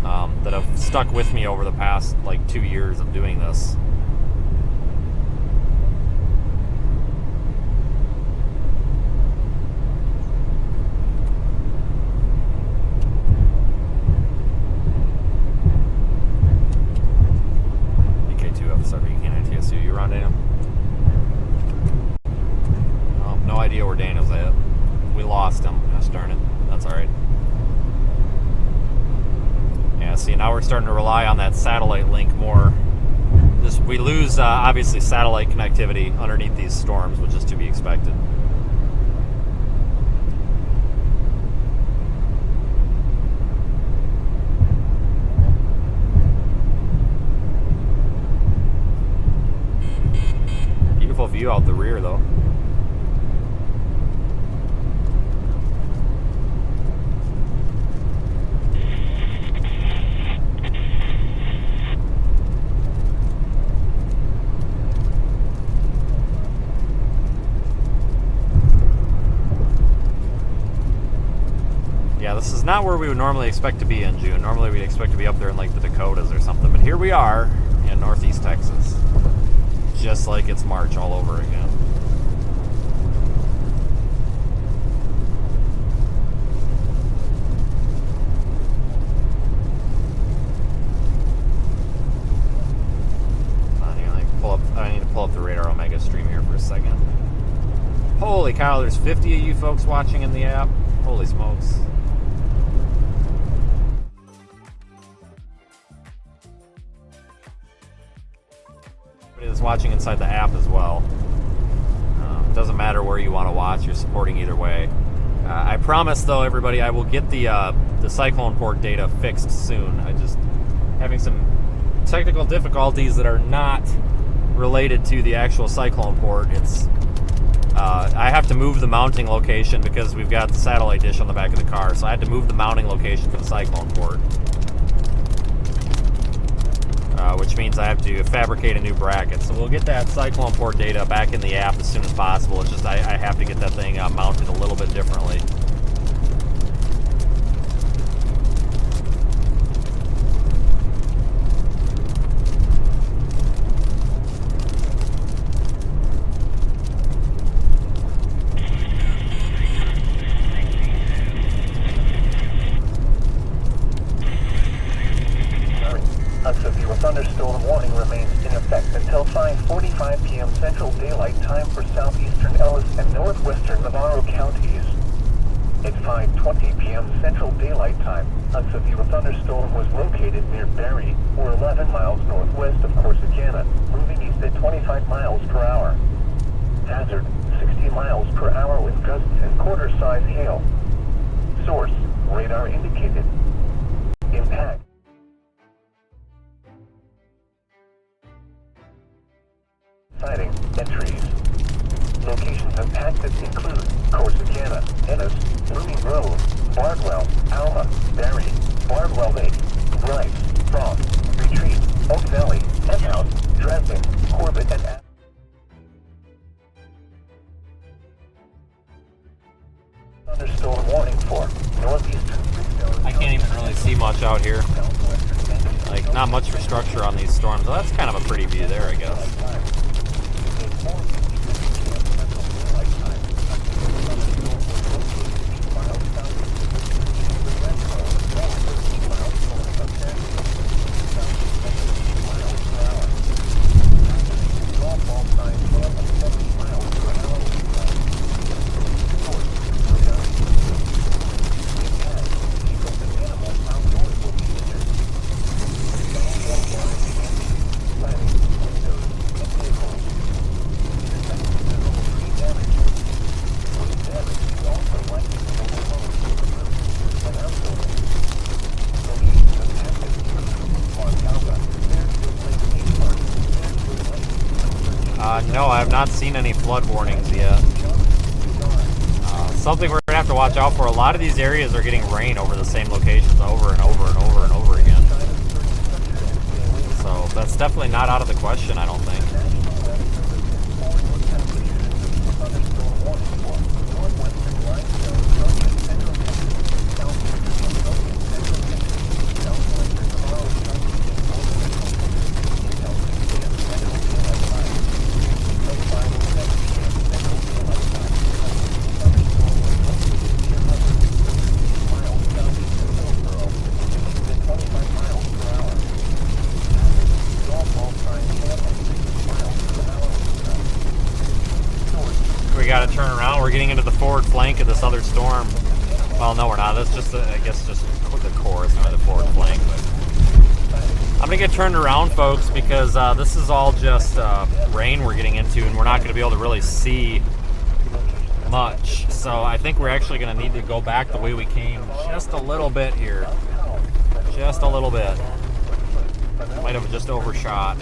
that have stuck with me over the past 2 years of doing this. You around, Daniel? Oh, no idea where Daniel's at. We lost him. Gosh darn it. That's alright. Yeah, see, now we're starting to rely on that satellite link more. We lose, obviously, satellite connectivity underneath these storms, which is to be expected. Beautiful view out the rear, though. Yeah, this is not where we would normally expect to be in June. Normally we'd expect to be up there in the Dakotas or something, but here we are in Northeast Texas. Just like it's March all over again. I need to pull up the Radar Omega stream here for a second. Holy cow, there's 50 of you folks watching in the app. Holy smokes. Is watching inside the app as well. It doesn't matter where you want to watch, you're supporting either way. I promise, though, everybody, I will get the cyclone port data fixed soon. I just having some technical difficulties that are not related to the actual cyclone port. It's I have to move the mounting location because we've got the satellite dish on the back of the car, so I had to move the mounting location for the cyclone port. Which means I have to fabricate a new bracket. So we'll get that cyclone port data back in the app as soon as possible. It's just I have to get that thing mounted a little bit differently. A severe thunderstorm warning remains in effect until 5:45 p.m. Central Daylight Time for southeastern Ellis and northwestern Navarro counties. At 5:20 p.m. Central Daylight Time, a severe thunderstorm was located near Barry, or 11 miles northwest of Corsicana, moving east at 25 miles per hour. Hazard, 60 miles per hour with gusts and quarter-size hail. Source, radar indicated. Impact. Sighting, entries. Locations impacted include Corsicana, Ennis, Blooming Grove, Bardwell, Alma, Barry, Bardwell Lake, Bryce, Frost, Retreat, Oak Valley, Henhouse, Dresden, Corbett, and thunderstorm warning for northeastern. I can't even really see much out here. Like, not much for structure on these storms. Well, that's kind of a pretty view there, I guess. No, I have not seen any flood warnings yet. Something we're going to have to watch out for. A lot of these areas are getting rain over the same locations over and over and over and over again. So that's definitely not out of the question, I don't think. Turn around. We're getting into the forward flank of this other storm. Well, no, we're not. That's just, I guess, just the core. It's not the forward flank. But I'm gonna get turned around, folks, because this is all just rain we're getting into, and we're not gonna be able to really see much. So I think we're actually gonna need to go back the way we came just a little bit here. Just a little bit. Might have just overshot.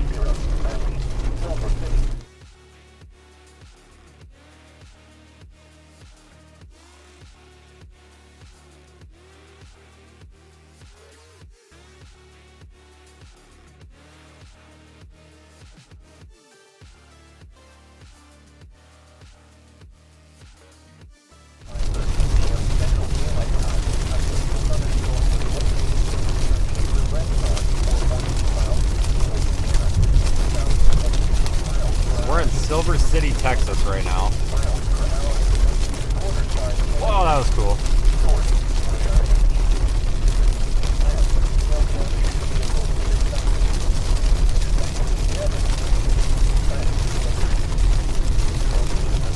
Silver City, Texas right now. Whoa, that was cool.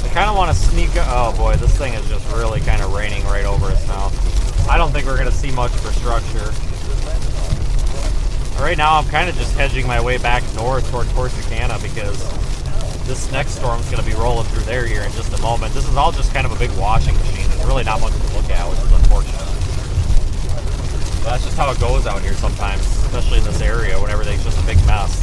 I kind of want to sneak. Oh boy, this thing is just really kind of raining right over us now. I don't think we're going to see much for structure. Right now, I'm kind of just hedging my way back north toward Corsicana because this next storm's going to be rolling through there here in just a moment. This is all just kind of a big washing machine. There's really not much to look at, which is unfortunate. But that's just how it goes out here sometimes, especially in this area when everything's just a big mess.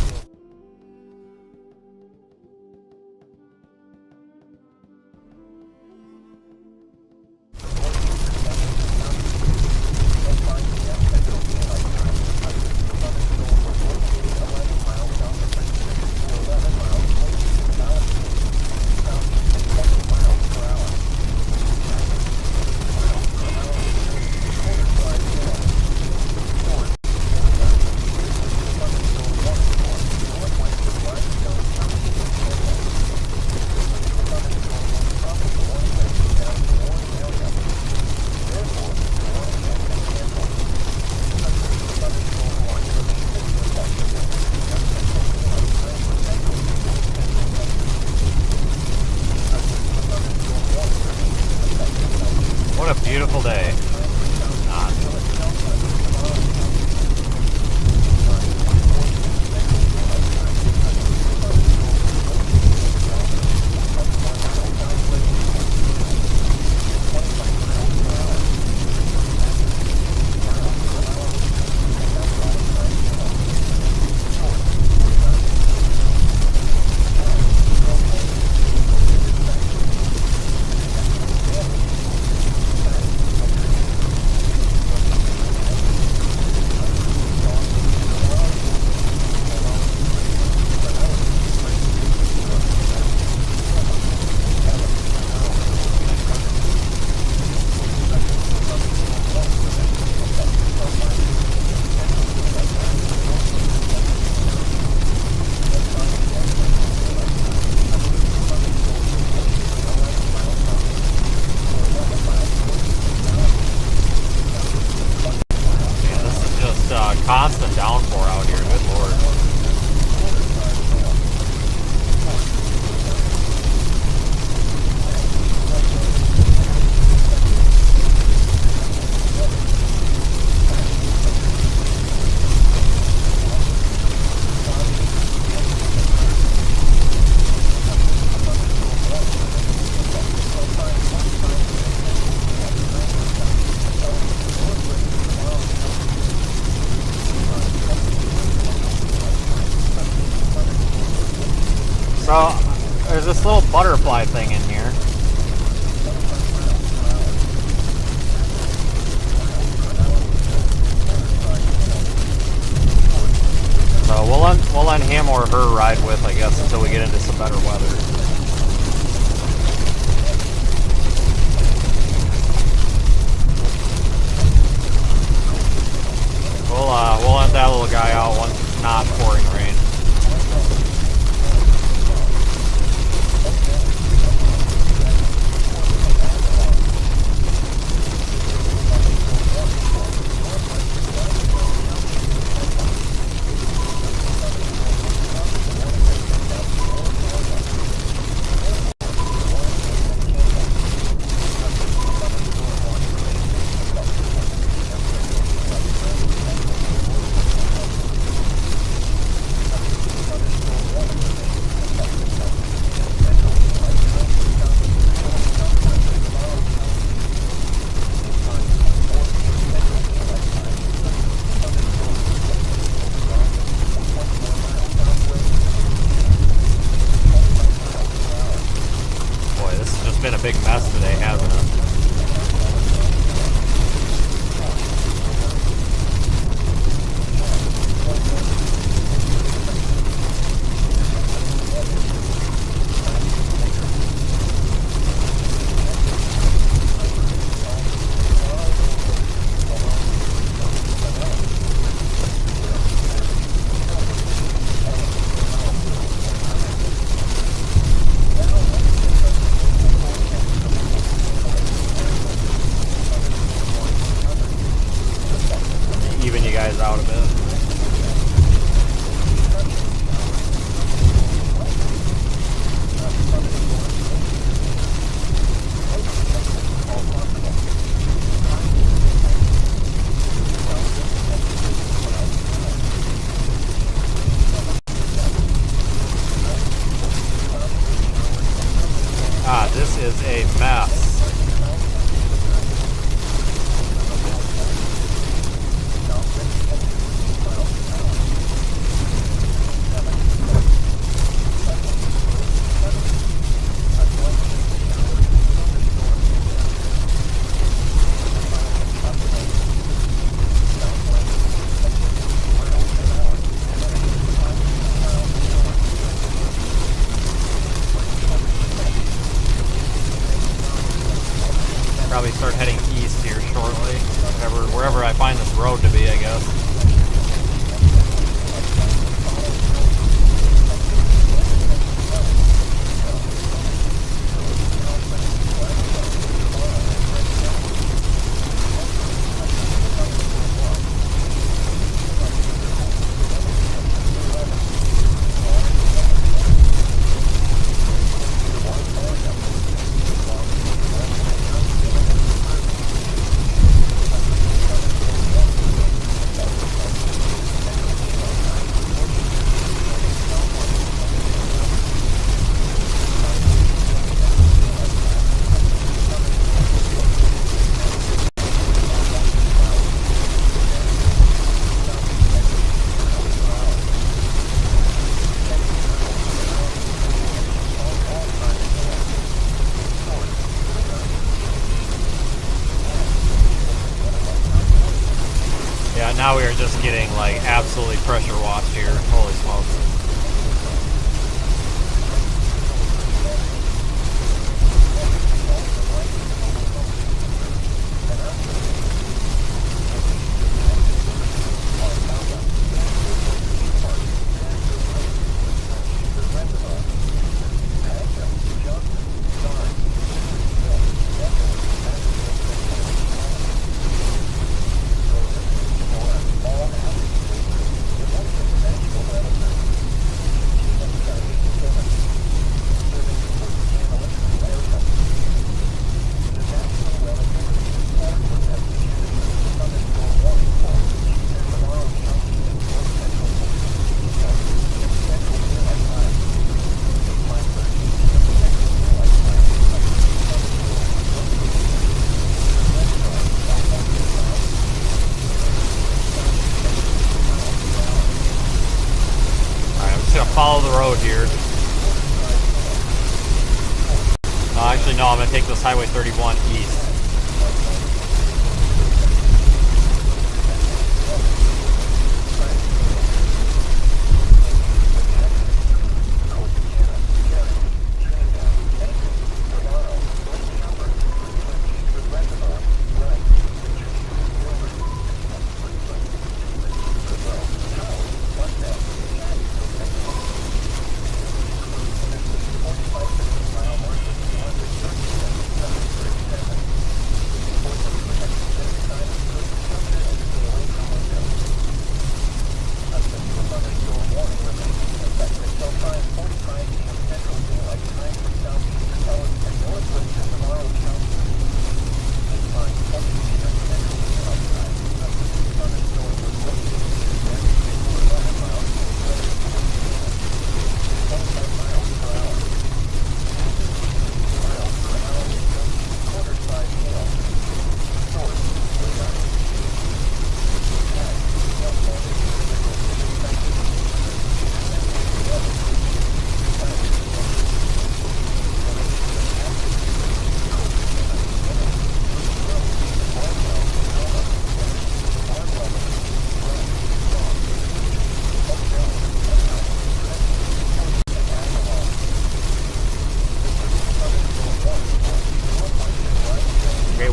constant downpour out here. Good lord. So, there's this little butterfly thing in here. So we'll let him or her ride with, I guess, until we get into some better weather. We'll let that little guy out once it's not pouring rain. Been a big mess today, hasn't it? Out a bit. This is a mess. Probably start heading east here shortly, wherever I find this road to be, I guess. Now we are just getting like absolutely pressure washed here. Holy smokes. follow the road here. Actually, no, I'm going to take this Highway 31 east.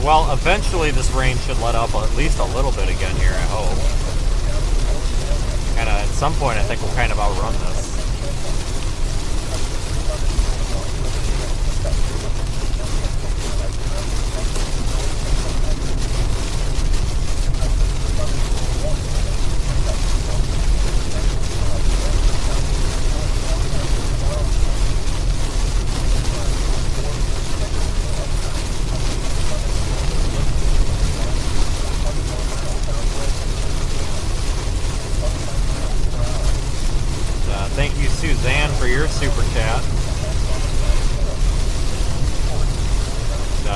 Well, eventually this rain should let up at least a little bit again here, I hope. And at some point I think we'll kind of outrun this. Thank you, Suzanne, for your super chat.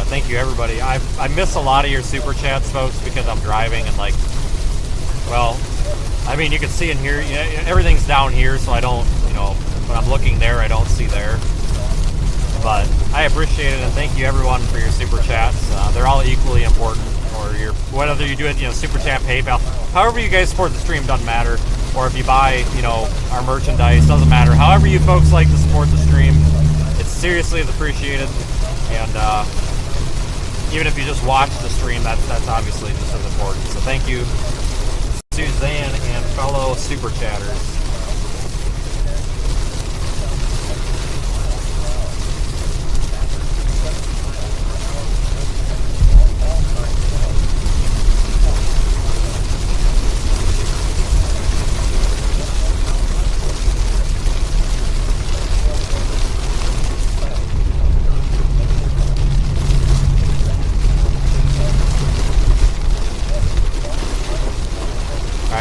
Thank you, everybody. I miss a lot of your super chats, folks, because I'm driving and, like, well, I mean, you can see in here, everything's down here, so I don't, when I'm looking there, I don't see there. But I appreciate it, and thank you, everyone, for your super chats. They're all equally important, or whether you do it, super chat, PayPal, however you guys support the stream, doesn't matter. Or if you buy, our merchandise, doesn't matter. However you folks like to support the stream, it's seriously appreciated. And even if you just watch the stream, that's obviously just as important. So thank you, Suzanne and fellow super chatters.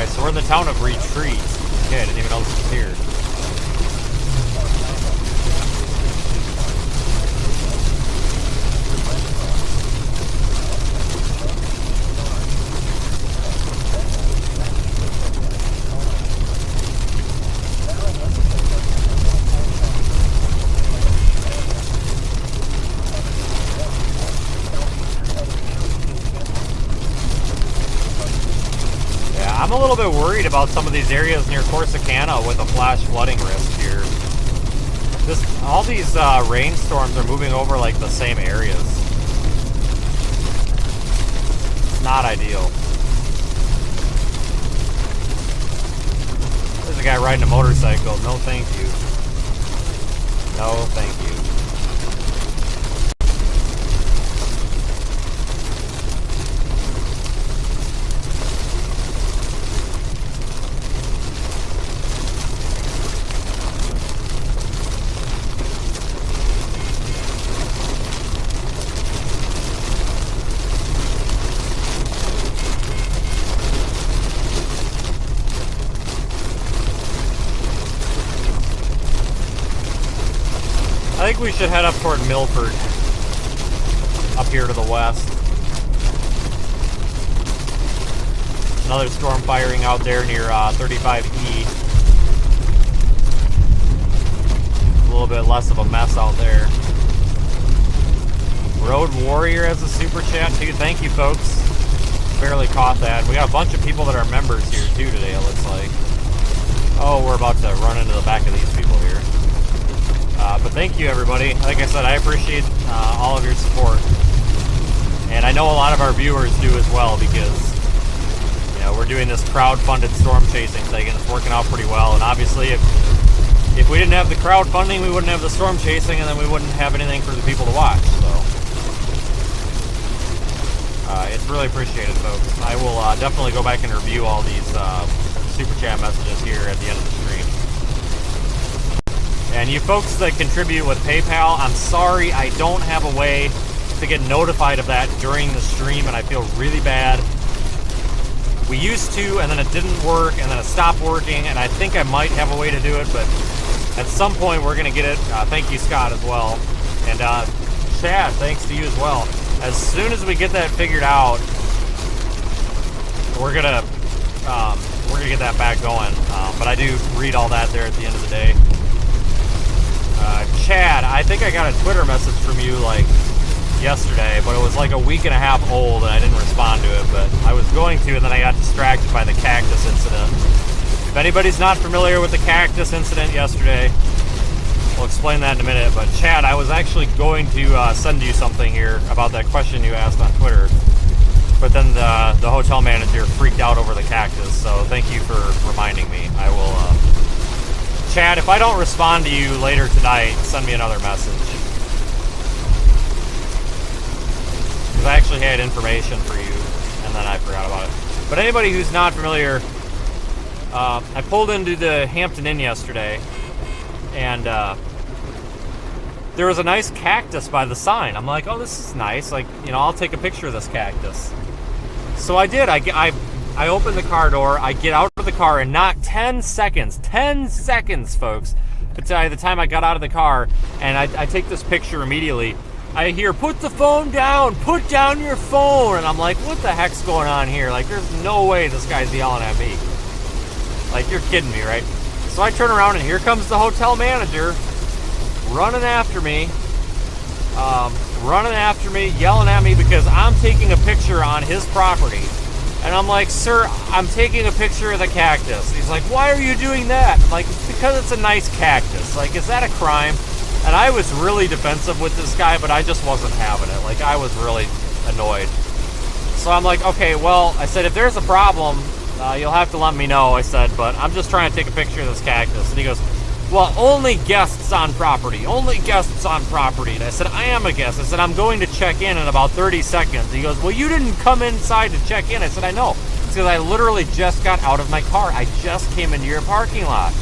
So we're in the town of Retreat. Okay, I didn't even know this was here. I'm a little bit worried about some of these areas near Corsicana with a flash flooding risk here. All these rainstorms are moving over like the same areas. It's not ideal. There's a guy riding a motorcycle. No thank you. No thank you. I think we should head up toward Milford, up here to the west. Another storm firing out there near 35E. little bit less of a mess out there. Road Warrior has a super chat too. Thank you, folks. Barely caught that. We got a bunch of people that are members here too today, it looks like. Oh, we're about to run into the back of these people here. But thank you, everybody. Like I said, I appreciate all of your support. And I know a lot of our viewers do as well, because you know, we're doing this crowd-funded storm chasing thing, and it's working out pretty well. And obviously, if we didn't have the crowdfunding, we wouldn't have the storm chasing, and then we wouldn't have anything for the people to watch. So it's really appreciated, folks. I will definitely go back and review all these super chat messages here at the end of the stream. And you folks that contribute with PayPal, I'm sorry I don't have a way to get notified of that during the stream, and I feel really bad. We used to, and then it didn't work, and then it stopped working, and I think I might have a way to do it, but at some point we're going to get it. Thank you, Scott, as well. And Chad, thanks to you as well. As soon as we get that figured out, we're gonna get that back going. But I do read all that there at the end of the day. Chad, I think I got a Twitter message from you like yesterday, but it was like a week and a half old, and I didn't respond to it. But I was going to, and then I got distracted by the cactus incident. If anybody's not familiar with the cactus incident yesterday, we'll explain that in a minute. But Chad, I was actually going to send you something here about that question you asked on Twitter, but then the hotel manager freaked out over the cactus, so thank you for reminding me. I will Chad, if I don't respond to you later tonight, send me another message, because I actually had information for you and then I forgot about it. But anybody who's not familiar, I pulled into the Hampton Inn yesterday, and there was a nice cactus by the sign. I'm like, oh, this is nice. Like, you know, I'll take a picture of this cactus. So I did. I opened the car door. I get out of the car, and not 10 seconds, folks, by the time I got out of the car, and I take this picture immediately, I hear, put the phone down, put down your phone. And I'm like, what the heck's going on here? Like, there's no way this guy's yelling at me. Like, you're kidding me, right? So I turn around, and here comes the hotel manager running after me, yelling at me because I'm taking a picture on his property. And I'm like, sir, I'm taking a picture of the cactus. He's like, why are you doing that? I'm like, it's because it's a nice cactus. Like, is that a crime? And I was really defensive with this guy, but I just wasn't having it. Like, I was really annoyed. So I'm like, okay, well, I said, if there's a problem, you'll have to let me know, I said, but I'm just trying to take a picture of this cactus. And he goes, well, only guests on property, only guests on property. And I said, I am a guest. I said, I'm going to check in about 30 seconds. He goes, well, you didn't come inside to check in. I said, I know. It's because I literally just got out of my car. I just came into your parking lot.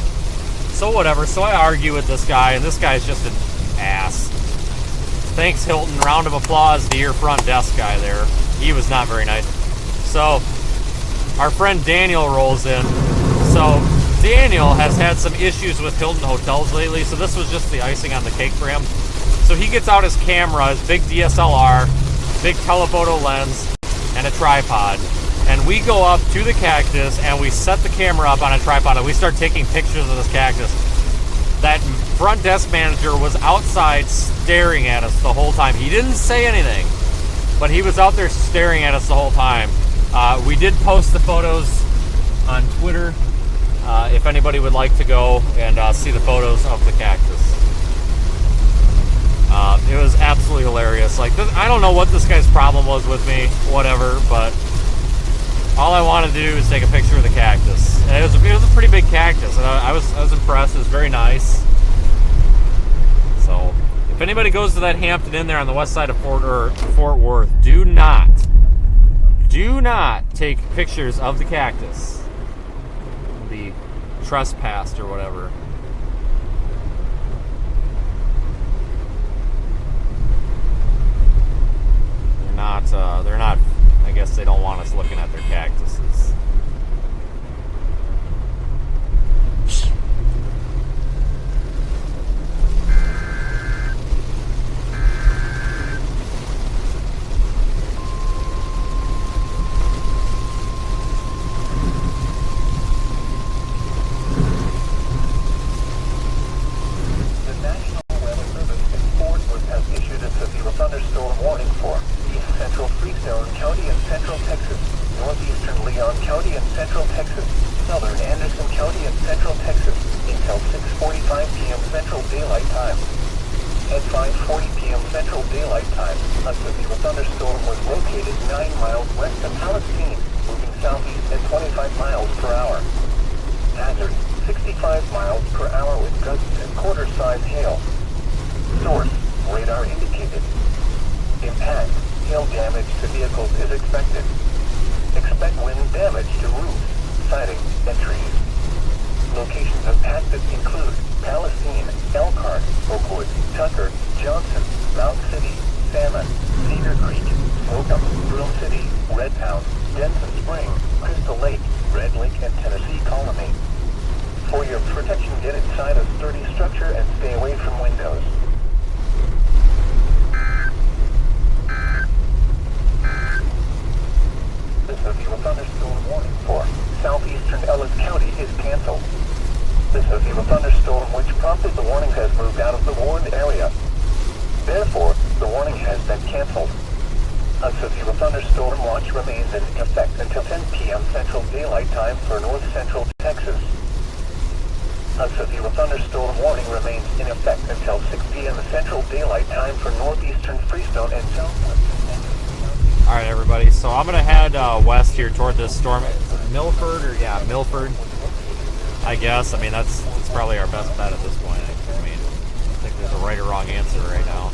So whatever. So I argue with this guy, and this guy's just an ass. Thanks, Hilton. Round of applause to your front desk guy there. He was not very nice. So our friend Daniel rolls in. So Daniel has had some issues with Hilton hotels lately, so this was just the icing on the cake for him. So he gets out his camera, his big DSLR, big telephoto lens, and a tripod. And we go up to the cactus, and we set the camera up on a tripod, and we start taking pictures of this cactus. That front desk manager was outside staring at us the whole time. He didn't say anything, but he was out there staring at us the whole time. We did post the photos on Twitter. If anybody would like to go and see the photos of the cactus. It was absolutely hilarious. Like, I don't know what this guy's problem was with me, whatever, but all I wanted to do was take a picture of the cactus. And it was a pretty big cactus, and I was impressed. It was very nice. So, if anybody goes to that Hampton Inn there on the west side of Fort Worth, do not take pictures of the cactus. Be trespassed or whatever. They're not, I guess they don't want us looking at their cactuses. The National Henderson County in central Texas until 6:45 p.m. Central Daylight Time. At 5:40 p.m. Central Daylight Time, a severe thunderstorm was located 9 miles west of Palestine, moving southeast at 25 miles per hour. Hazard, 65 miles per hour with gusts and quarter-size hail. Source, radar indicated. Impact, hail damage to vehicles is expected. Expect wind damage to roofs, siding, and trees. Locations impacted include Palestine, Elkhart, Oakwood, Tucker, Johnson, Mount City, Salmon, Cedar Creek, Slocum, Drill City, Red Town, Denton Spring, Crystal Lake, Red Lake, and Tennessee Colony. For your protection, get inside a sturdy structure and stay away from windows. The severe thunderstorm warning for southeastern Ellis County is canceled. The severe thunderstorm which prompted the warning has moved out of the warned area. Therefore, the warning has been canceled. A severe thunderstorm watch remains in effect until 10 p.m. Central Daylight Time for north central Texas. A severe thunderstorm warning remains in effect until 6 p.m. Central Daylight Time for northeastern Freestone and southwestern Texas. All right, everybody. So I'm gonna head west here toward this storm. Is it Milford or Milford? I guess. I mean, that's probably our best bet at this point. I mean, I don't think there's a right or wrong answer right now.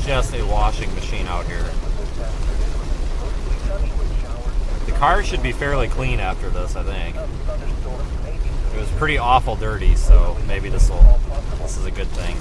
Just a washing machine out here. The car should be fairly clean after this, I think. It was pretty awful dirty, so maybe this is a good thing.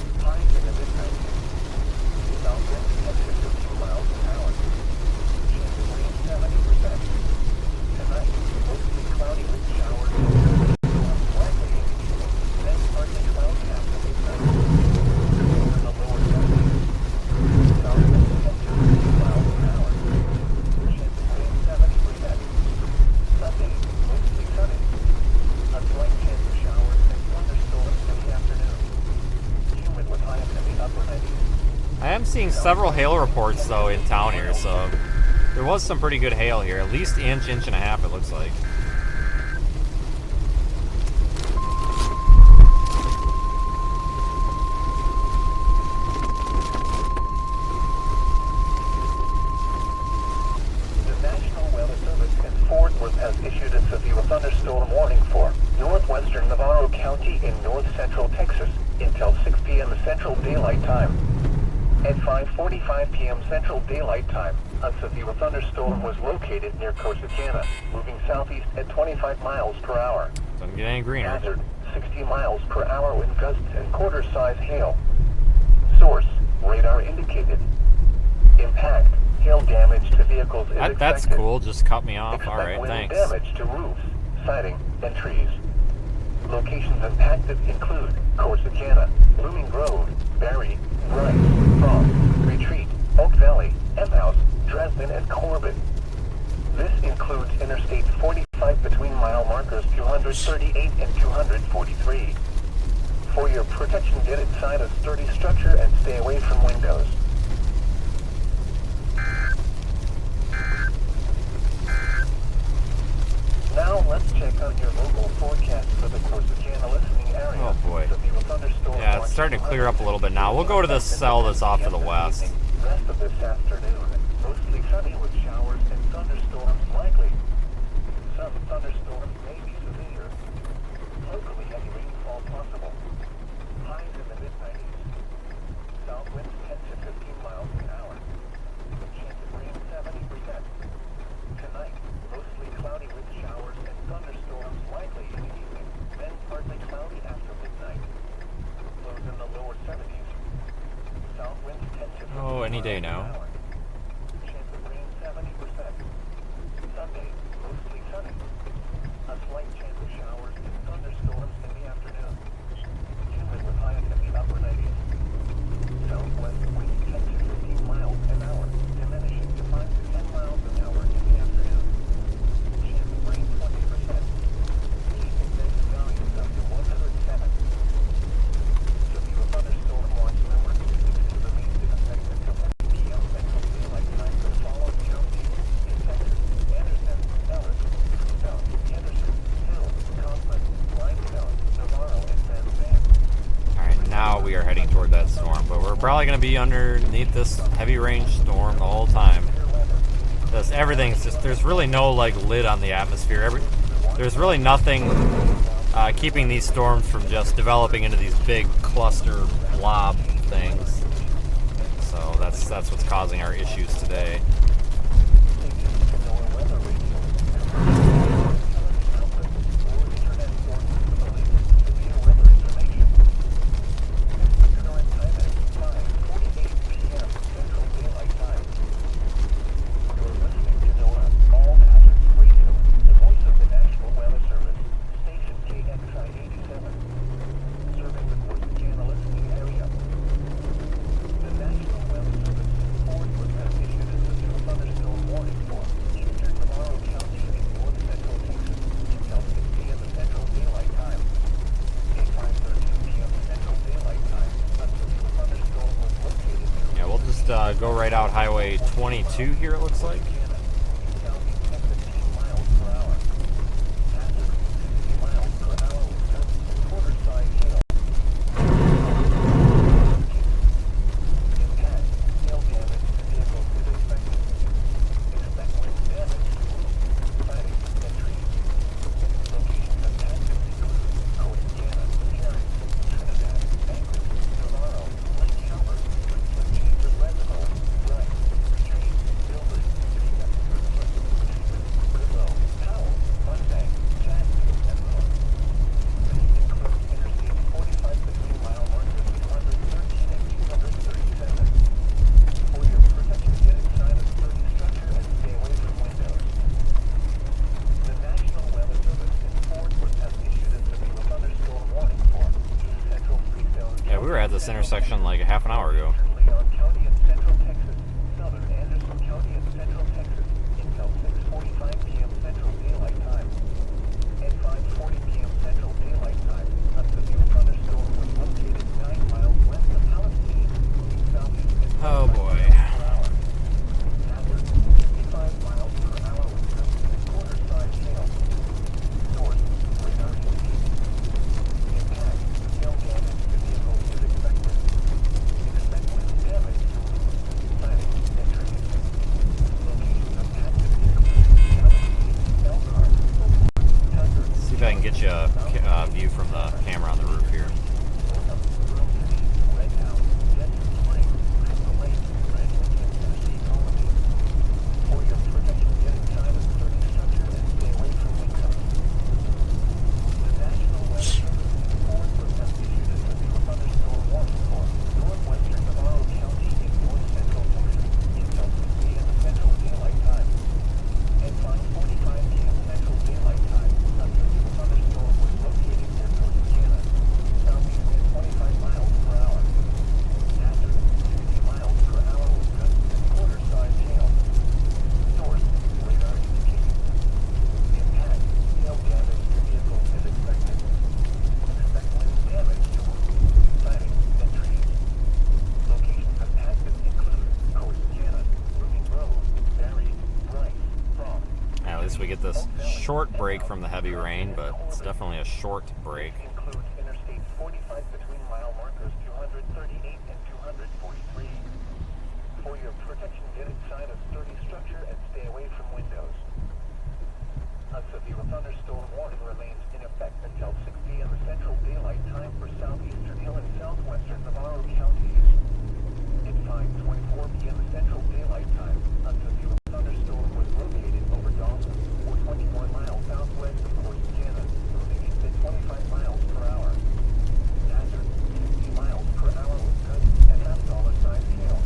Seeing several hail reports though in town here, so there was some pretty good hail here, at least inch and a half it looks like. The National Weather Service in Fort Worth has issued a severe thunderstorm warning for northwestern Navarro County in north central Texas until 6 p.m. Central Daylight Time. At 5:45 p.m. Central Daylight Time, a severe thunderstorm was located near Corsicana, moving southeast at 25 miles per hour. Doesn't get any greener. Hazard, 60 miles per hour with gusts and quarter-size hail. Source, radar indicated. Impact, hail damage to vehicles is expected. That's cool, just cut me off. Expect Alright, wind thanks. damage to roofs, siding, and trees. Locations impacted include Corsicana, Blooming Grove, Barry, Bryce, Frost, Retreat, Oak Valley, M House, Dresden, and Corbin. This includes Interstate 45 between mile markers 238 and 243. For your protection, get inside a sturdy structure and stay away from windows. Now let's check out your local forecast for the Corsicana listening area. Oh boy. Yeah, it's starting to clear up a little bit now. We'll go to this cell that's off to the west. Rest of this afternoon, mostly sunny with showers and thunderstorms likely. Some thunderstorms may be severe. Locally heavy rainfall possible. Highs in the mid-90s. South winds 10 to 15 miles an hour. Chance of rain 70%. Tonight, mostly cloudy with showers and thunderstorms likely in the evening, then partly cloudy after midnight. Lows in the lower 70s. South winds any day now. Chance of rain 70%. Sunday, mostly sunny. A slight chance of showers and thunderstorms in the afternoon. Humid with high in the upper 90s. Southwest wind 10 to 15 miles an hour, diminishing to 5 to 10 miles an hour in the afternoon. Chance of rain 20%. Heat index values up to 107. Severe thunderstorm watch number 26 remains in effect until 10 p.m. Central Daylight Time for the following counties in Texas: Anderson, Ellis, Rooftop, Henderson, Hill, Kaufman, Limestone, Navarro, and San Juan. Alright, now we are heading toward that storm, but we're probably going to be underneath this heavy rain storm the whole time. Everything's just, there's really no like lid on the atmosphere. There's really nothing keeping these storms from just developing into these big cluster blob things. So that's what's causing our issues today. Go right out Highway 22 here, it looks like. This intersection like a half an hour ago. Leon County in central Texas, southern Anderson County in central Texas, until 6:45 p.m. Central Daylight Time. At 5:40 p.m. Central Daylight Time, a severe thunderstorm was located 9 miles west of Palestine, moving southeast at 25 boy. miles per hour. Hazard, 55 miles per hour with gusts and quarter-size hail. Source, radar indicated. Impact, hail damage to vehicles is expected. Expect wind damage to planting and trees. Locations of active include Galaxy, Elkhart, Tucker, See if I can get you a view from the camera on the roof here. Red House, Jensen Spring, Crystal Lake, Red Lincoln, Tennessee Colony. For your protection, get inside a sturdy structure and stay away from windows. The National Weather Service informed us has issued a severe thunderstorm warning for northwestern Navarro County in north central Texas until 6 p.m. Central Daylight Time. At 5:45 p.m. Central Daylight Time, a severe thunderstorm was located near Corsicana, southeast wind 25 miles per hour. Hazard, 60 miles per hour with gusts and quarter-size hail. Source, radar indicated. Impact, hail damage to vehicles is expected. Expect wind damage to siding and trees. Locations of active include Corsicana, Roofing Grove, Barry, Bryce, Frog. At least we get this short break from the heavy rain, but it's definitely a short break. Includes Interstate 45 between mile markers 238 and 243. For your protection, get inside a sturdy structure and stay away from windows. A severe thunderstorm warning remains in effect until 6 p.m. Central Daylight Time for southeastern Hill and southwestern Navarro counties. At 5:24 p.m. Central Daylight Time, a severe thunderstorm was located over Dawson, 421 miles southwest of Corsicana, moving east at 25 miles per hour. Hazard, 60 miles per hour with gusts and half-dollar-sized hail.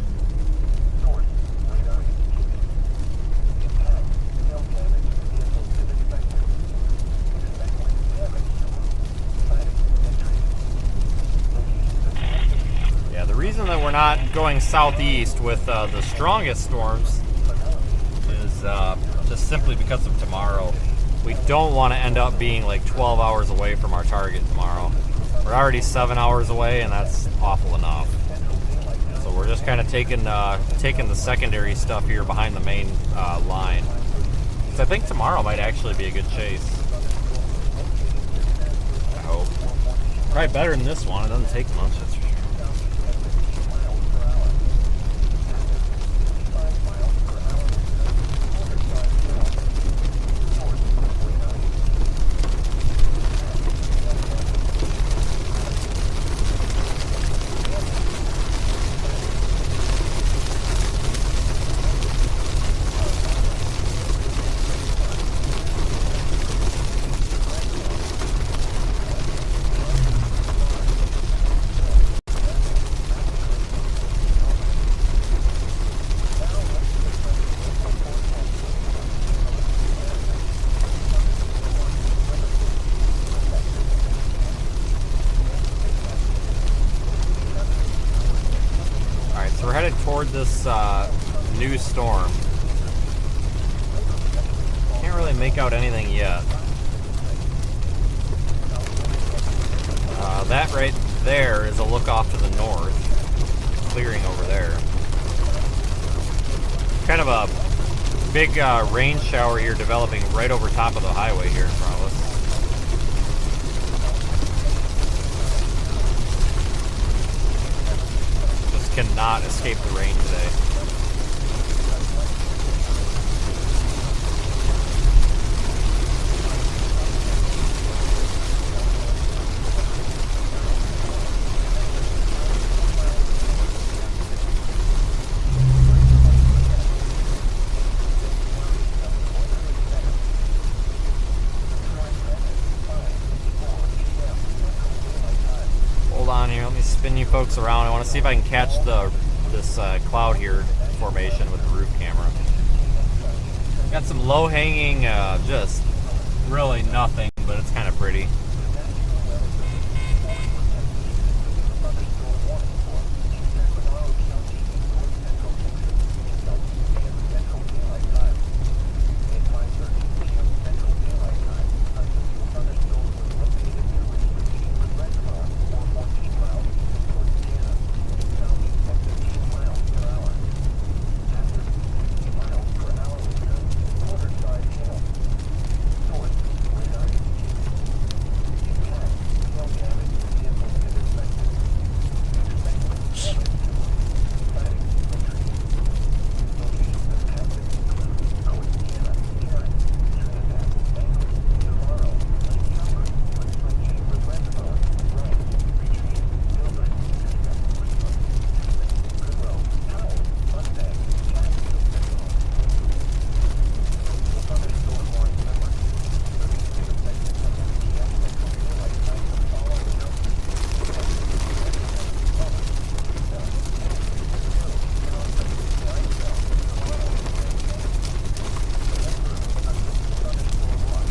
not going southeast with the strongest storms is just simply because of tomorrow. We don't want to end up being like 12 hours away from our target tomorrow. We're already 7 hours away, and that's awful enough. So we're just kind of taking the secondary stuff here behind the main line. So I think tomorrow might actually be a good chase. I hope. Probably better than this one. It doesn't take much, that's for sure. Toward this new storm. Can't really make out anything yet. That right there is a look off to the north. Clearing over there. Kind of a big rain shower here developing right over top of the highway here in front of us. Cannot escape the rain today. Hold on here, let me spin you folks around. I want to see if I can catch this cloud here formation with the roof camera. Got some low-hanging, just really nothing, but it's kind of pretty.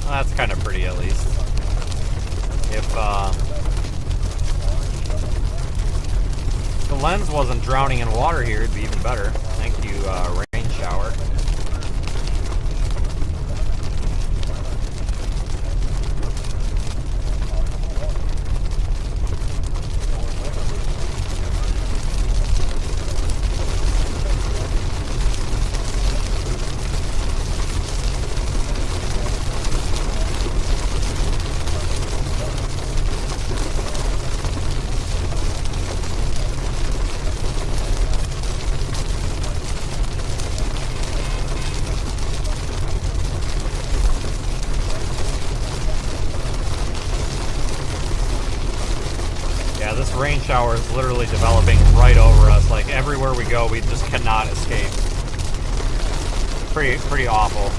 That's kind of pretty, at least. If the lens wasn't drowning in water here, it'd be even better. Thank you, rain shower. This rain shower is literally developing right over us. Like everywhere we go, we just cannot escape. Pretty awful.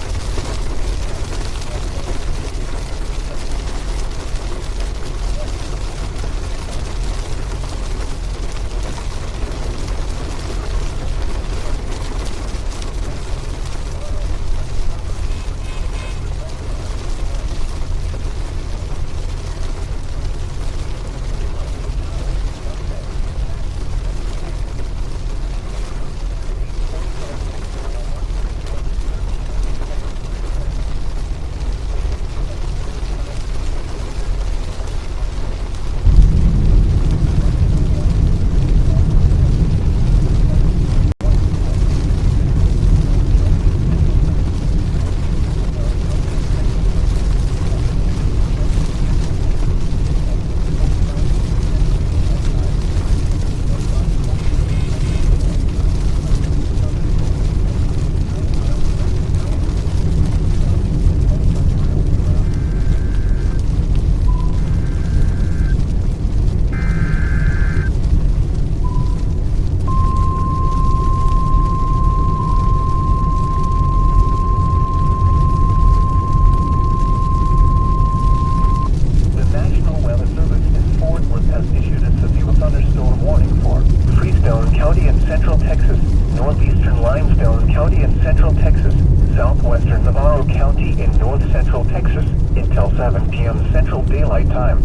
Central Texas, northeastern Limestone County in Central Texas, southwestern Navarro County in north central Texas, until 7 p.m. Central Daylight Time.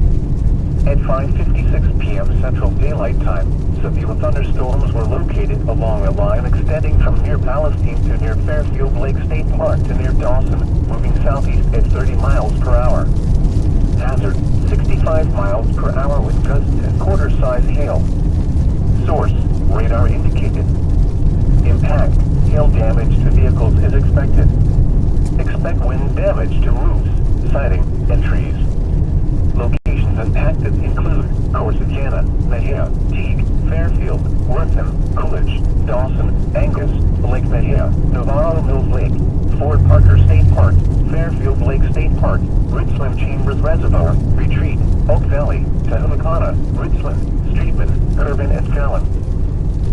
At 5:56 p.m. Central Daylight Time, severe thunderstorms were located along a line extending from near Palestine to near Fairfield Lake State Park to near Dawson, moving southeast at 30 miles per hour. Hazard, 65 miles per hour with gusts and quarter-size hail. Source, radar indicated. Impact, hail damage to vehicles is expected. Expect wind damage to roofs, siding, and trees. Locations impacted include Corsicana, Mejia, Teague, Fairfield, Wortham, Coolidge, Dawson, Angus, Lake Mejia, Navarro Mills Lake, Fort Parker State Park, Fairfield Lake State Park, Richland Chambers Reservoir, Retreat, Oak Valley, Tahumacana, Richland, Streetman, Kirban, and Fallon.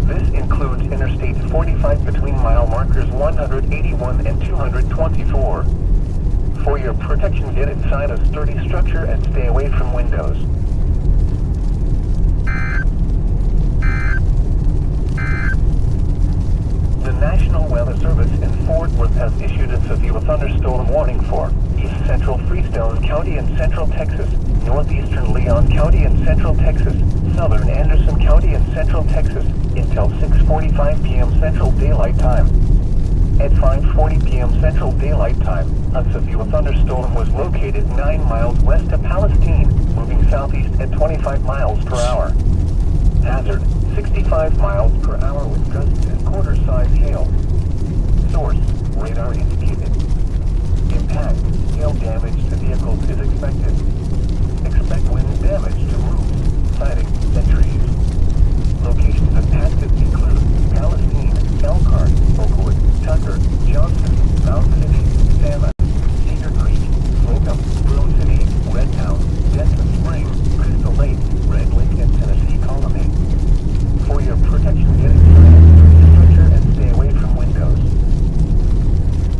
This includes Interstate 45 between mile markers 181 and 224. For your protection, get inside a sturdy structure and stay away from windows. The National Weather Service in Fort Worth has issued a severe thunderstorm warning for East Central Freestone County in Central Texas, Northeastern Leon County in Central Texas, Southern Anderson County in Central Texas, until 6:45 p.m. Central Daylight Time. At 5:40 p.m. Central Daylight Time, a severe thunderstorm was located 9 miles west of Palestine, moving southeast at 25 miles per hour. Hazard, 65 miles per hour with gusts and quarter-size hail. Source, radar indicated. Impact, hail damage to vehicles is expected. Expect wind damage to roofs, siding, and trees. Locations impacted include Palestine, Elkhart, Oakwood, Tucker, Johnson, Mount City, Salmon, Cedar Creek, Slocum, Grove City, Redtown, Denton Spring, Crystal Lake, Red Lake, and Tennessee Colony. For your protection, get inside the structure and stay away from windows.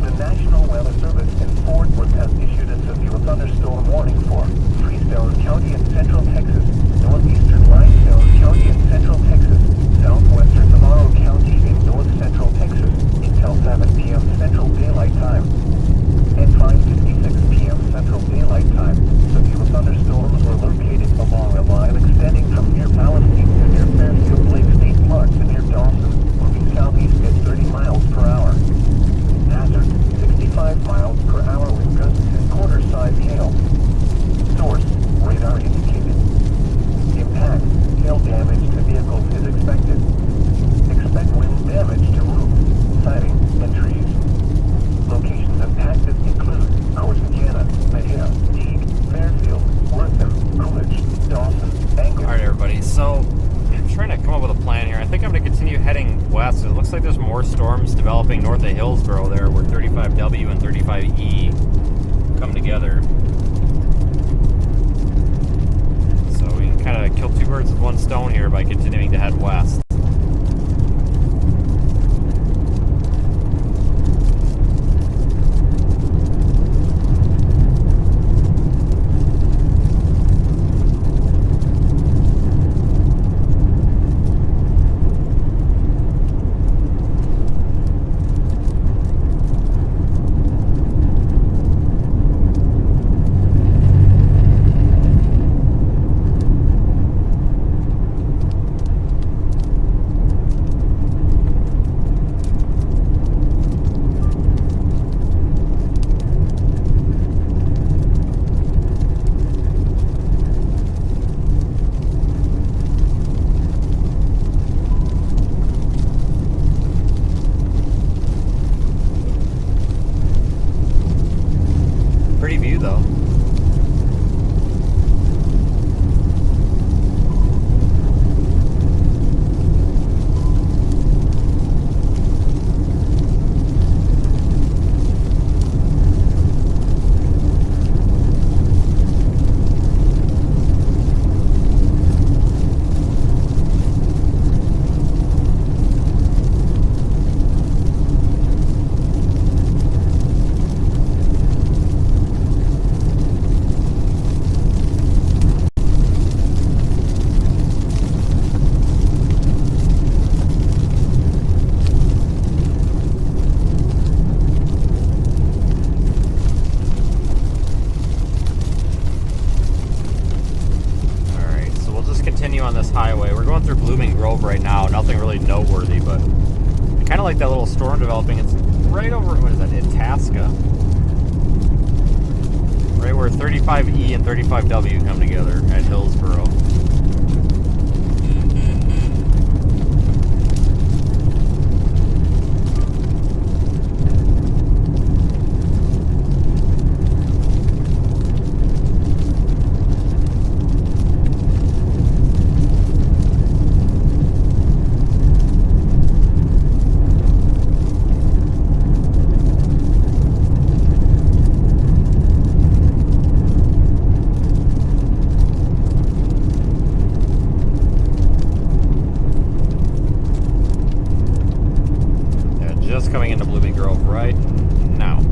The National Weather Service in Fort Worth has issued a severe thunderstorm warning for Freestone County in Central Texas, northeastern Limestone County in Central Texas, southwestern Navarro County in north central Texas, until 7 p.m. Central Daylight Time. At 5:56 p.m. Central Daylight Time, severe thunderstorms were located along a line extending from near Palestine to near Fairfield Lake State Park to near Dawson, moving southeast at 30 miles per hour. Hazard, 65 miles per hour with gusts and quarter-size hail. Source, radar indicated. Impact, hail damage to vehicles is expected. Expect wind damage to roofs, siding, and trees. Locations impacted include Corsicana, Mejia, Teague, Fairfield, Wortham, Coolidge, Dawson, Angus. Alright everybody, so I'm trying to come up with a plan here. I think I'm going to continue heading west. It looks like there's more storms developing north of Hillsboro there where 35W and 35E come together. So we can kind of kill two birds with one stone here by continuing to head west. like that little storm developing. It's right over, what is that, Itasca? Right where 35E and 35W come together at Hillsboro. Coming into Blooming Grove right now.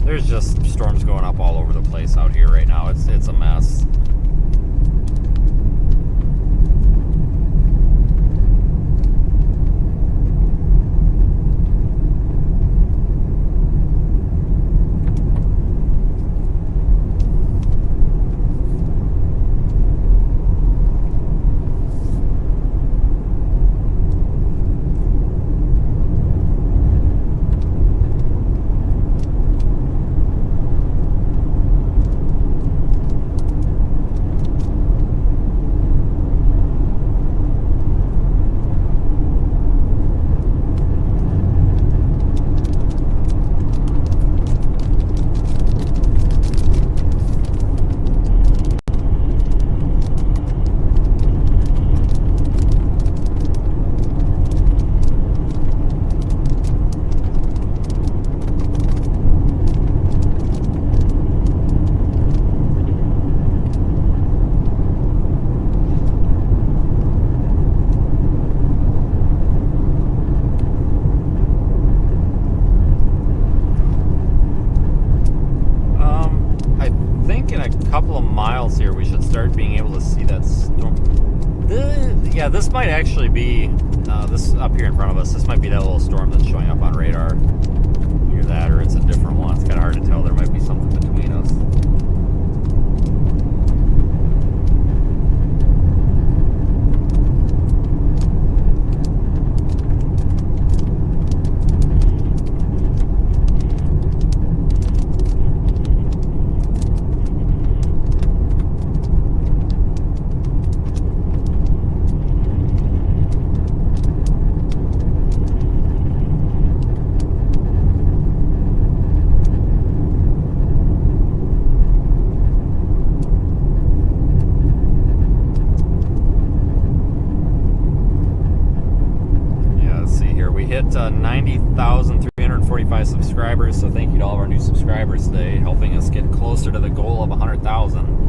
There's just storms going up all over the place out here right now. It's a mess. Here we should start being able to see that storm. Yeah, this might actually be this up here in front of us. This might be that little storm that's showing up on radar. Either that or it's a different one. It's kind of hard to tell. There might be something between us. Hit 90,345 subscribers, so thank you to all of our new subscribers today, helping us get closer to the goal of 100,000.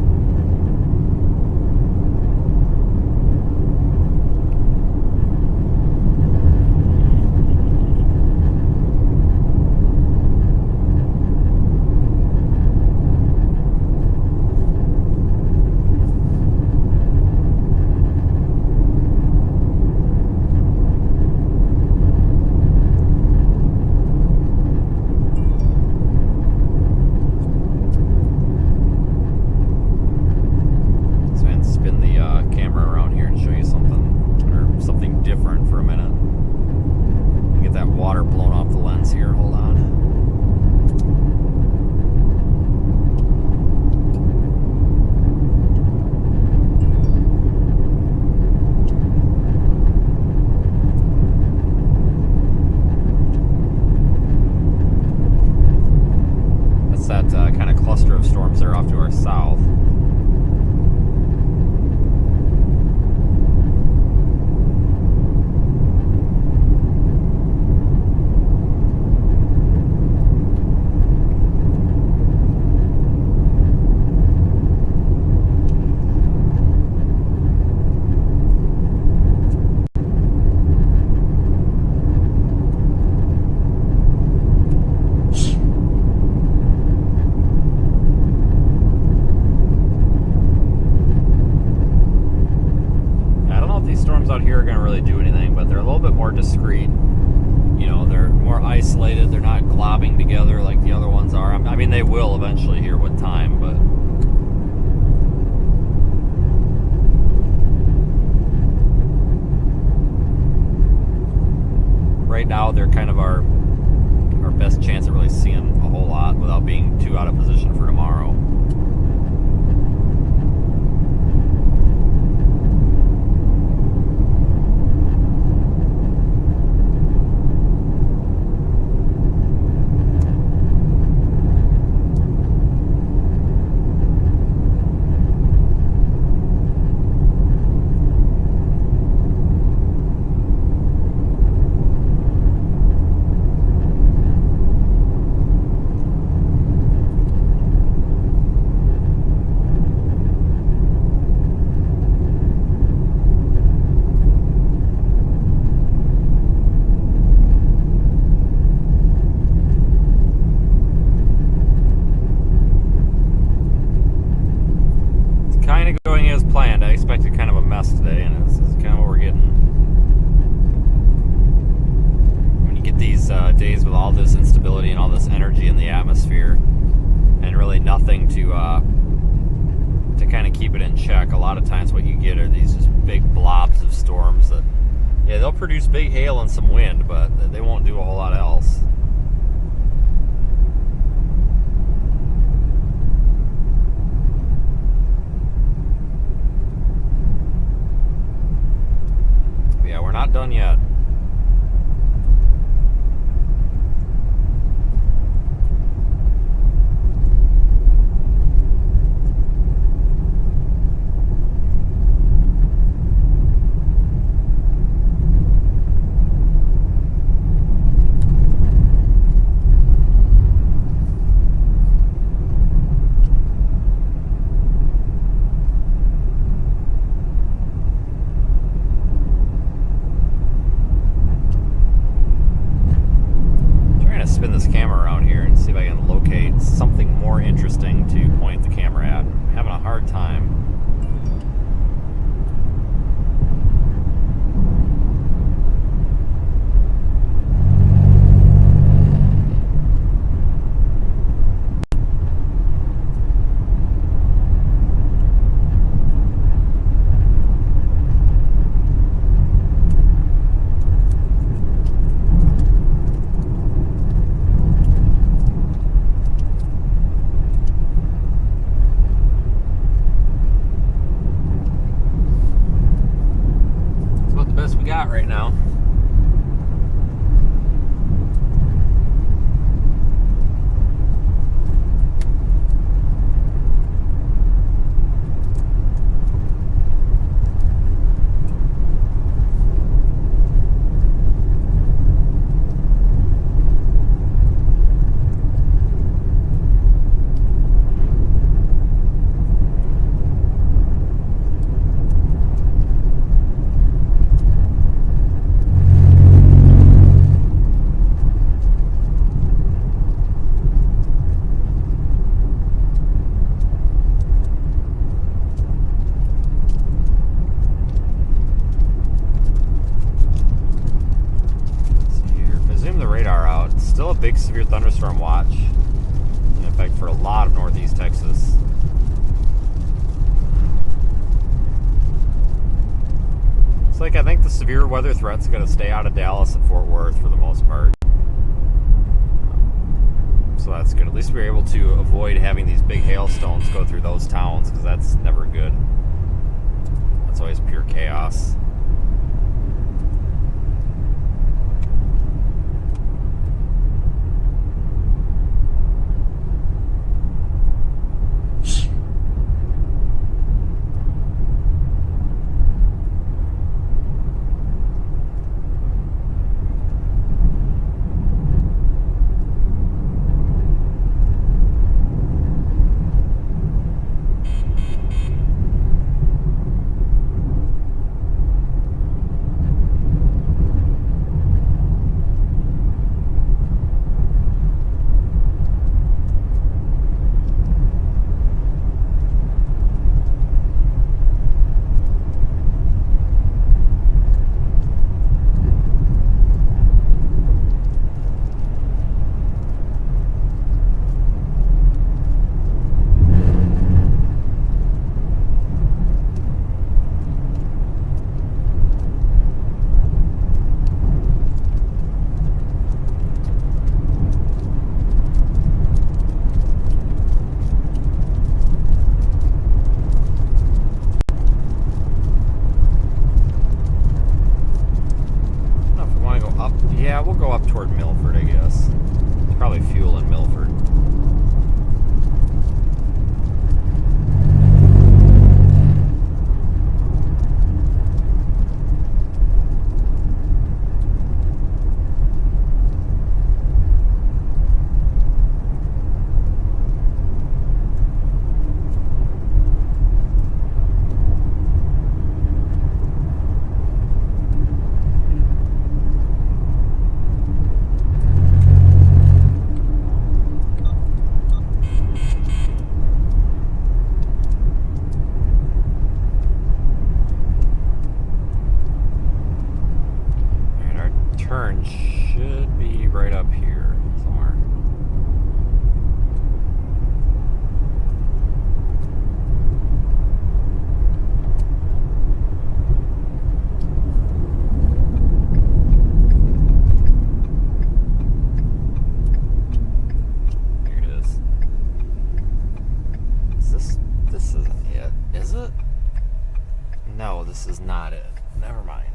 really do anything, but they're a little bit more discreet. You know, they're more isolated. They're not globbing together like the other ones are. I mean, they will eventually here with time, but right now they're kind of our best chance at really seeing a whole lot without being too out of position for tomorrow. Planned. I expected kind of a mess today, and this is kind of what we're getting. When you get these days with all this instability and all this energy in the atmosphere, and really nothing to kind of keep it in check, a lot of times what you get are these just big blobs of storms that, yeah, they'll produce big hail and some wind, but they won't do a whole lot else. We're not done yet. Spin this camera around here and see if I can locate something more interesting to point the camera at. I'm having a hard time. Right now. Still a big severe thunderstorm watch in effect for a lot of northeast Texas. It's like I think the severe weather threat's going to stay out of Dallas and Fort Worth for the most part. So that's good. At least we were able to avoid having these big hailstones go through those towns, because that's never good. That's always pure chaos. up toward Milford, I guess. There's probably fuel in Milford. Should be right up here somewhere. Here it is. This isn't it, is it? No, this is not it. Never mind.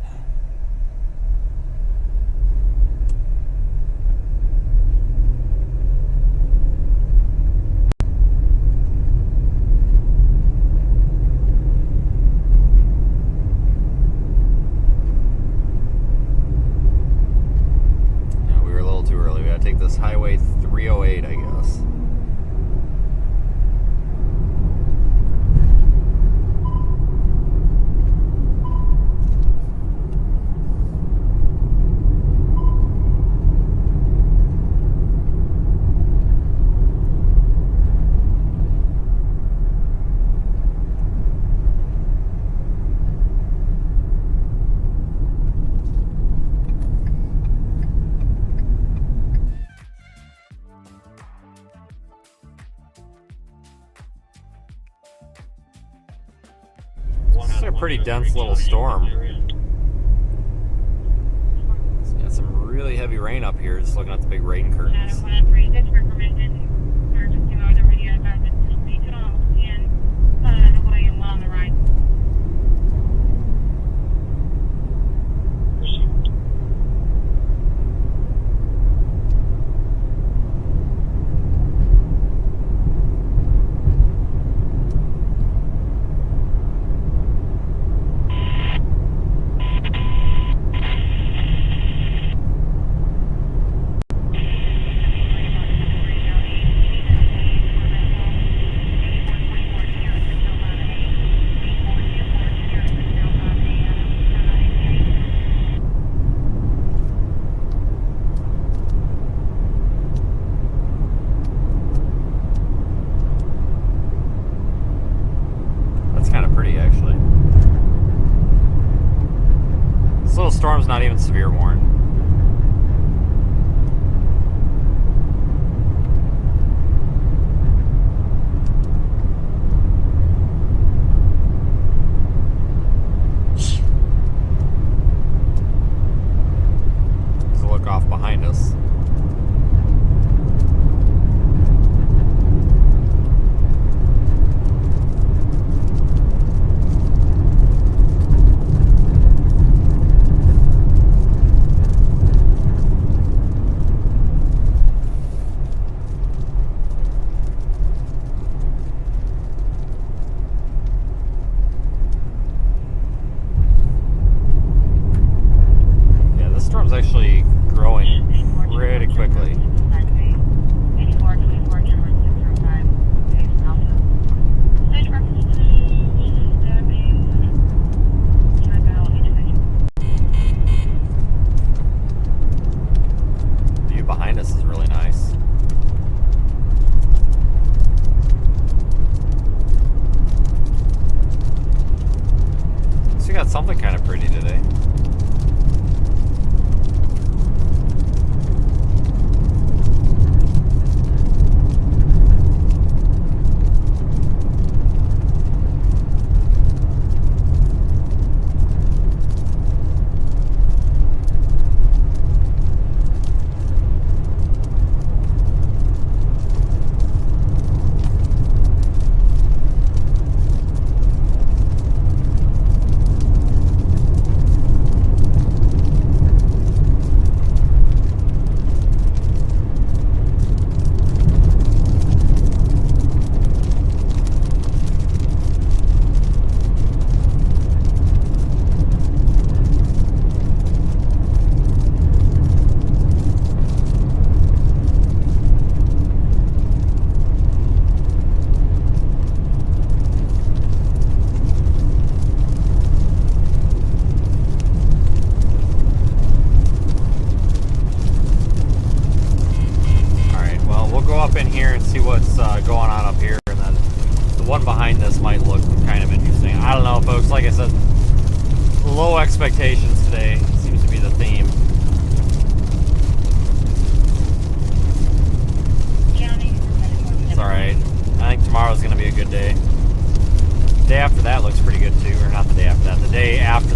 Take this highway 308, I guess. It's a pretty dense little storm. It's got some really heavy rain up here, just looking at the big rain curtains. Storm's not even severe warned. There's a look off behind us. behind this might look kind of interesting. I don't know, folks. Like I said, low expectations today seems to be the theme. It's alright. I think tomorrow's going to be a good day. The day after that looks pretty good too. Or not the day after that.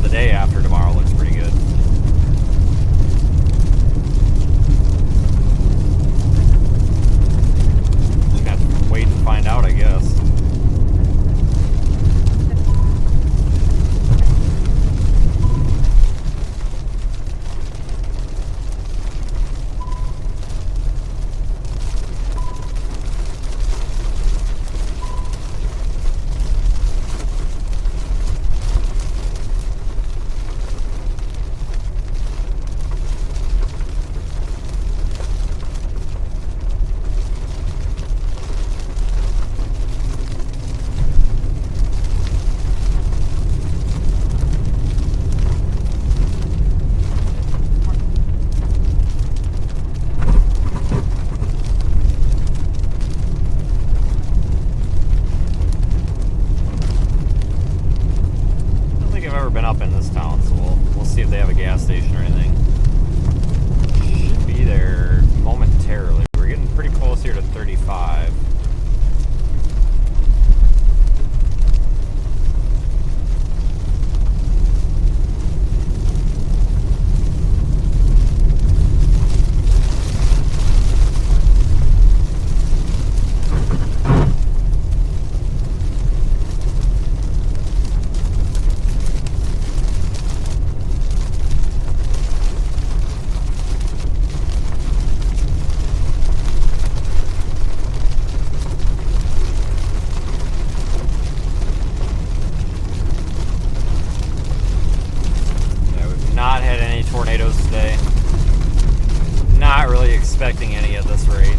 The day after tomorrow looks pretty good. Just got to wait and find out, I guess. Expecting any at this rate.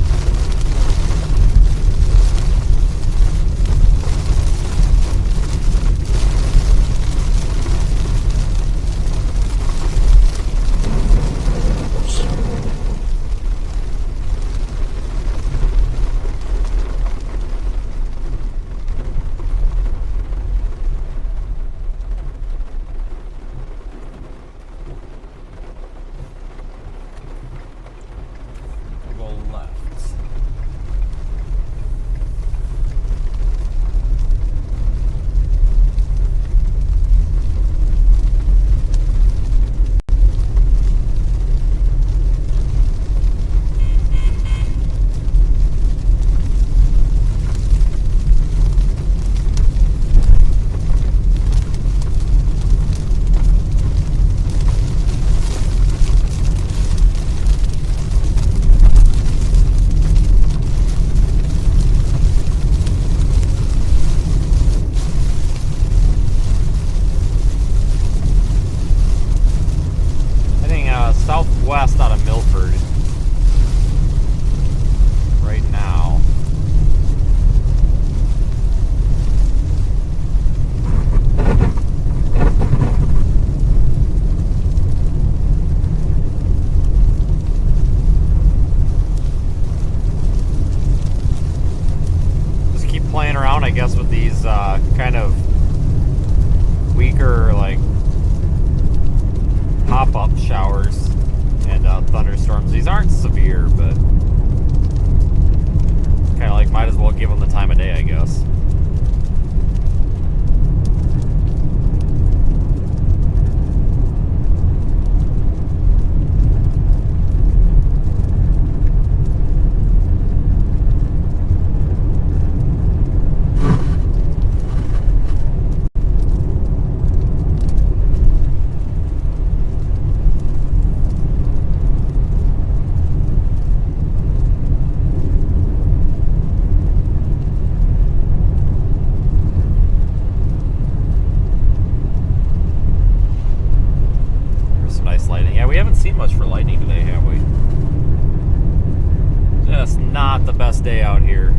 Southwest out of Milford right now. Just keep playing around, I guess, with these kind of weaker, like, pop-up showers and thunderstorms. These aren't severe, but kind of like might as well give them the time of day, I guess. Much for lightning today, have we? Just not the best day out here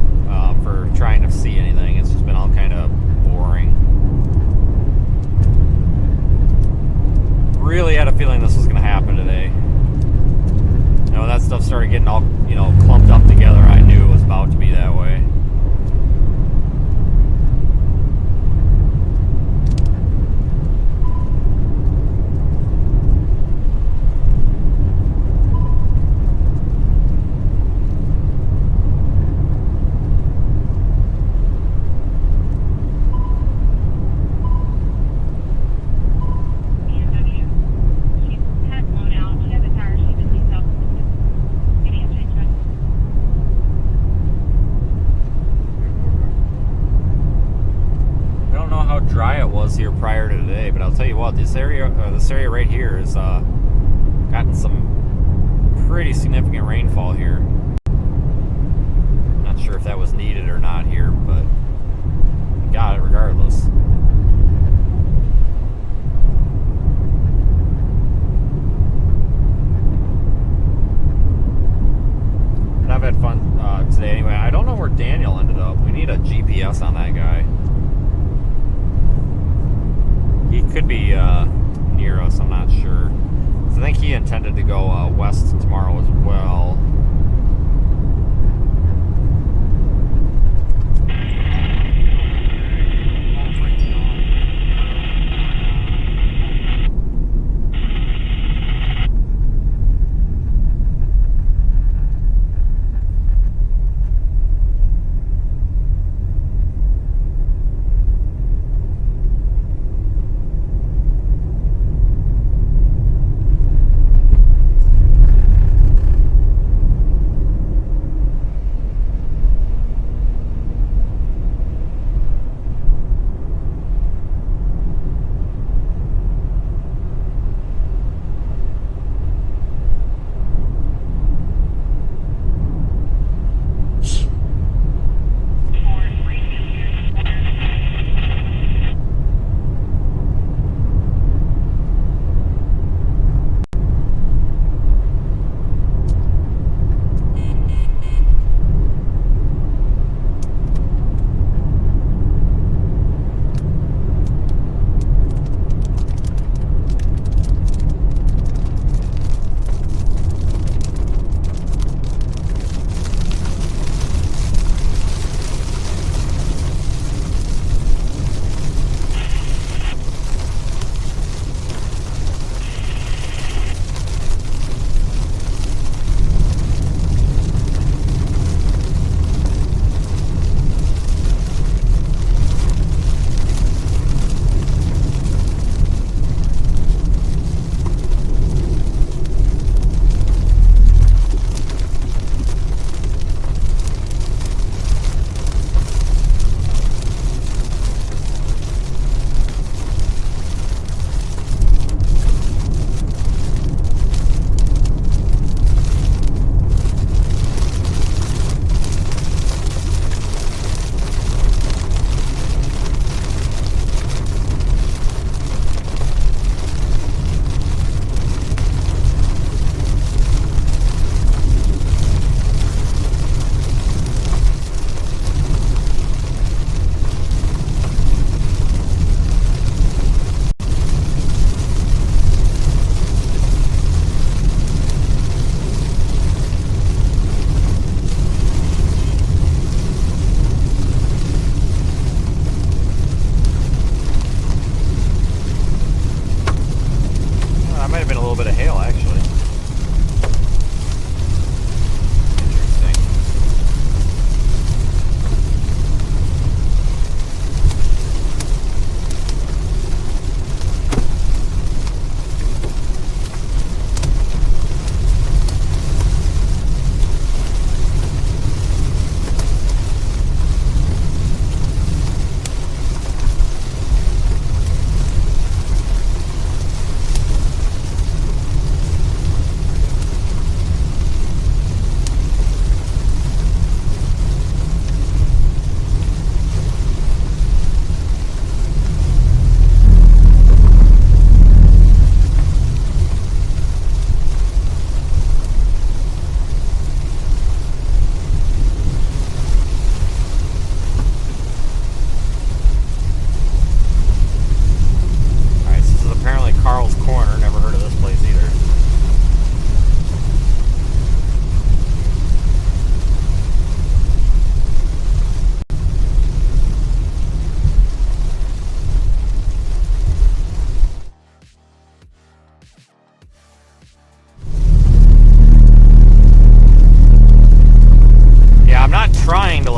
for trying to see anything. It's just been all kind of boring. Really had a feeling this was going to happen today. You know, when that stuff started getting all, you know, clumped up together, I knew it was about to be that way. was here prior to today, but I'll tell you what, this area right here has gotten some pretty significant rainfall here. Not sure if that was needed or not here, but got it regardless. And I've had fun today anyway. I don't know where Daniel ended up. We need a GPS on that guy. He could be near us, I'm not sure. I think he intended to go west tomorrow as well.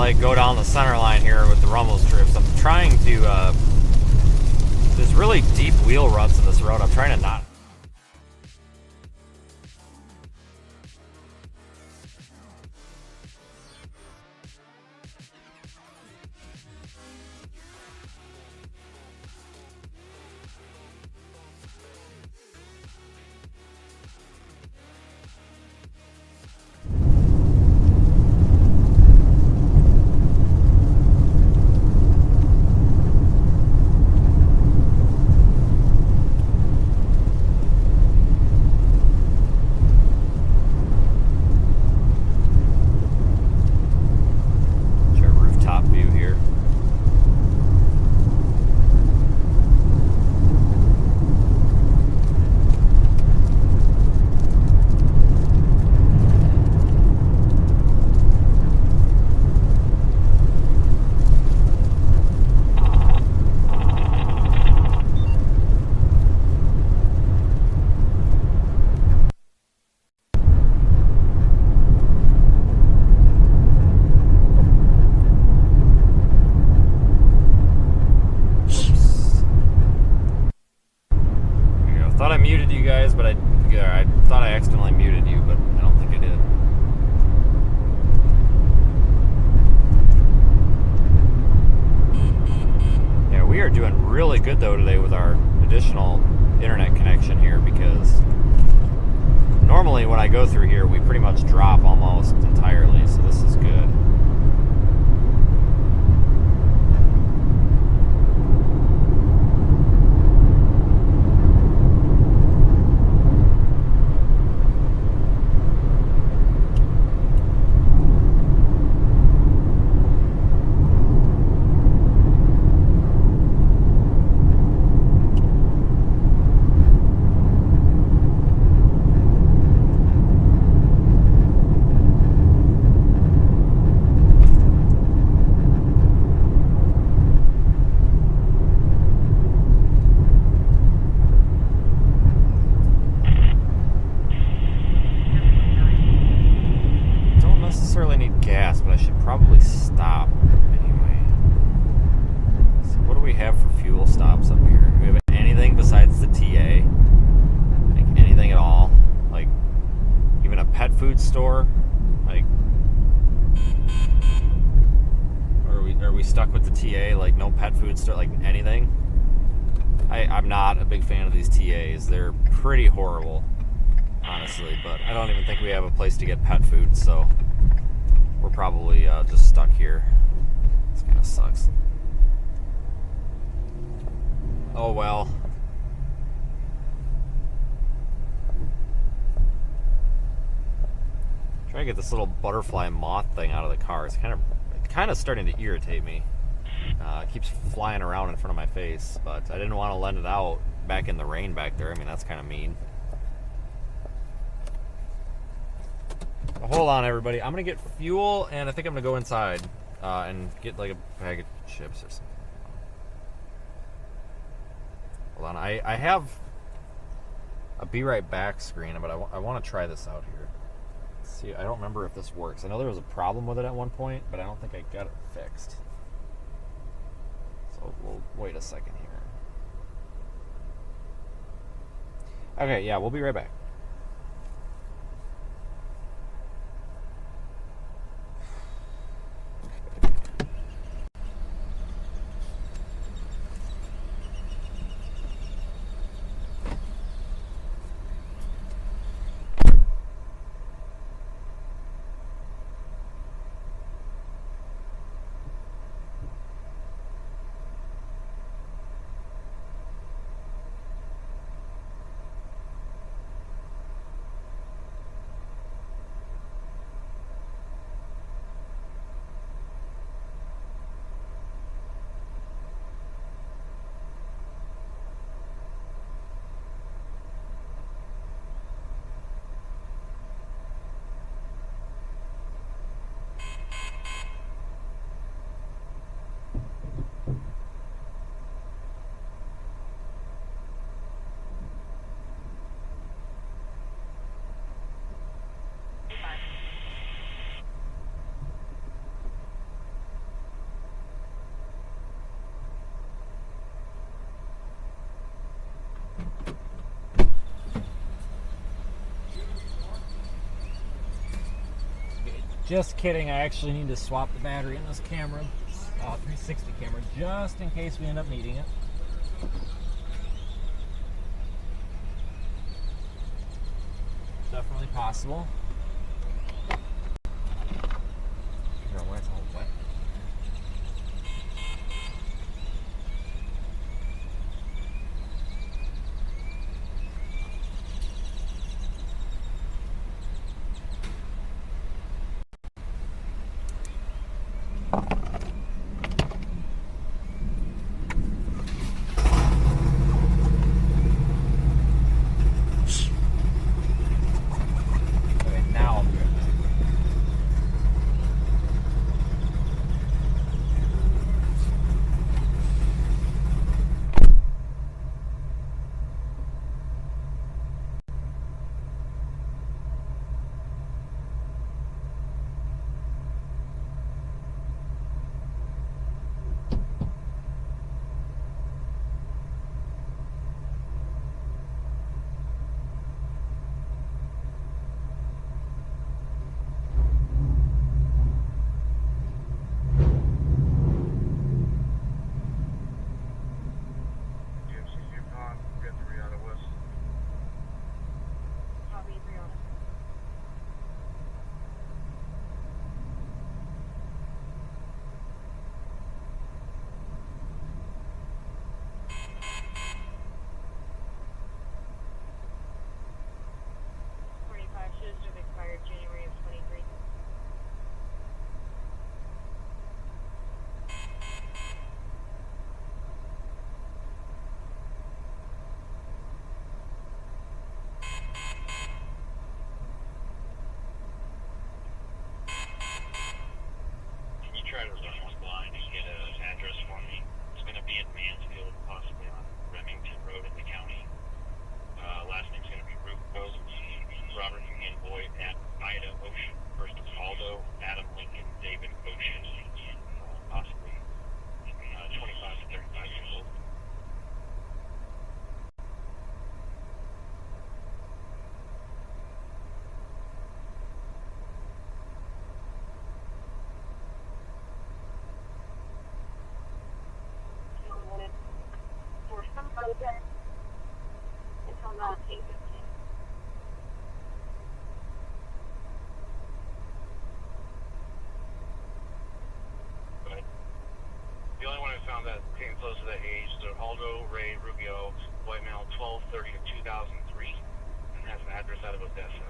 like go down the center line here with the rumble strips. I'm trying to, there's really deep wheel ruts in this road. I'm trying to not. you guys, but I thought I accidentally muted you, but I don't think I did. Yeah, we are doing really good though today with our additional internet connection here, because normally when I go through here we pretty much drop almost entirely, so this is good. Store, like, are we stuck with the TA, like no pet food store, like anything? I'm not a big fan of these TAs. They're pretty horrible, honestly, but I don't even think we have a place to get pet food, so we're probably just stuck here. This kind of sucks. Oh well. Trying to get this little butterfly moth thing out of the car. It's kind of starting to irritate me. It keeps flying around in front of my face, but I didn't want to let it out back in the rain back there. I mean, that's kind of mean. But hold on, everybody. I'm gonna get fuel, and I think I'm gonna go inside and get like a bag of chips or something. Hold on. I have a be right back screen, but I want to try this out here. See, I don't remember if this works. I know there was a problem with it at one point, but I don't think I got it fixed. So we'll wait a second here. Okay, yeah, we'll be right back. Just kidding, I actually need to swap the battery in this camera, 360 camera, just in case we end up needing it. Definitely possible. Where it's all wet. found that came close to that age. So Aldo Ray Rubio, white male, 1230 to 2003, and has an address out of Odessa.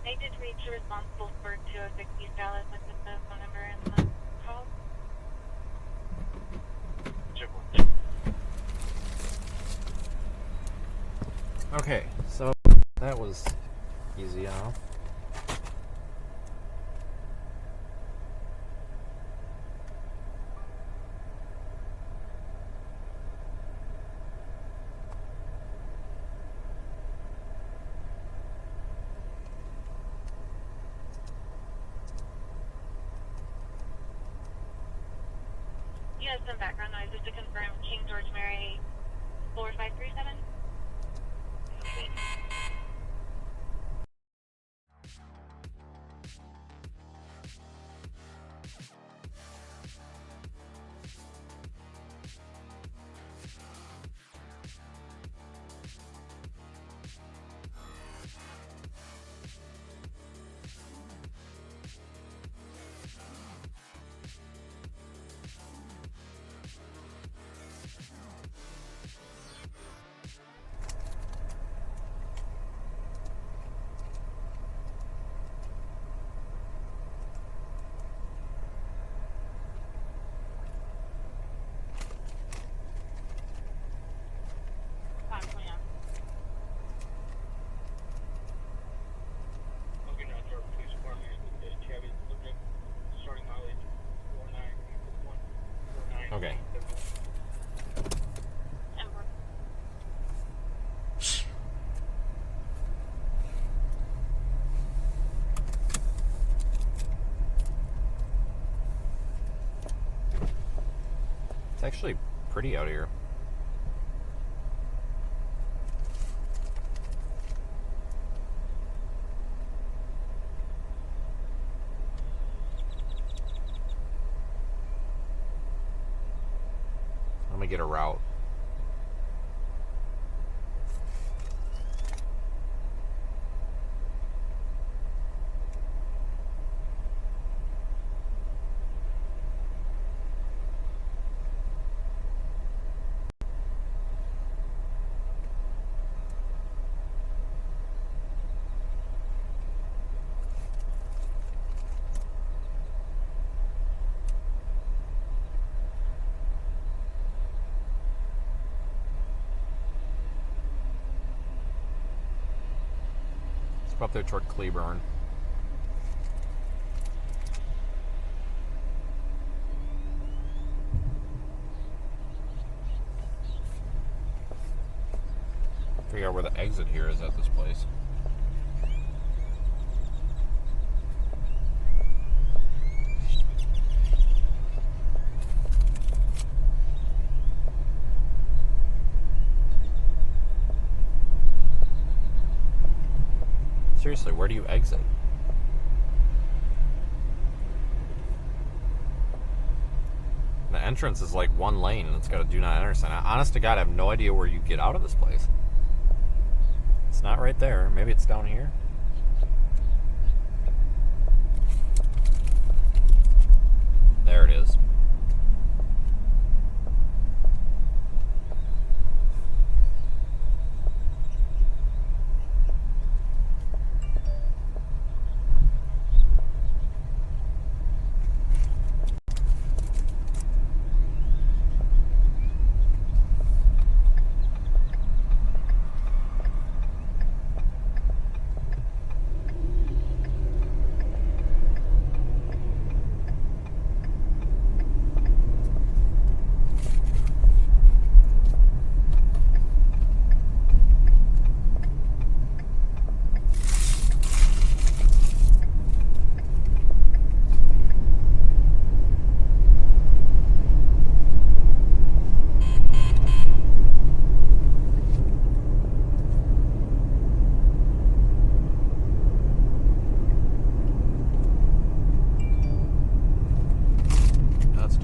They did reach responsible for 206 East Dallas with the phone number and the call. Okay, so that was easy enough. You have some background noise just to confirm King George Mary 4537. Okay. It's actually pretty out here. I'm gonna get a route. Up there toward Cleburne. Figure out where the exit here is at this place. Seriously, where do you exit? The entrance is like one lane and it's got a do not enter sign. Honest to God, I have no idea where you get out of this place. It's not right there. Maybe it's down here. There it is.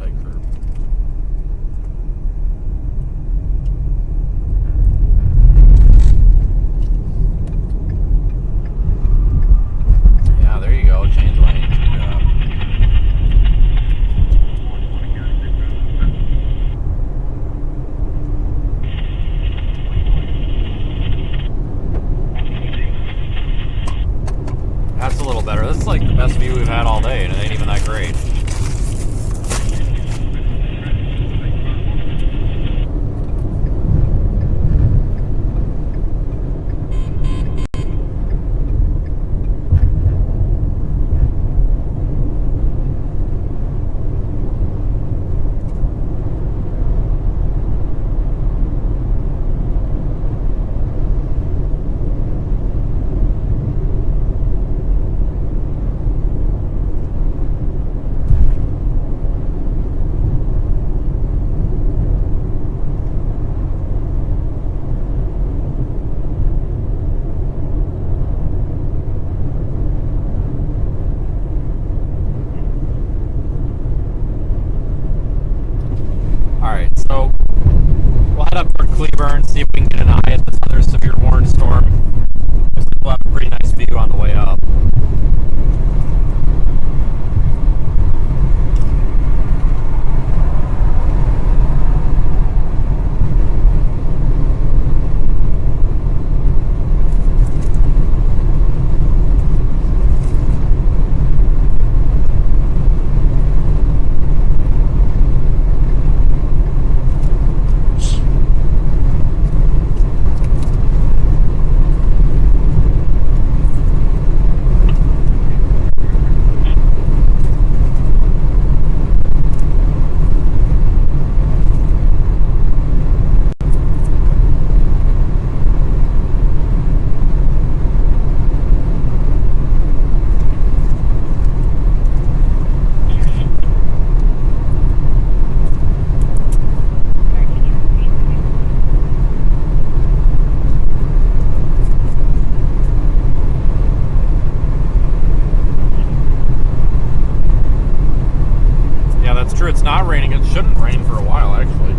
tight curve. Yeah, there you go. Change lanes. Good job. That's a little better. This is like the best view we've had all day, and it ain't even that great. Alright, so we'll head up toward Cleburne, see if we can get an eye at this other severe warning storm. Looks like we'll have a pretty nice view on the way up. It's not raining. It shouldn't rain for a while, actually.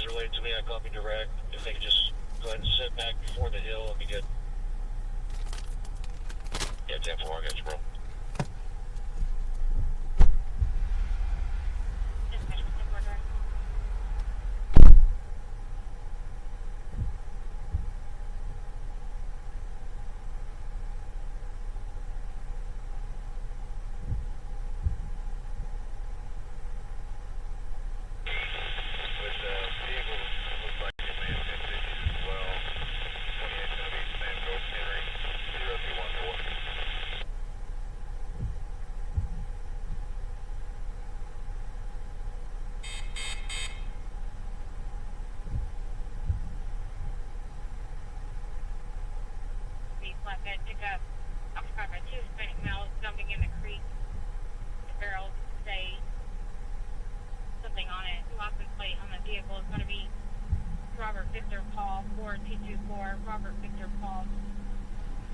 relayed to me. I copied direct. If they could just go ahead and sit back before the hill, it'd be good. Yeah, 10-4, I got you, bro. Flatbed pickup occupied by 2 Hispanic males jumping in the creek. The barrels say something on it. License plate on the vehicle is going to be Robert Victor Paul 4224. Robert Victor Paul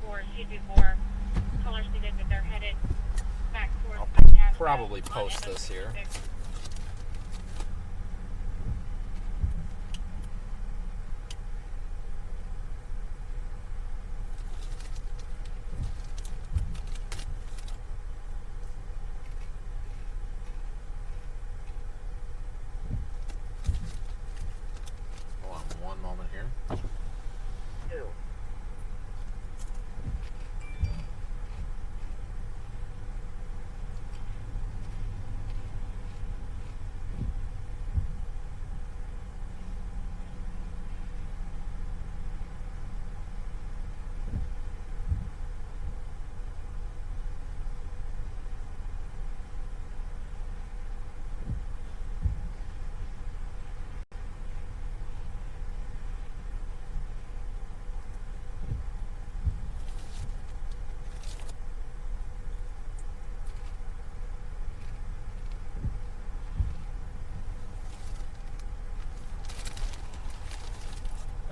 4224. Caller stated that they're headed back towards. I'll probably post this here. One moment here.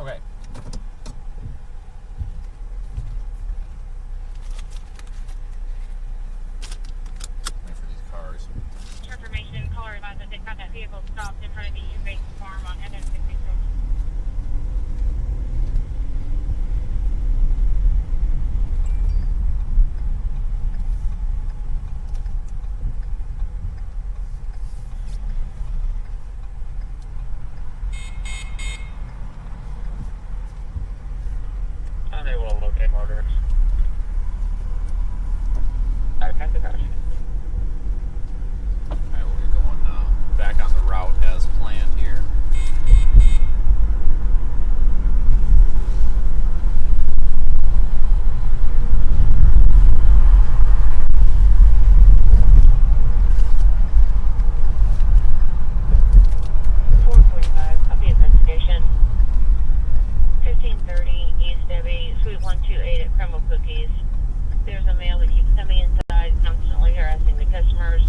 Okay. Wait for these cars. Information, caller advised that they found that vehicle stopped in front of the Invade Farm on NS66. Unable to locate motorists. Alright, pass the crash. Alright, we're going back on the route as planned here. Suite 128 at Crumble Cookies. There's a male that keeps coming inside, constantly harassing the customers.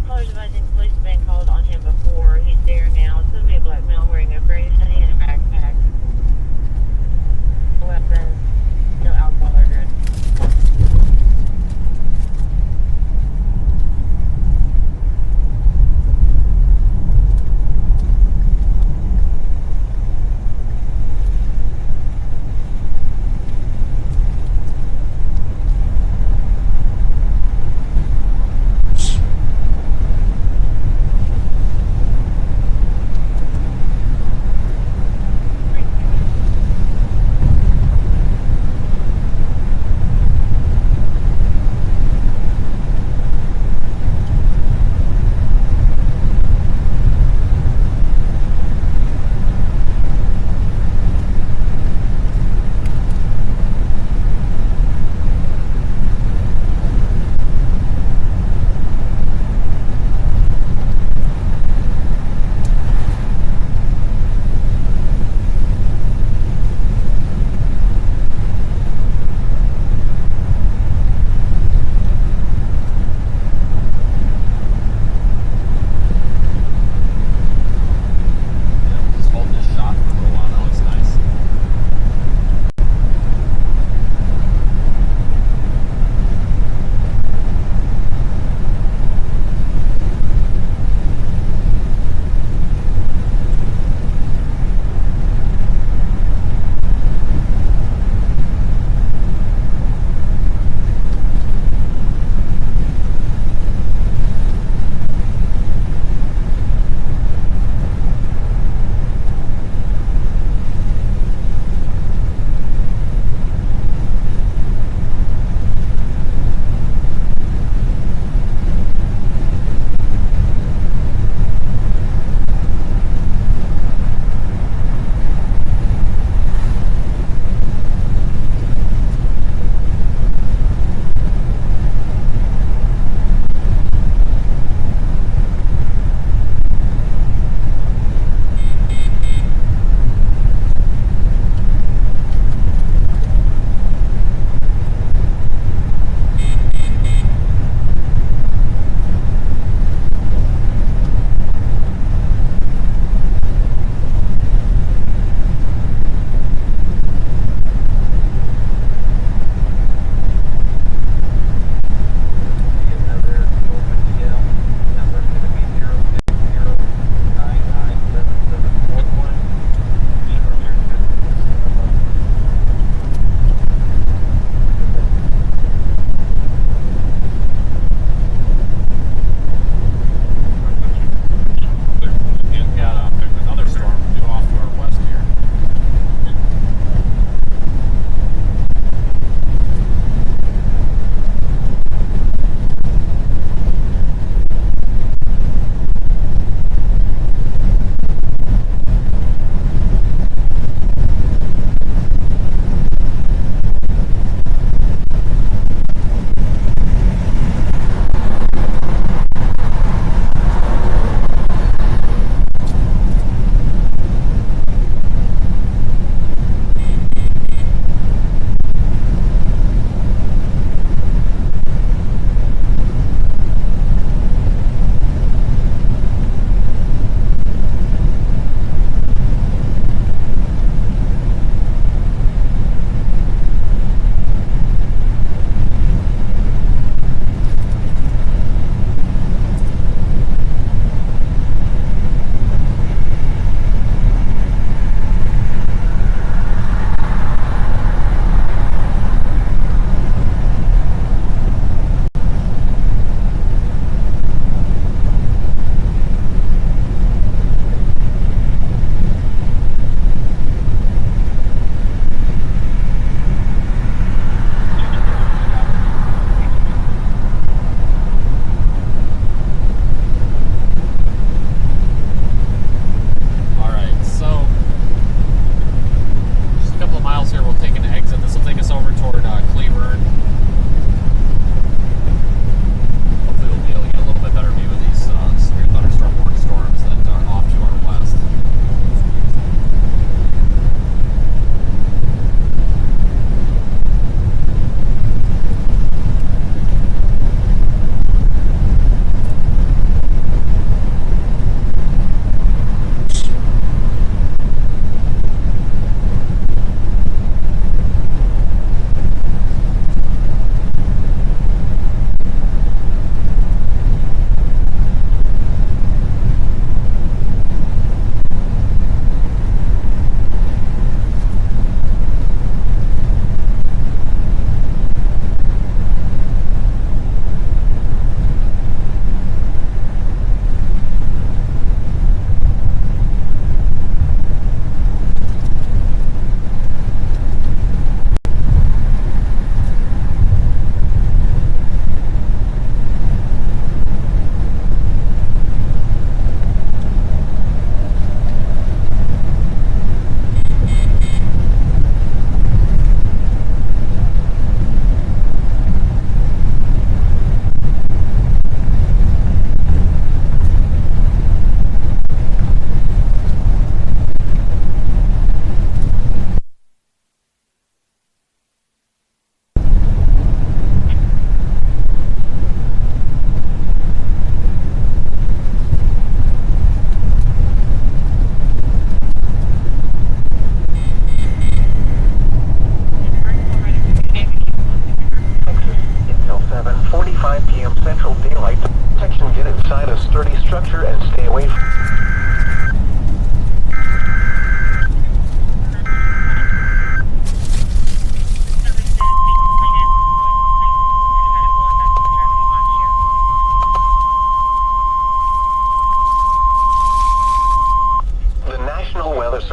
Callers advising police have been called on him before. He's there now. It's a black male wearing a gray hoodie and a backpack. Weapons, no alcohol or drugs.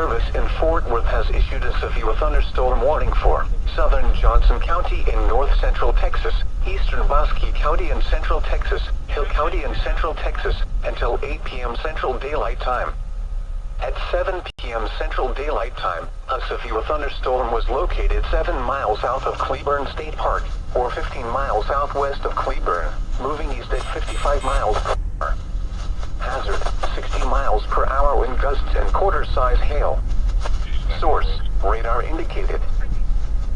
Service in Fort Worth has issued a severe thunderstorm warning for southern Johnson County in north central Texas, eastern Bosque County in central Texas, Hill County in central Texas, until 8 p.m. Central Daylight Time. At 7 p.m. Central Daylight Time, a severe thunderstorm was located 7 miles south of Cleburne State Park, or 15 miles southwest of Cleburne, moving east at 55 miles per hour. Hazard, 60 miles per hour wind gusts and quarter-size hail. Source, radar indicated.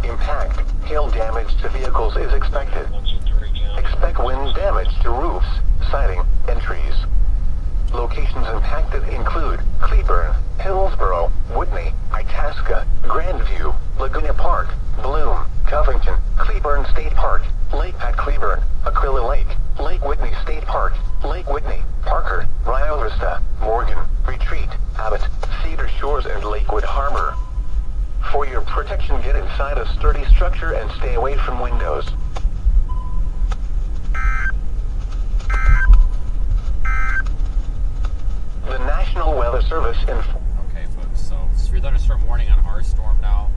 Impact, hail damage to vehicles is expected. Expect wind damage to roofs, siding, and trees. Locations impacted include Cleburne, Hillsboro, Whitney, Itasca, Grandview, Laguna Park, Bloom, Covington, Cleburne State Park, Lake at Cleburne, Aquila Lake, Lake Whitney State Park, Lake Whitney, Parker, Rio Vista, Morgan, Retreat, Abbott, Cedar Shores, and Lakewood Harbor. For your protection, get inside a sturdy structure and stay away from windows. The National Weather Service in... Okay, folks, so severe thunderstorm warning on our storm now.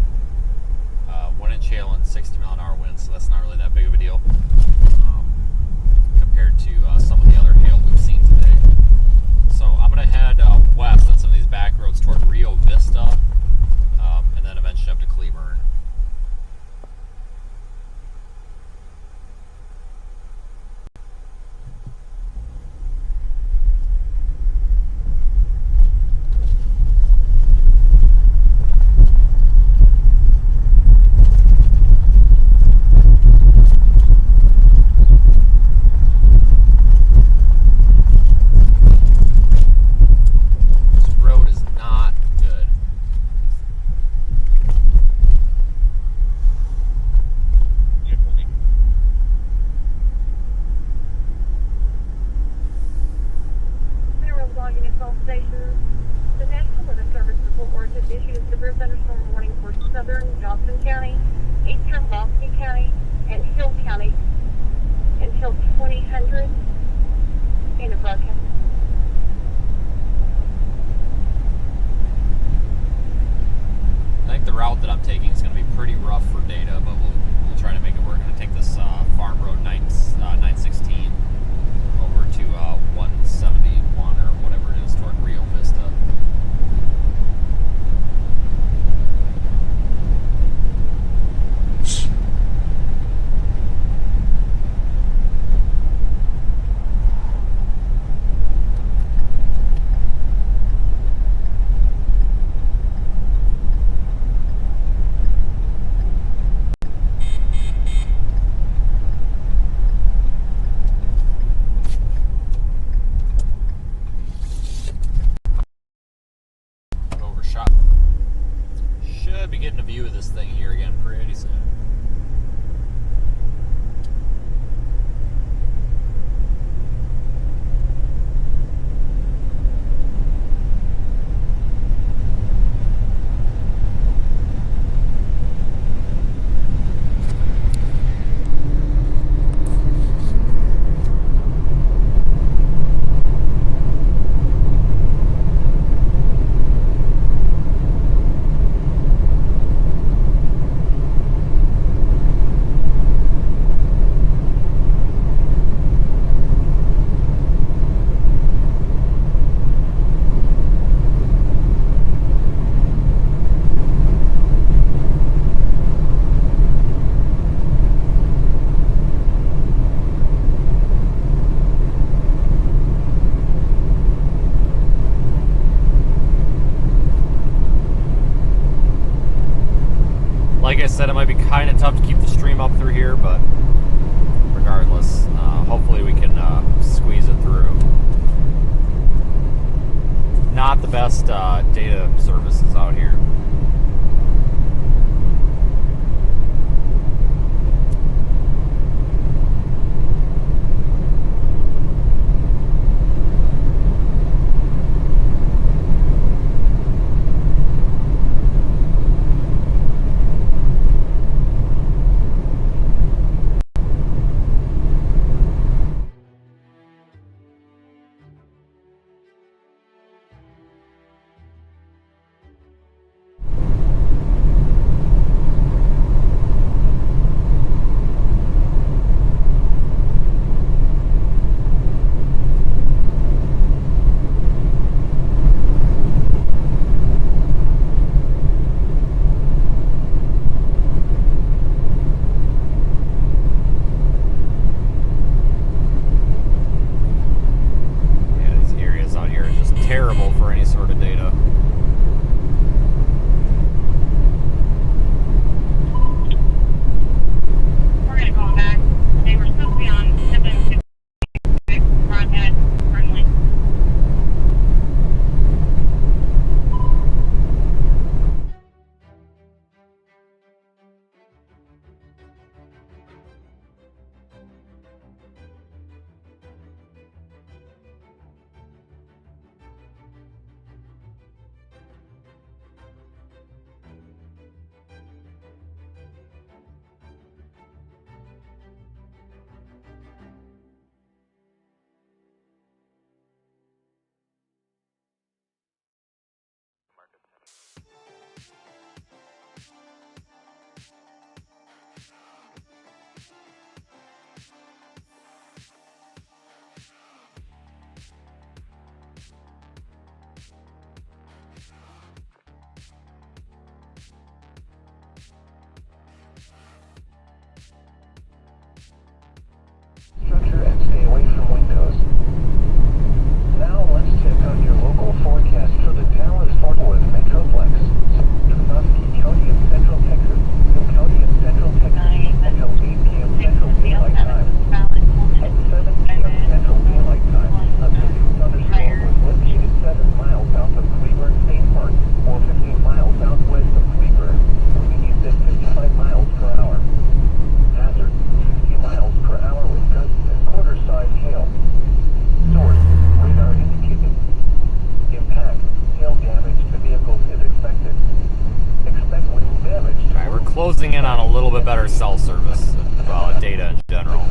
1-inch hail and 60-mile-an-hour winds, so that's not really that big of a deal compared to some of the other hail we've seen today. So I'm going to head west on some of these back roads toward Rio Vista, and then eventually up to Cleburne. I think the route that I'm taking is going to be pretty rough for data, but we'll try to make it work. I'm going to take this Farm Road 916 over to 171 or whatever it is toward Rio Vista. Should be getting a view of this thing here again pretty soon. Like I said, it might be kind of tough to keep the stream up through here, but regardless, hopefully we can squeeze it through. Not the best data services out here. Structure and stay away from windows. Now let's check on your local forecast for the Dallas-Fort Worth Metroplex. Finalizing County in Central Texas. Hill County in Central Texas until 8 p.m. Central Daylight Time. At 7 p.m. Central Daylight Time, a severe thunderstorm was located 7 miles south of Cleburne State Park, or 15 miles southwest of Cleburne, moving east at 55 miles per hour. Hazard, 60 miles per hour with gusts and quarter-size hail. Source, radar indicated. Impact, hail damage to vehicles is expected. Expect wind damage to... Alright, we're closing in on a little bit better cell service, data in general.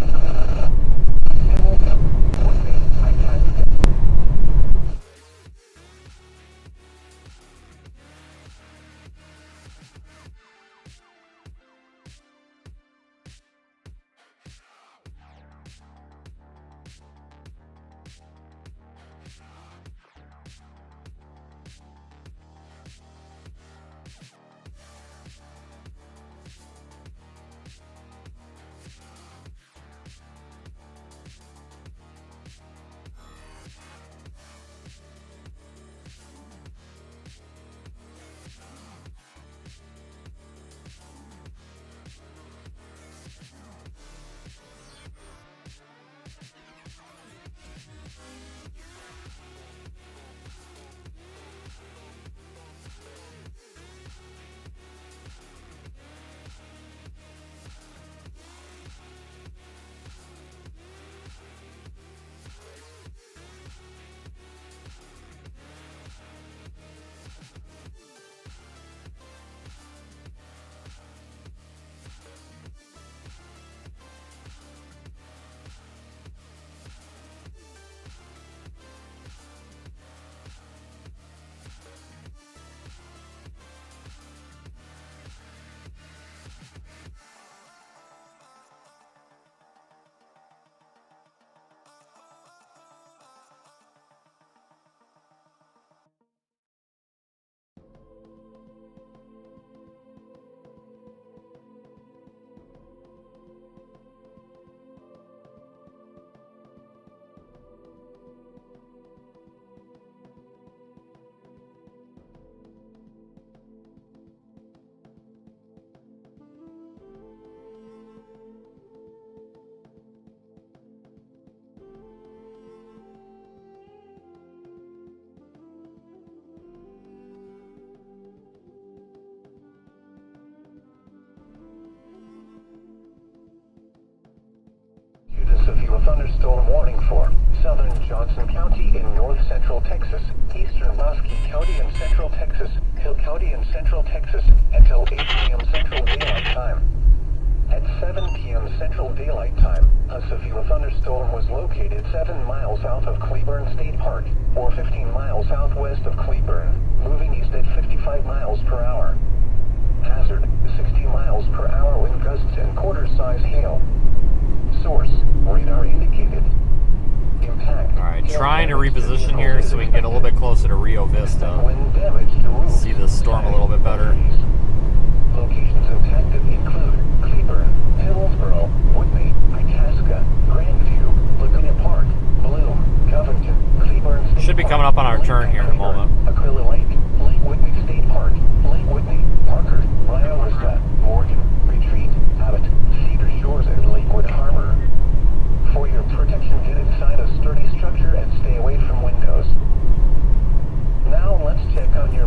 Severe thunderstorm warning for southern Johnson County in north central Texas, eastern Lasky County in central Texas, Hill County in central Texas until 8 p.m. Central Daylight Time. At 7 p.m. Central Daylight Time, a severe thunderstorm was located 7 miles south of Cleburne State Park, or 15 miles southwest of Cleburne, moving east at 55 miles per hour. Hazard, 60 miles per hour wind gusts and quarter-size hail. Source, radar indicated. Impact. Alright, trying to reposition here so we can get a little bit closer to Rio Vista. Wind damage to roofs. See the storm a little bit better. Locations impacted include Cleburne, Hillsboro, Whitney, Itasca, Grandview, Laguna Park, Bloom, Covington, Cleburne State Should be coming up on our turn here in a moment. Aquila Lake, Lake Whitney State Park, Lake Whitney, Parker, Rio Vista, Morgan, Retreat, Abbott, Cedar Shores, and Lakewood Harbor. For your protection, get inside a sturdy structure and stay away from windows. Now let's check on your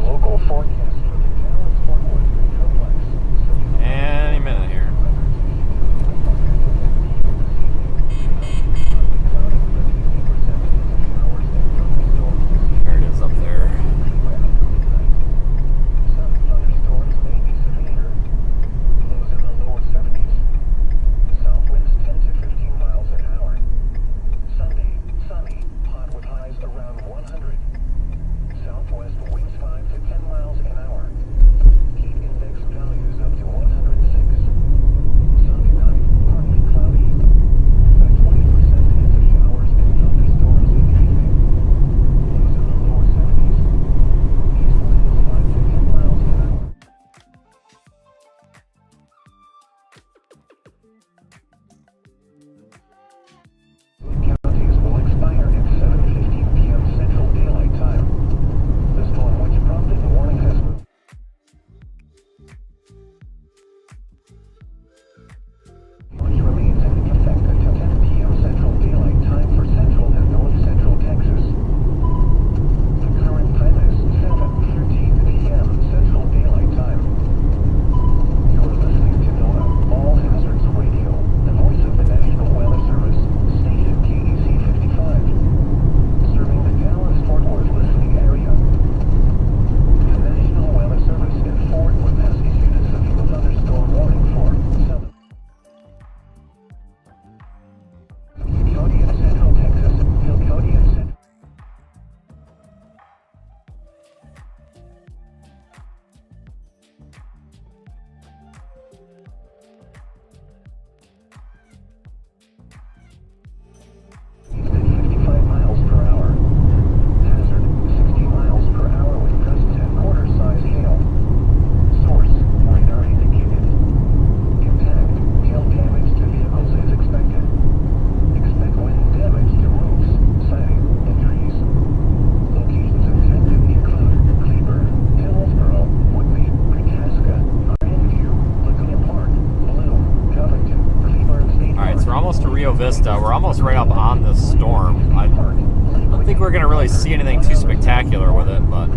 Vista. We're almost right up on the storm. I don't think we're going to really see anything too spectacular with it, but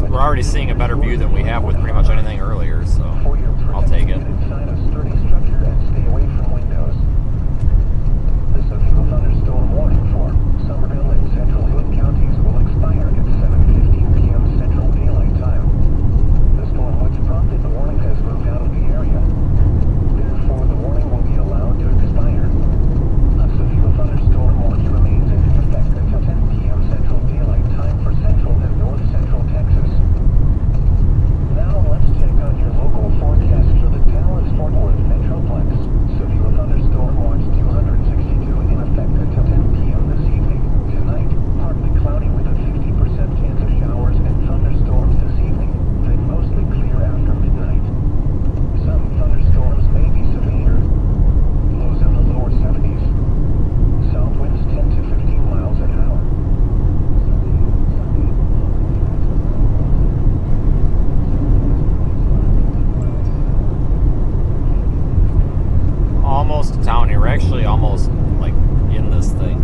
we're already seeing a better view than we have with pretty much anything earlier, so I'll take it. Inside a sturdy structure and stay away from windows. The severe thunderstorm warning for Somerville and Central Hood counties will expire at 7:15 p.m. Central Daylight Time. The storm which prompted the warning has moved out of the area. Therefore, the warning will be allowed to expire. A severe thunderstorm warning remains in effect until 10 p.m. Central Daylight Time for Central and North Central Texas. Now let's check on your local forecast for the Dallas-Fort Worth Metroplex. Severe thunderstorm watch 262 in effect until 10 p.m. this evening. Tonight, partly cloudy with a 50% chance of showers and thunderstorms this evening, then mostly clear after midnight. Some thunderstorms may be severe. Lows in the lower 70s. South winds 10 to 15 miles an hour. Almost to town here. We're actually almost like in this thing.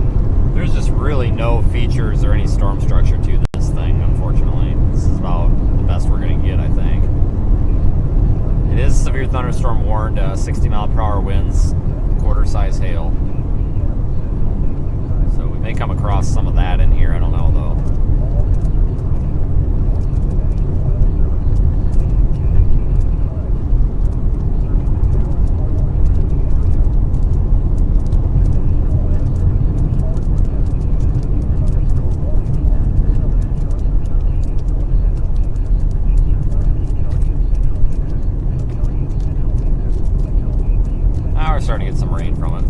There's just really no features or any storm structure to this thing, unfortunately. This is about the best we're going to get, I think. It is severe thunderstorm warned, 60 mile per hour winds, quarter size hail. So we may come across some of that in here, I don't know though. Starting to get some rain from it.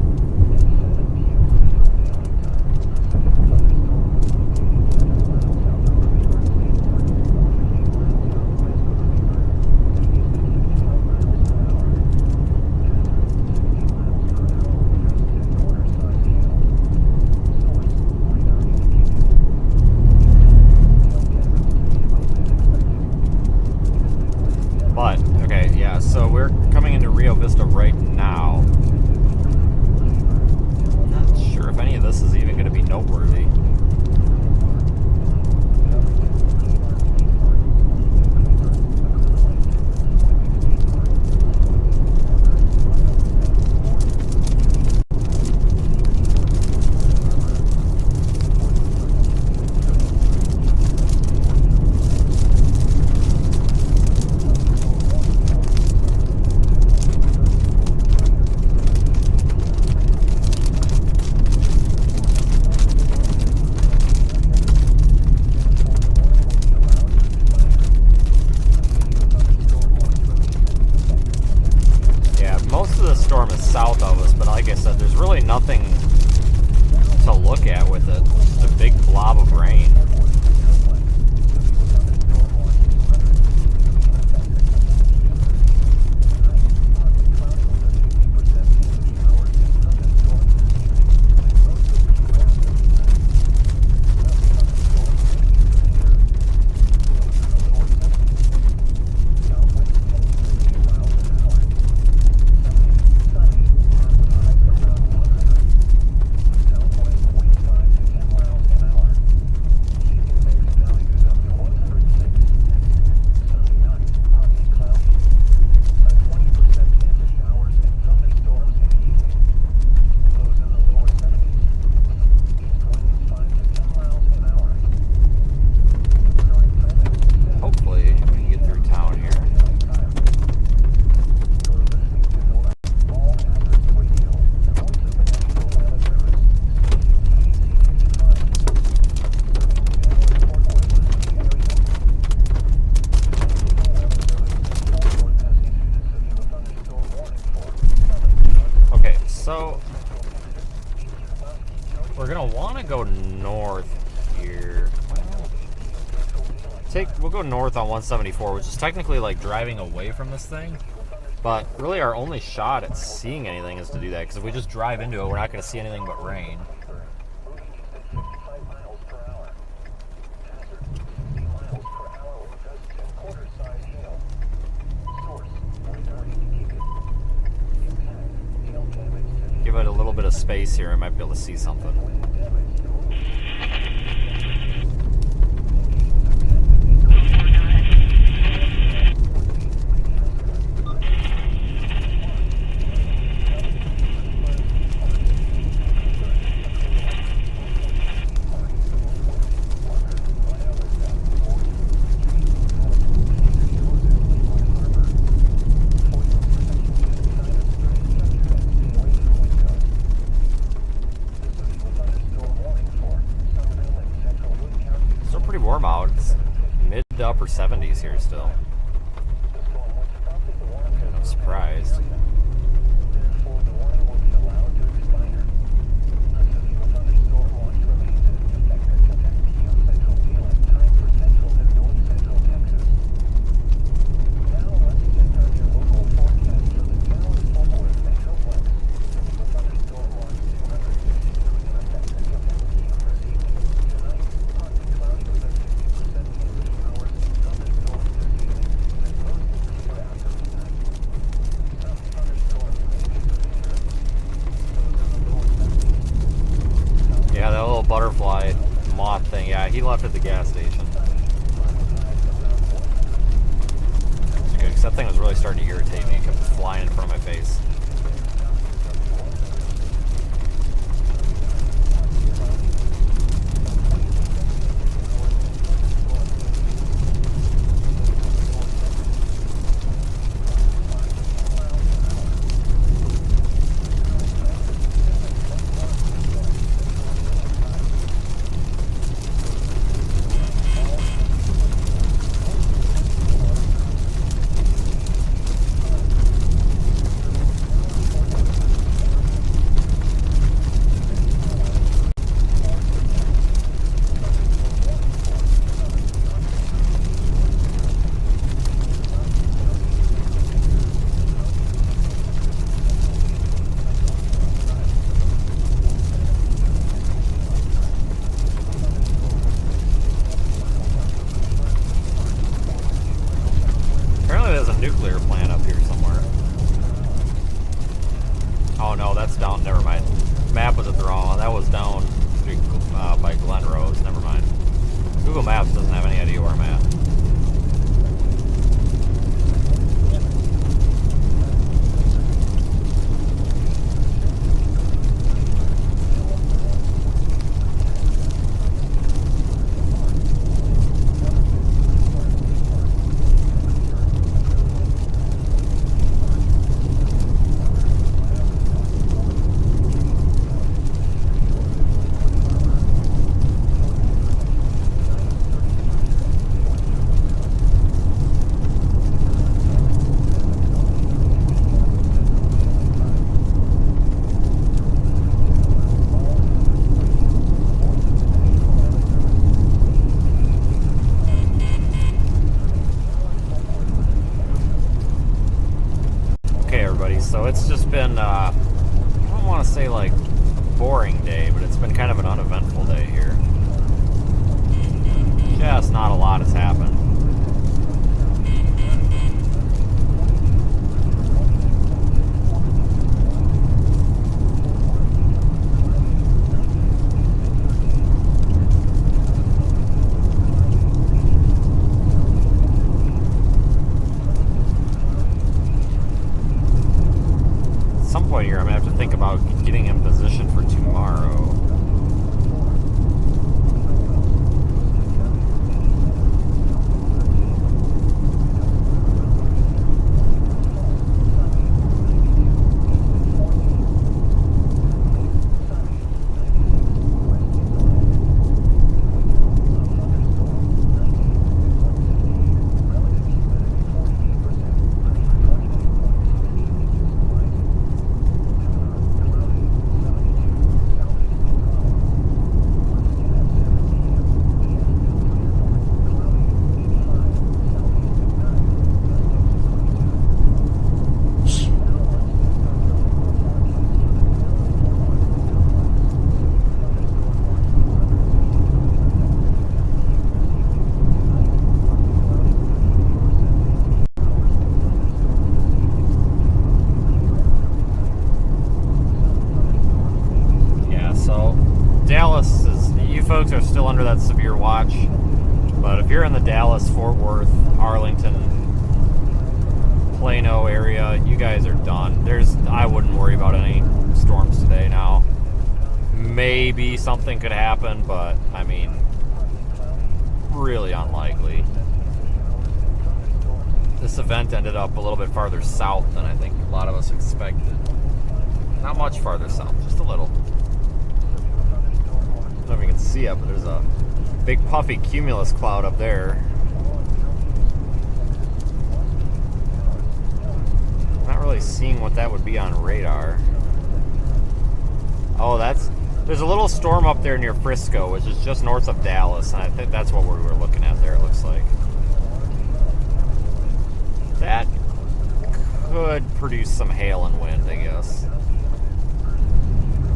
But, okay, yeah, so we're coming into Rio Vista right now. If any of this is even going to be noteworthy. South of us, but like I said, there's really nothing to look at with it. Just a big blob of rain. So we're gonna want to go north here. We'll go north on 174, which is technically like driving away from this thing. But really our only shot at seeing anything is to do that, because if we just drive into it, we're not going to see anything but rain. Give it a little bit of space here, I might be able to see something. Warm out. It's mid to upper 70s here still. I'm surprised. Butterfly moth thing, yeah, he left at the gas station. It's good, because that thing was really starting to irritate me. It kept flying in front of my face. Nuclear plant up here somewhere. Oh no, that's down. Never mind. Map was at the wrong one. That was down by Glen Rose. Never mind. Google Maps doesn't have any idea where I'm at. So it's just been, I don't want to say like boring day, but it's been kind of an uneventful day here. Just not a lot has happened. Here, I'm gonna have to think about getting in position for tomorrow. still under that severe watch. But if you're in the Dallas, Fort Worth, Arlington, Plano area, you guys are done. I wouldn't worry about any storms today now. Maybe something could happen, but I mean, really unlikely. This event ended up a little bit farther south than I think a lot of us expected. Not much farther south, just a little. I don't know if you can see it, but there's a big puffy cumulus cloud up there. Not really seeing what that would be on radar. Oh, there's a little storm up there near Frisco, which is just north of Dallas, and I think that's what we were looking at there, it looks like. That could produce some hail and wind, I guess.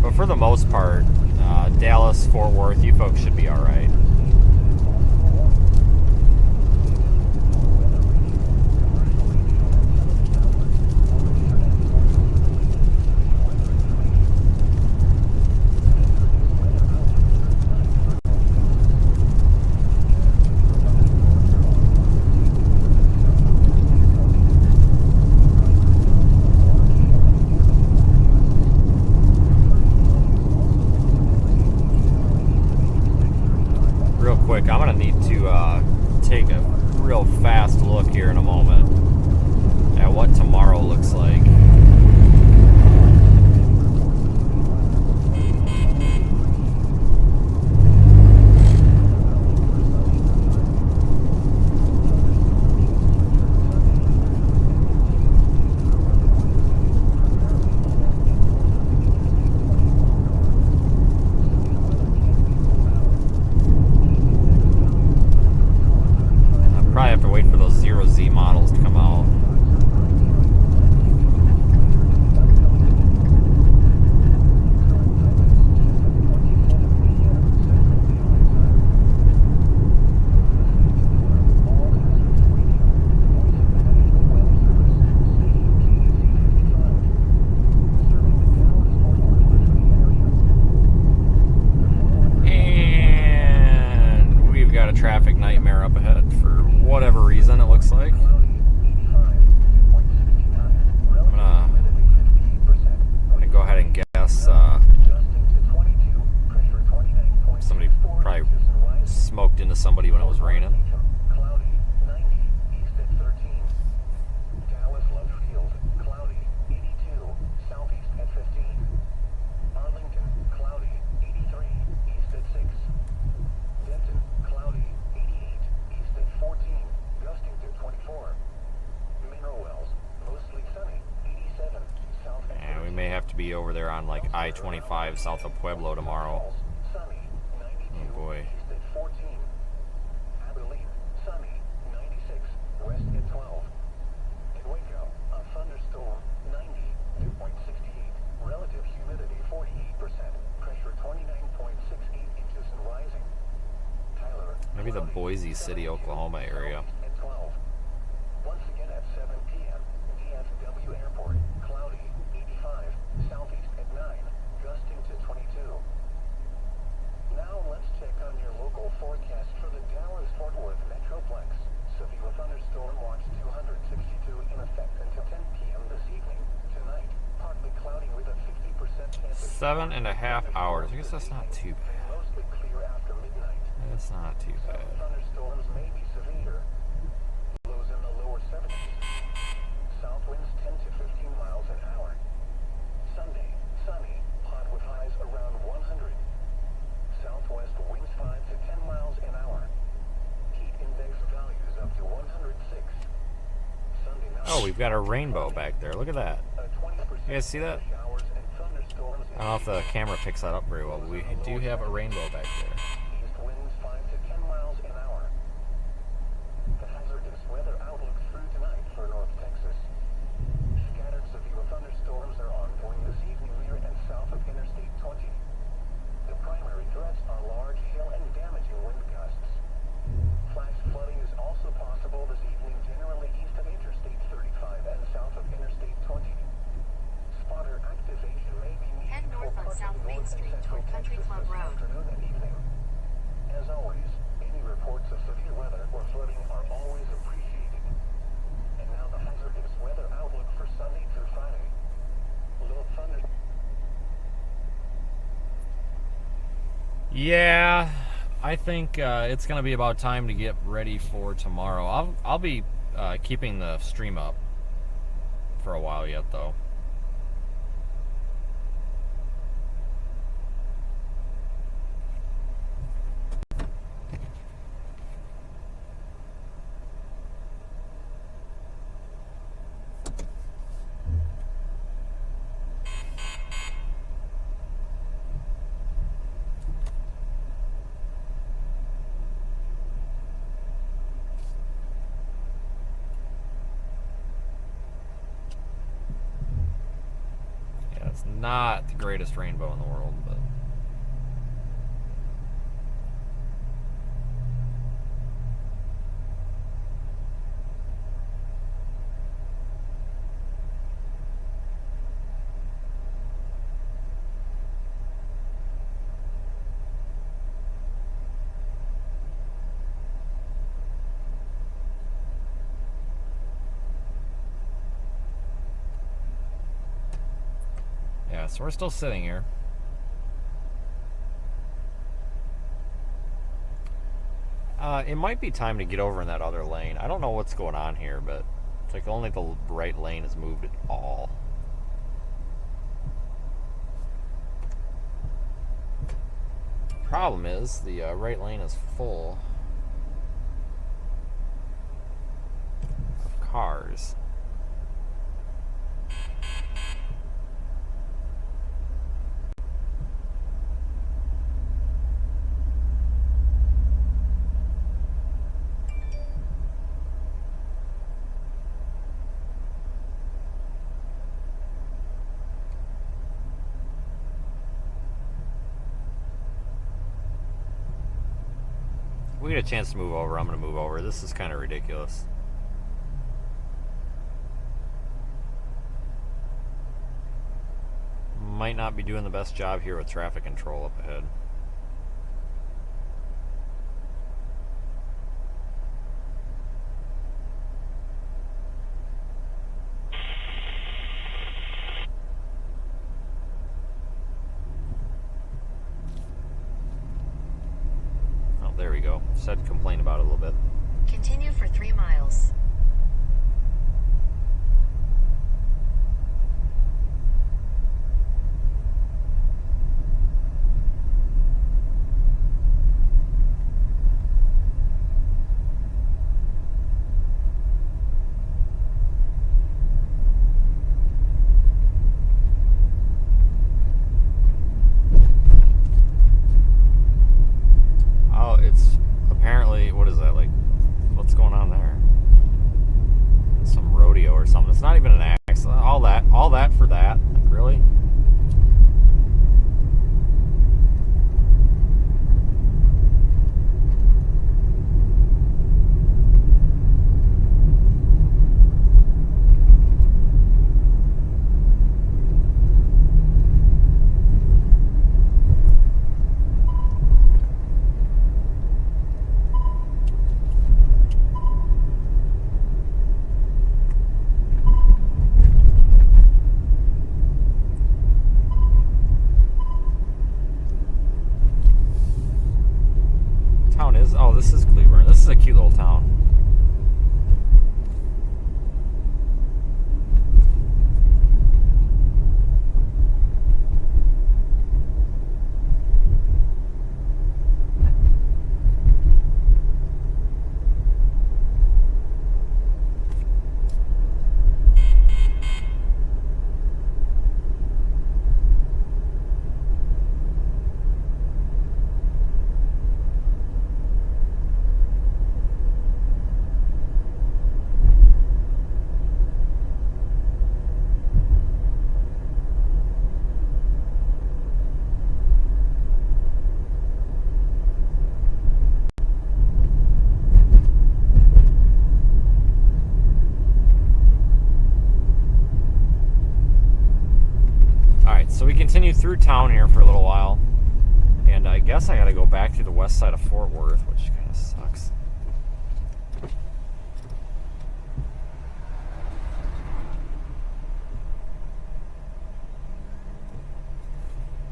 But for the most part, Dallas, Fort Worth, you folks should be alright. I'm going to need to take a real fast look here in a moment at what tomorrow looks like. Somebody when it was raining. Cloudy, 90, east at 13. Dallas left field, cloudy, 82, southeast at 15. Arlington, cloudy, 83, east at 6. Denton, cloudy, 88, east at 14, gusting to 24. Mineral Wells, mostly sunny, 87, south at 13. And we may have to be over there on like I-25 south of Pueblo tomorrow. Sunny, 92, oh boy. east at 14. Sunny, 96, west at 12. In Waco, a thunderstorm, 90, dew point 68, relative humidity 48%, pressure 29.68 inches and rising. Tyler, maybe the Boise City, Oklahoma area. At 12. Once again at 7 p.m., DFW Airport, cloudy, 85, southeast at 9, gusting to 22. Now let's check on your local forecast for the Dallas-Fort Worth Metroplex. Severe thunderstorm watch 262 in effect until 10 p.m. this evening. Tonight, partly cloudy with a 50% chance of 7.5 hours. I guess that's not too bad. mostly clear after midnight. That's not too bad. Thunderstorms may be severe. Lows in the lower 70s. South winds 10 to 15 miles an hour. Sunday, sunny, hot with highs around 100. Southwest winds 5 to 10 miles an hour. Heat index values up to 106. Sunday night. Oh, we've got a rainbow back there. Look at that. You guys see that? I don't know if the camera picks that up very well, but we do have a rainbow back there. East winds 5 to 10 miles an hour. The hazardous weather outlook through tonight for North Texas. Scattered severe thunderstorms are ongoing this evening near and south of Interstate 20. The primary threats are large hail and damaging wind gusts. Flash flooding is also possible this evening generally east of Interstate 35 and south of Interstate 20. Spotter activation may be needed Head north on South Main Street toward Country Club Road. Afternoon and evening. Yeah, I think it's gonna be about time to get ready for tomorrow. I'll be keeping the stream up for a while yet, though. Yeah, it's not the greatest rainbow in the world, but yeah, so we're still sitting here. It might be time to get over in that other lane. I don't know what's going on here, but it's like only the right lane has moved at all. Problem is, the right lane is full of cars. We get a chance to move over, I'm going to move over. This is kind of ridiculous. Might not be doing the best job here with traffic control up ahead. There we go. Said complain about it a little bit. Continue for 3 miles. What is that, like, what's going on there? Some rodeo or something. It's not even an accident. All that for that? Like, really? Oh, this is Cleveland. This is a cute little town. So we continue through town here for a little while, and I guess I gotta go back to the west side of Fort Worth, which kind of sucks.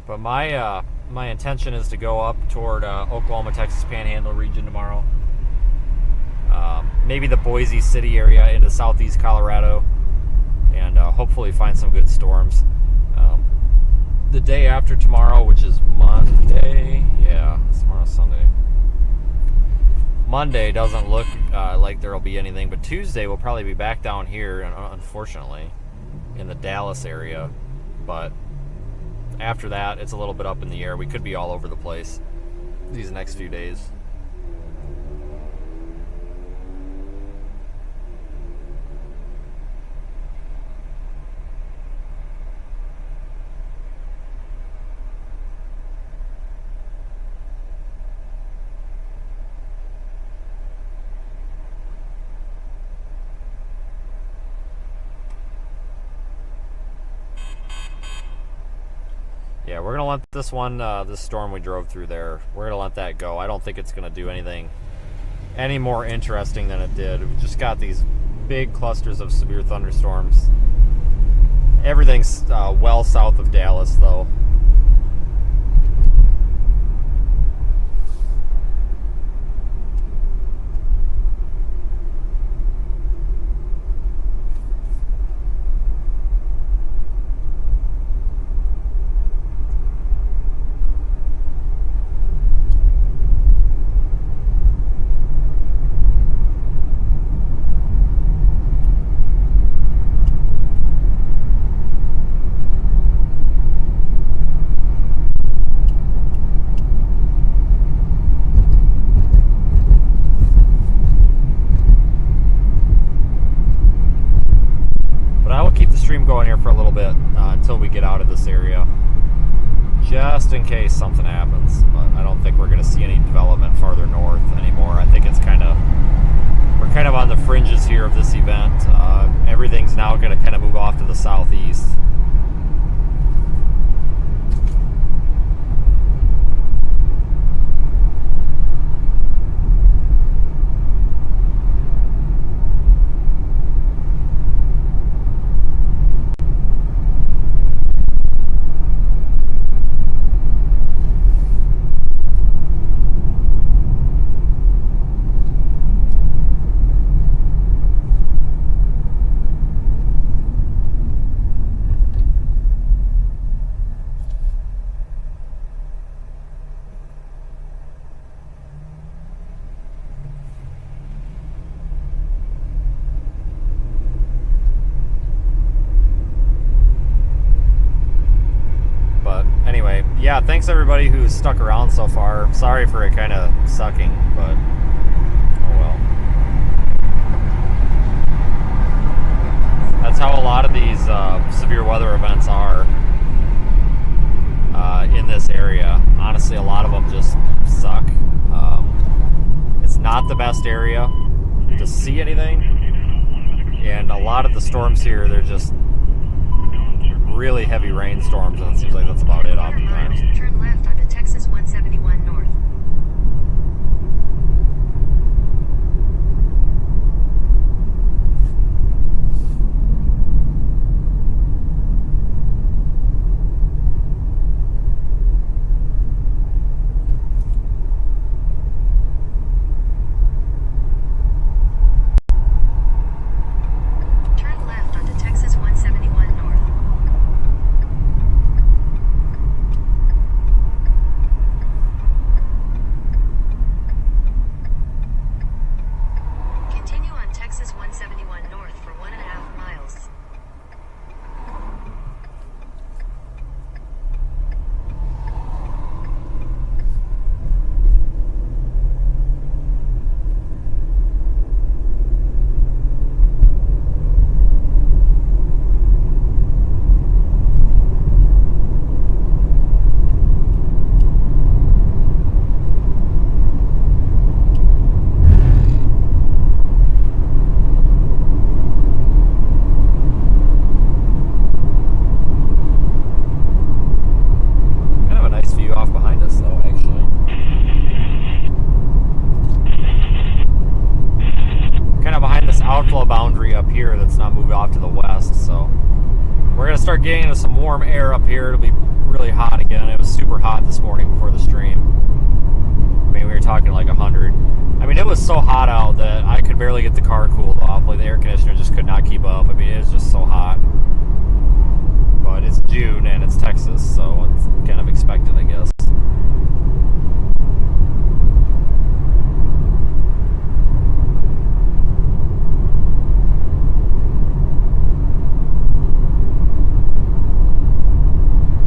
But my my intention is to go up toward Oklahoma, Texas Panhandle region tomorrow. Maybe the Boise City area into southeast Colorado, and hopefully find some good storms. The day after tomorrow, which is Monday, yeah, tomorrow's Sunday. Monday doesn't look like there'll be anything, but Tuesday we'll probably be back down here, unfortunately, in the Dallas area. But after that, it's a little bit up in the air. We could be all over the place these next few days. Yeah, we're gonna let this one, this storm we drove through there, we're gonna let that go. I don't think it's gonna do anything any more interesting than it did. We've just got these big clusters of severe thunderstorms. Everything's well south of Dallas, though. Going here for a little bit until we get out of this area, just in case something happens. But I don't think we're going to see any development farther north anymore. I think it's we're kind of on the fringes here of this event. Everything's now going to kind of move off to the southeast. Yeah, thanks everybody who's stuck around so far. Sorry for it kind of sucking, but oh well. That's how a lot of these severe weather events are in this area. Honestly, a lot of them just suck. It's not the best area to see anything, and a lot of the storms here, they're just really heavy rainstorms, and it seems like that's about it oftentimes. Turn left onto Texas 171 North. Turn left onto Texas 171 North. Continue on Texas 171 North for 1.5 miles. Kind of a nice view off behind us, though, actually. Kind of behind this outflow boundary up here that's not moved off to the west, so we're going to start getting into some warm air up here. It'll be really hot again. It was super hot this morning before the stream. I mean, we were talking like 100. I mean, it was so hot out that I could barely get the car cooled off. Like, the air conditioner just could not keep up. I mean, it was just so hot. But it's June and it's Texas, so it's kind of expected, I guess.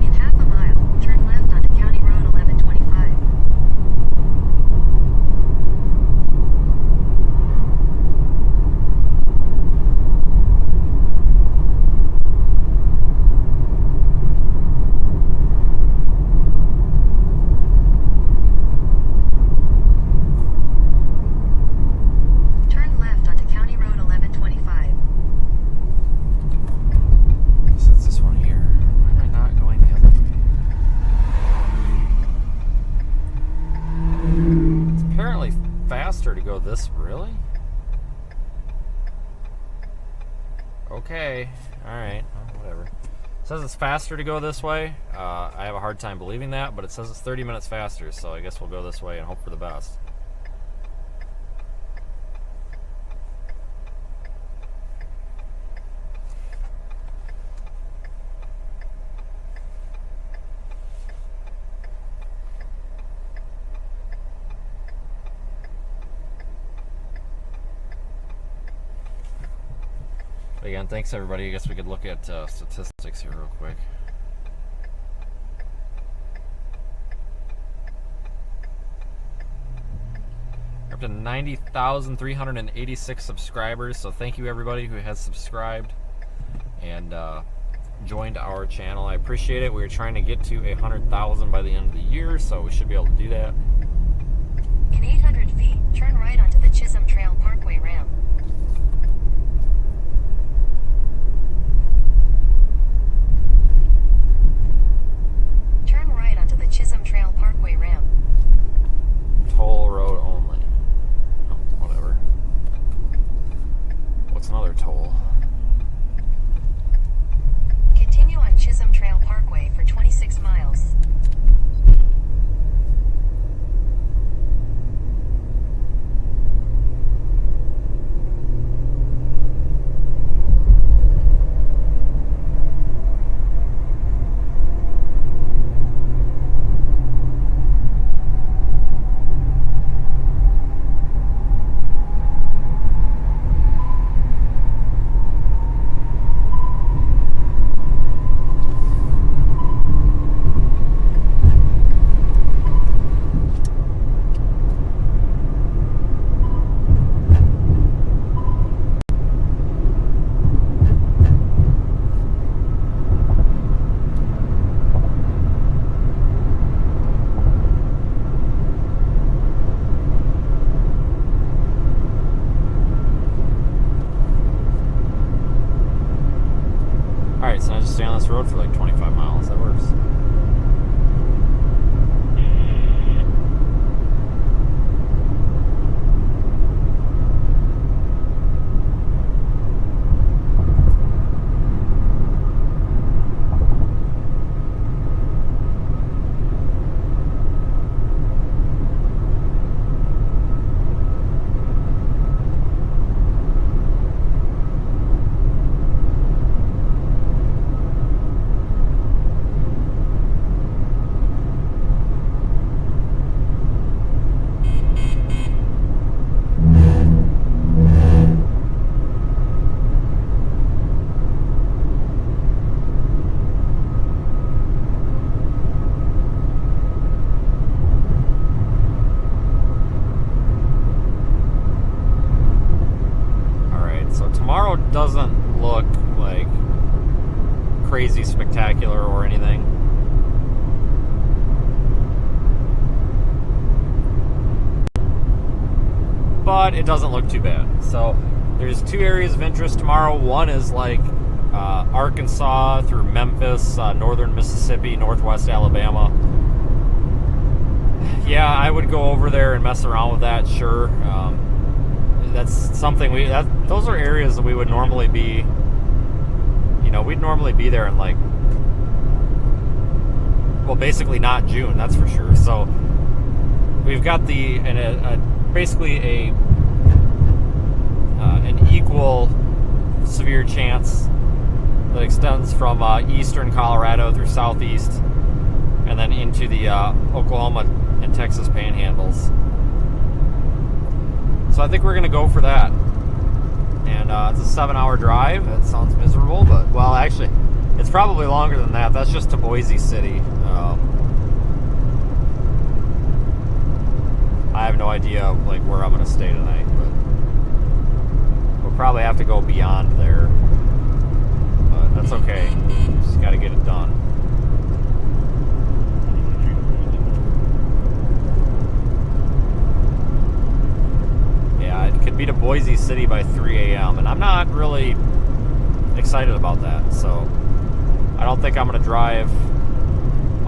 In half a mile, turn left onto County Road 1125. Turn left onto County Road 1125. So it's this one here. Why am I not going the other way? It's apparently faster to go this, really? Okay, alright, well, whatever. It says it's faster to go this way. I have a hard time believing that, but it says it's 30 minutes faster, so I guess we'll go this way and hope for the best. Again, thanks everybody. I guess we could look at statistics here real quick. We're up to 90,386 subscribers, so thank you everybody who has subscribed and joined our channel. I appreciate it. We are trying to get to 100,000 by the end of the year, so we should be able to do that. In 800 feet, turn right onto the Chisholm Trail Parkway ramp. Turn right onto the Chisholm Trail Parkway ramp. Toll road only. Oh, whatever. What's another toll? Continue on Chisholm Trail Parkway for 26 miles. Alright, so I just stay on this road for like 25 miles. That works. Tomorrow doesn't look like crazy spectacular or anything. But it doesn't look too bad. So there's two areas of interest tomorrow. One is like Arkansas through Memphis, northern Mississippi, northwest Alabama. Yeah, I would go over there and mess around with that, sure. That's something those are areas that we would normally be, we'd normally be there in like well, basically not June, that's for sure. So we've got basically an equal severe chance that extends from eastern Colorado through southeast and then into the Oklahoma and Texas panhandles. So I think we're going to go for that. And it's a 7-hour drive. That sounds miserable, but, well, actually, it's probably longer than that. That's just to Boise City. I have no idea, like, where I'm going to stay tonight, but we'll probably have to go beyond there. But that's okay. Just got to get it done. Yeah, it could be to Boise City by 3 a.m., and I'm not really excited about that, so I don't think I'm going to drive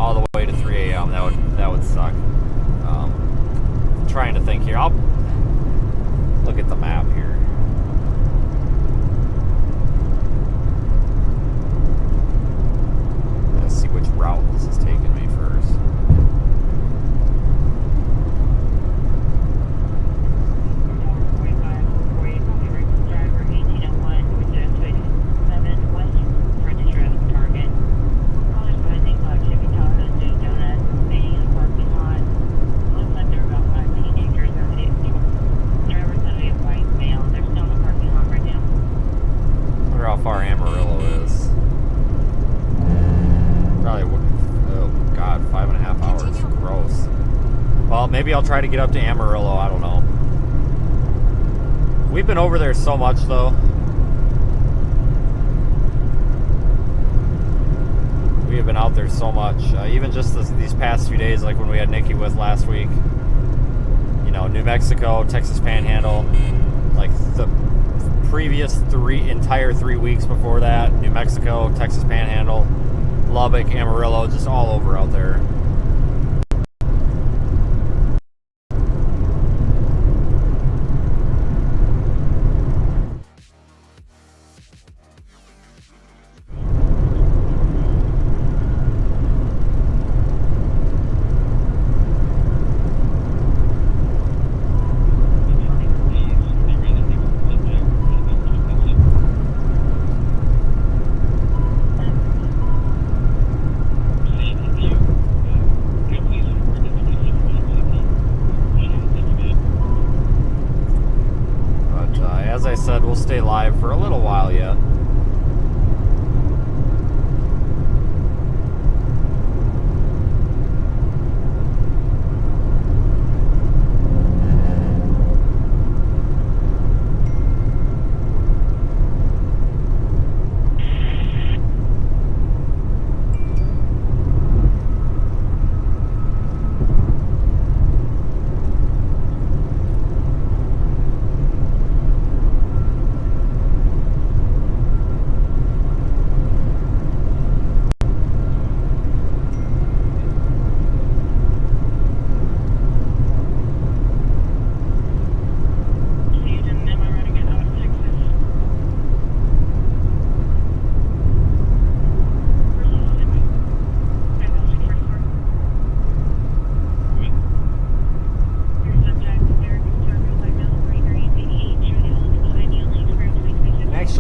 all the way to 3 a.m. That would suck. I'm trying to think here. I'll look at the map here. Let's see which route this is taking me first. Far Amarillo is. Probably, oh god, 5.5 hours. Gross. Well, maybe I'll try to get up to Amarillo. I don't know. We've been over there so much, though. We have been out there so much. Even just these past few days, like when we had Nikki with last week. You know, New Mexico, Texas Panhandle, like the previous entire 3 weeks before that, New Mexico, Texas Panhandle, Lubbock, Amarillo, just all over out there. We'll stay live for a little while yet.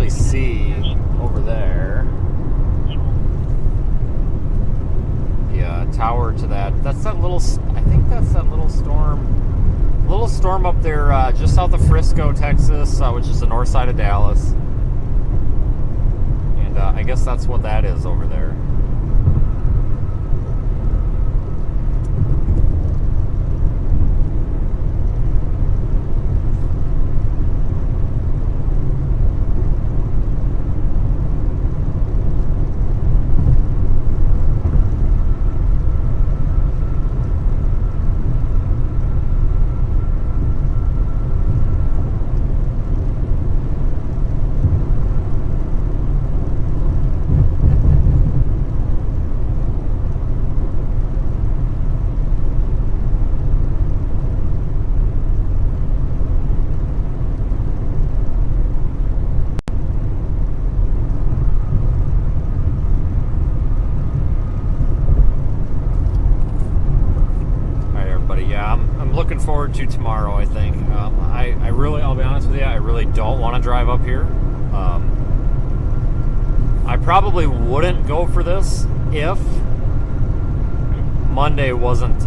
See over there the tower to that's that little, I think that's that little storm up there just south of Frisco, Texas, which is the north side of Dallas, and I guess that's what that is over there. forward to tomorrow, I think. I really, I'll be honest with you, I really don't want to drive up here. I probably wouldn't go for this if Monday wasn't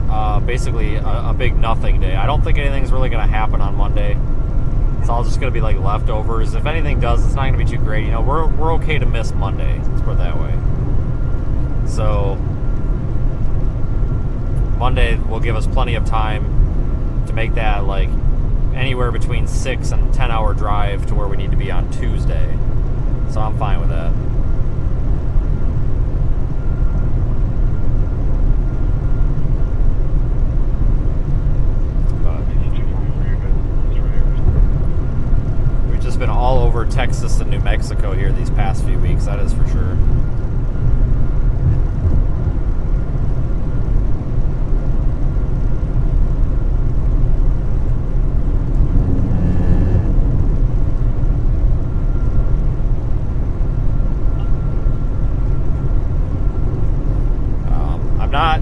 basically a big nothing day. I don't think anything's really going to happen on Monday. It's all just going to be like leftovers. If anything does, it's not going to be too great. You know, we're okay to miss Monday. Let's put it that way. So Monday will give us plenty of time to make that like anywhere between 6 and 10 hour drive to where we need to be on Tuesday. So I'm fine with that. Been all over Texas and New Mexico here these past few weeks, that is for sure. I'm not.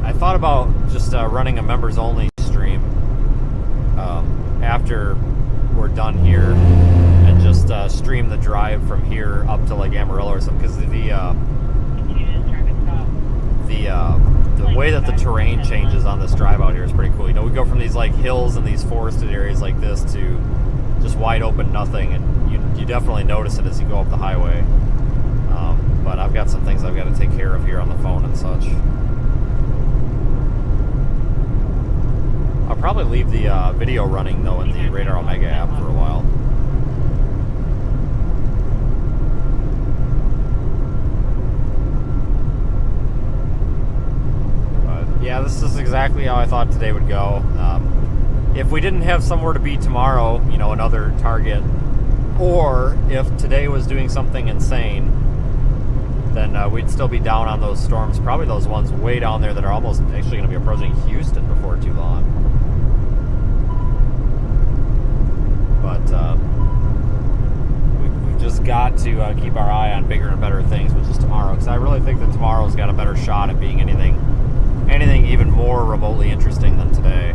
I thought about just running a members only stream. After we're done here, and just stream the drive from here up to like Amarillo or something, because the way that the terrain changes on this drive out here is pretty cool. You know, we go from these like hills and these forested areas like this to just wide open nothing, and you definitely notice it as you go up the highway. But I've got some things I've got to take care of here on the phone and such. I'll probably leave the video running though in the Radar Omega app for a while. But yeah, this is exactly how I thought today would go. If we didn't have somewhere to be tomorrow, you know, another target, or if today was doing something insane, then we'd still be down on those storms, probably those ones way down there that are almost actually going to be approaching Houston before too long. But we've just got to keep our eye on bigger and better things, which is tomorrow, because I really think that tomorrow's got a better shot at being anything even more remotely interesting than today.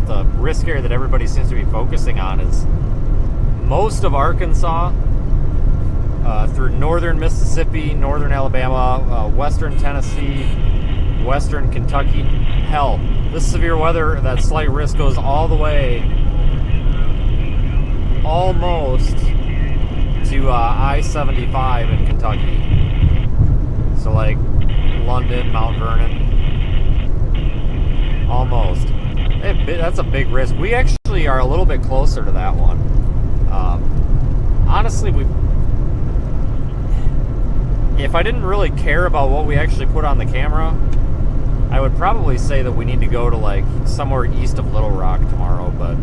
The risk area that everybody seems to be focusing on is most of Arkansas, through northern Mississippi, northern Alabama, western Tennessee, western Kentucky. Hell, this severe weather, that slight risk goes all the way almost to I-75 in Kentucky. So like London, Mount Vernon. Almost. That's a big risk. We actually are a little bit closer to that one. Honestly, if I didn't really care about what we actually put on the camera, I would probably say that we need to go to like somewhere east of Little Rock tomorrow, but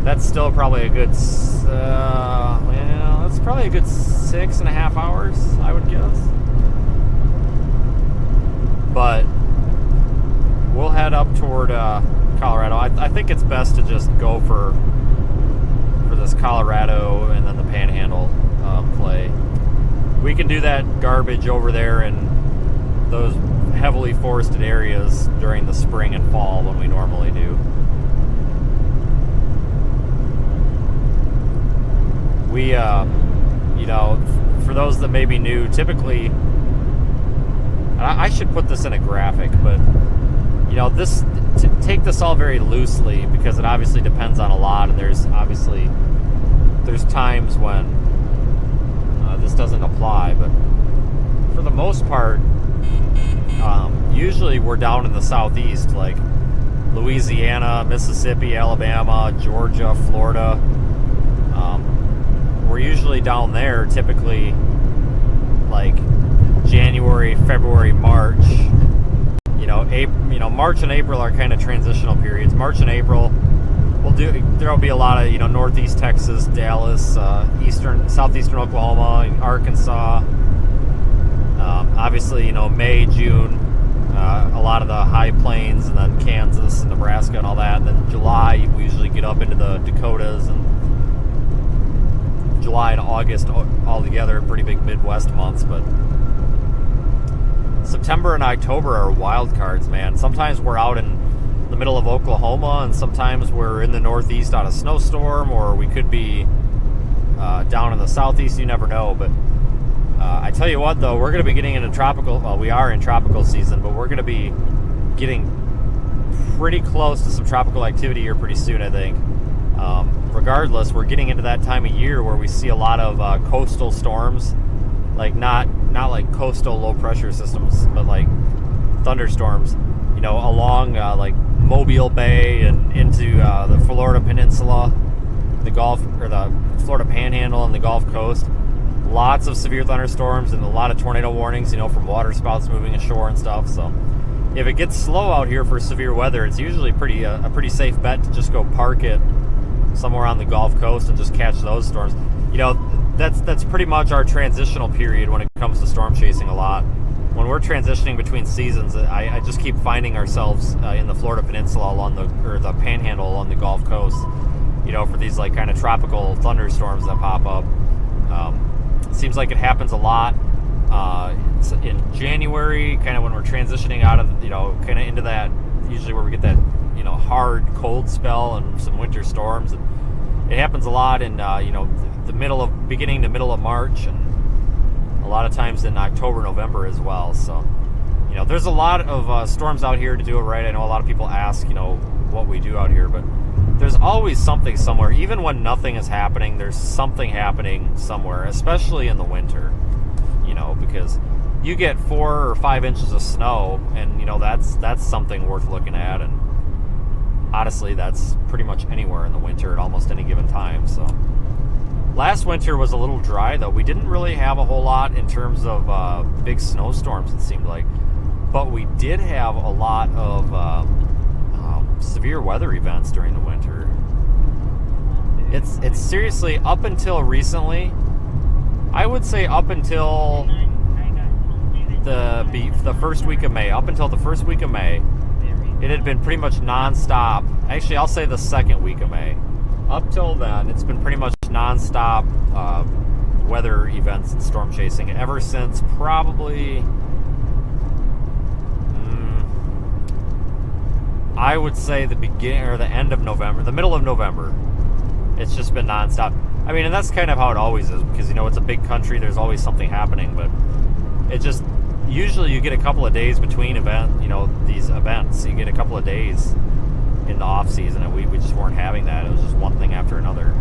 that's still probably a good, that's probably a good 6.5 hours, I would guess. But we'll head up toward Colorado. I think it's best to just go for this Colorado and then the Panhandle play. We can do that garbage over there in those heavily forested areas during the spring and fall when we normally do. We, you know, for those that may be new, typically I should put this in a graphic, but you know, take this all very loosely because it obviously depends on a lot, and there's times when this doesn't apply, but for the most part, usually we're down in the southeast, like Louisiana, Mississippi, Alabama, Georgia, Florida. We're usually down there typically like January, February, March. March and April are kind of transitional periods. March and April, there'll be a lot of, Northeast Texas, Dallas, southeastern Oklahoma, Arkansas. Obviously, May, June, a lot of the high plains, and then Kansas and Nebraska and all that. And then July, we usually get up into the Dakotas, and July and August all together, pretty big Midwest months. But September and October are wild cards, man. Sometimes we're out in the middle of Oklahoma, and sometimes we're in the Northeast on a snowstorm, or we could be down in the Southeast. You never know. But I tell you what, though, we're going to be getting into tropical. Well, we are in tropical season, but we're going to be getting pretty close to some tropical activity here pretty soon, I think. Regardless, we're getting into that time of year where we see a lot of coastal storms, like not like coastal low pressure systems, but like thunderstorms, along like Mobile Bay and into the Florida Peninsula, the Gulf, or the Florida Panhandle and the Gulf Coast. Lots of severe thunderstorms and a lot of tornado warnings, from water spouts moving ashore and stuff. So if it gets slow out here for severe weather, it's usually a pretty safe bet to just go park it somewhere on the Gulf Coast and just catch those storms. That's pretty much our transitional period when it comes to storm chasing a lot. When we're transitioning between seasons, I just keep finding ourselves in the Florida Peninsula or the Panhandle along the Gulf Coast, for these like kind of tropical thunderstorms that pop up. Seems like it happens a lot in January, kind of when we're transitioning out of, kind of into that, usually where we get that, hard cold spell and some winter storms. And it happens a lot in, beginning to middle of March, and a lot of times in October, November as well. So, there's a lot of storms out here to do it right. I know a lot of people ask, what we do out here, but there's always something somewhere. Even when nothing is happening, there's something happening somewhere, especially in the winter, because you get 4 or 5 inches of snow, and, that's something worth looking at. And honestly, that's pretty much anywhere in the winter at almost any given time. So last winter was a little dry, though. We didn't really have a whole lot in terms of big snowstorms, it seemed like. But we did have a lot of severe weather events during the winter. It's seriously, up until recently, I would say up until the first week of May. Up until the first week of May, it had been pretty much non-stop. Actually, I'll say the second week of May. Up till then, it's been pretty much non-stop weather events and storm chasing ever since probably, I would say the beginning or the end of November, the middle of November. It's just been non-stop. I mean, and that's kind of how it always is, because, it's a big country, there's always something happening, but it just, usually you get a couple of days between these events. You get a couple of days in the off season, and we just weren't having that. It was just one thing after another.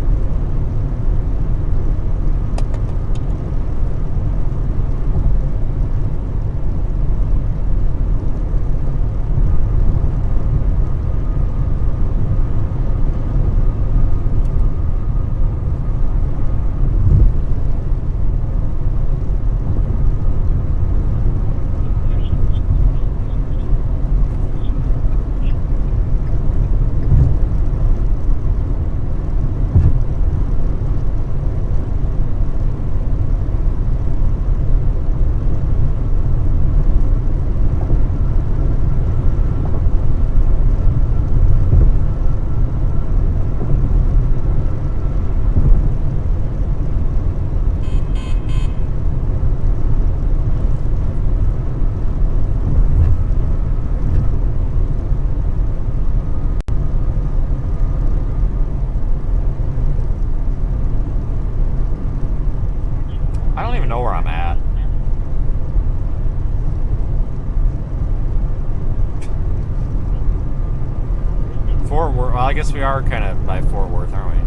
I guess we are kind of by Fort Worth, aren't we?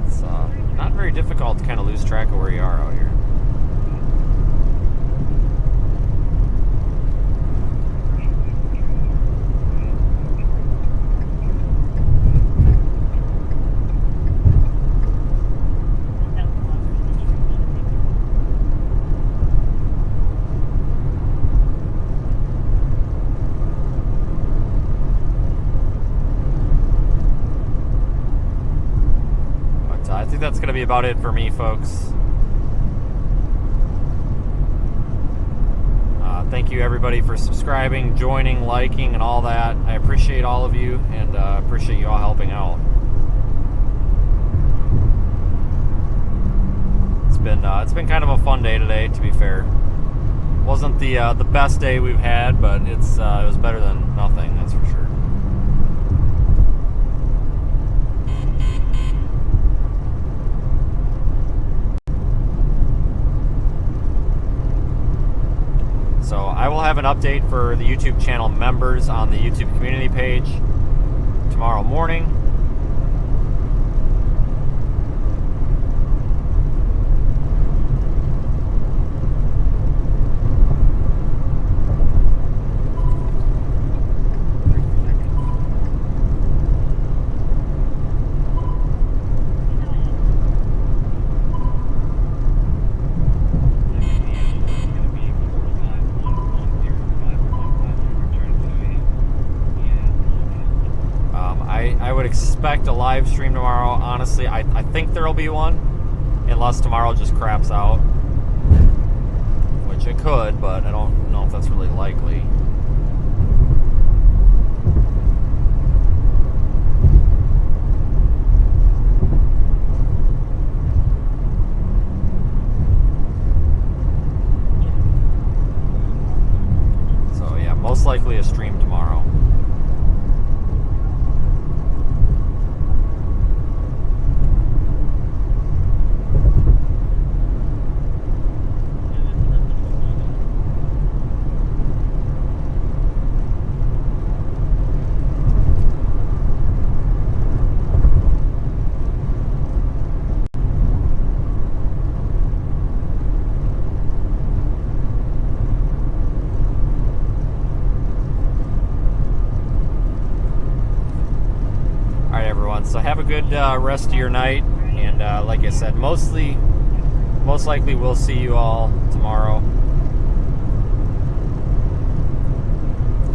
It's not very difficult to kind of lose track of where you are out here. I think that's going to be about it for me, folks. Thank you, everybody, for subscribing, joining, liking, and all that. I appreciate all of you, and appreciate you all helping out. It's been kind of a fun day today, to be fair. Wasn't the best day we've had, but it was better than nothing, that's for sure. So I will have an update for the YouTube channel members on the YouTube community page tomorrow morning. I would expect a live stream tomorrow. Honestly, I think there will be one, unless tomorrow just craps out, which it could, but I don't know if that's really likely. So yeah, most likely a stream tomorrow. So have a good rest of your night, and like I said, most likely we'll see you all tomorrow.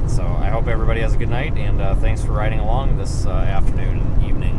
So I hope everybody has a good night, and thanks for riding along this afternoon and evening.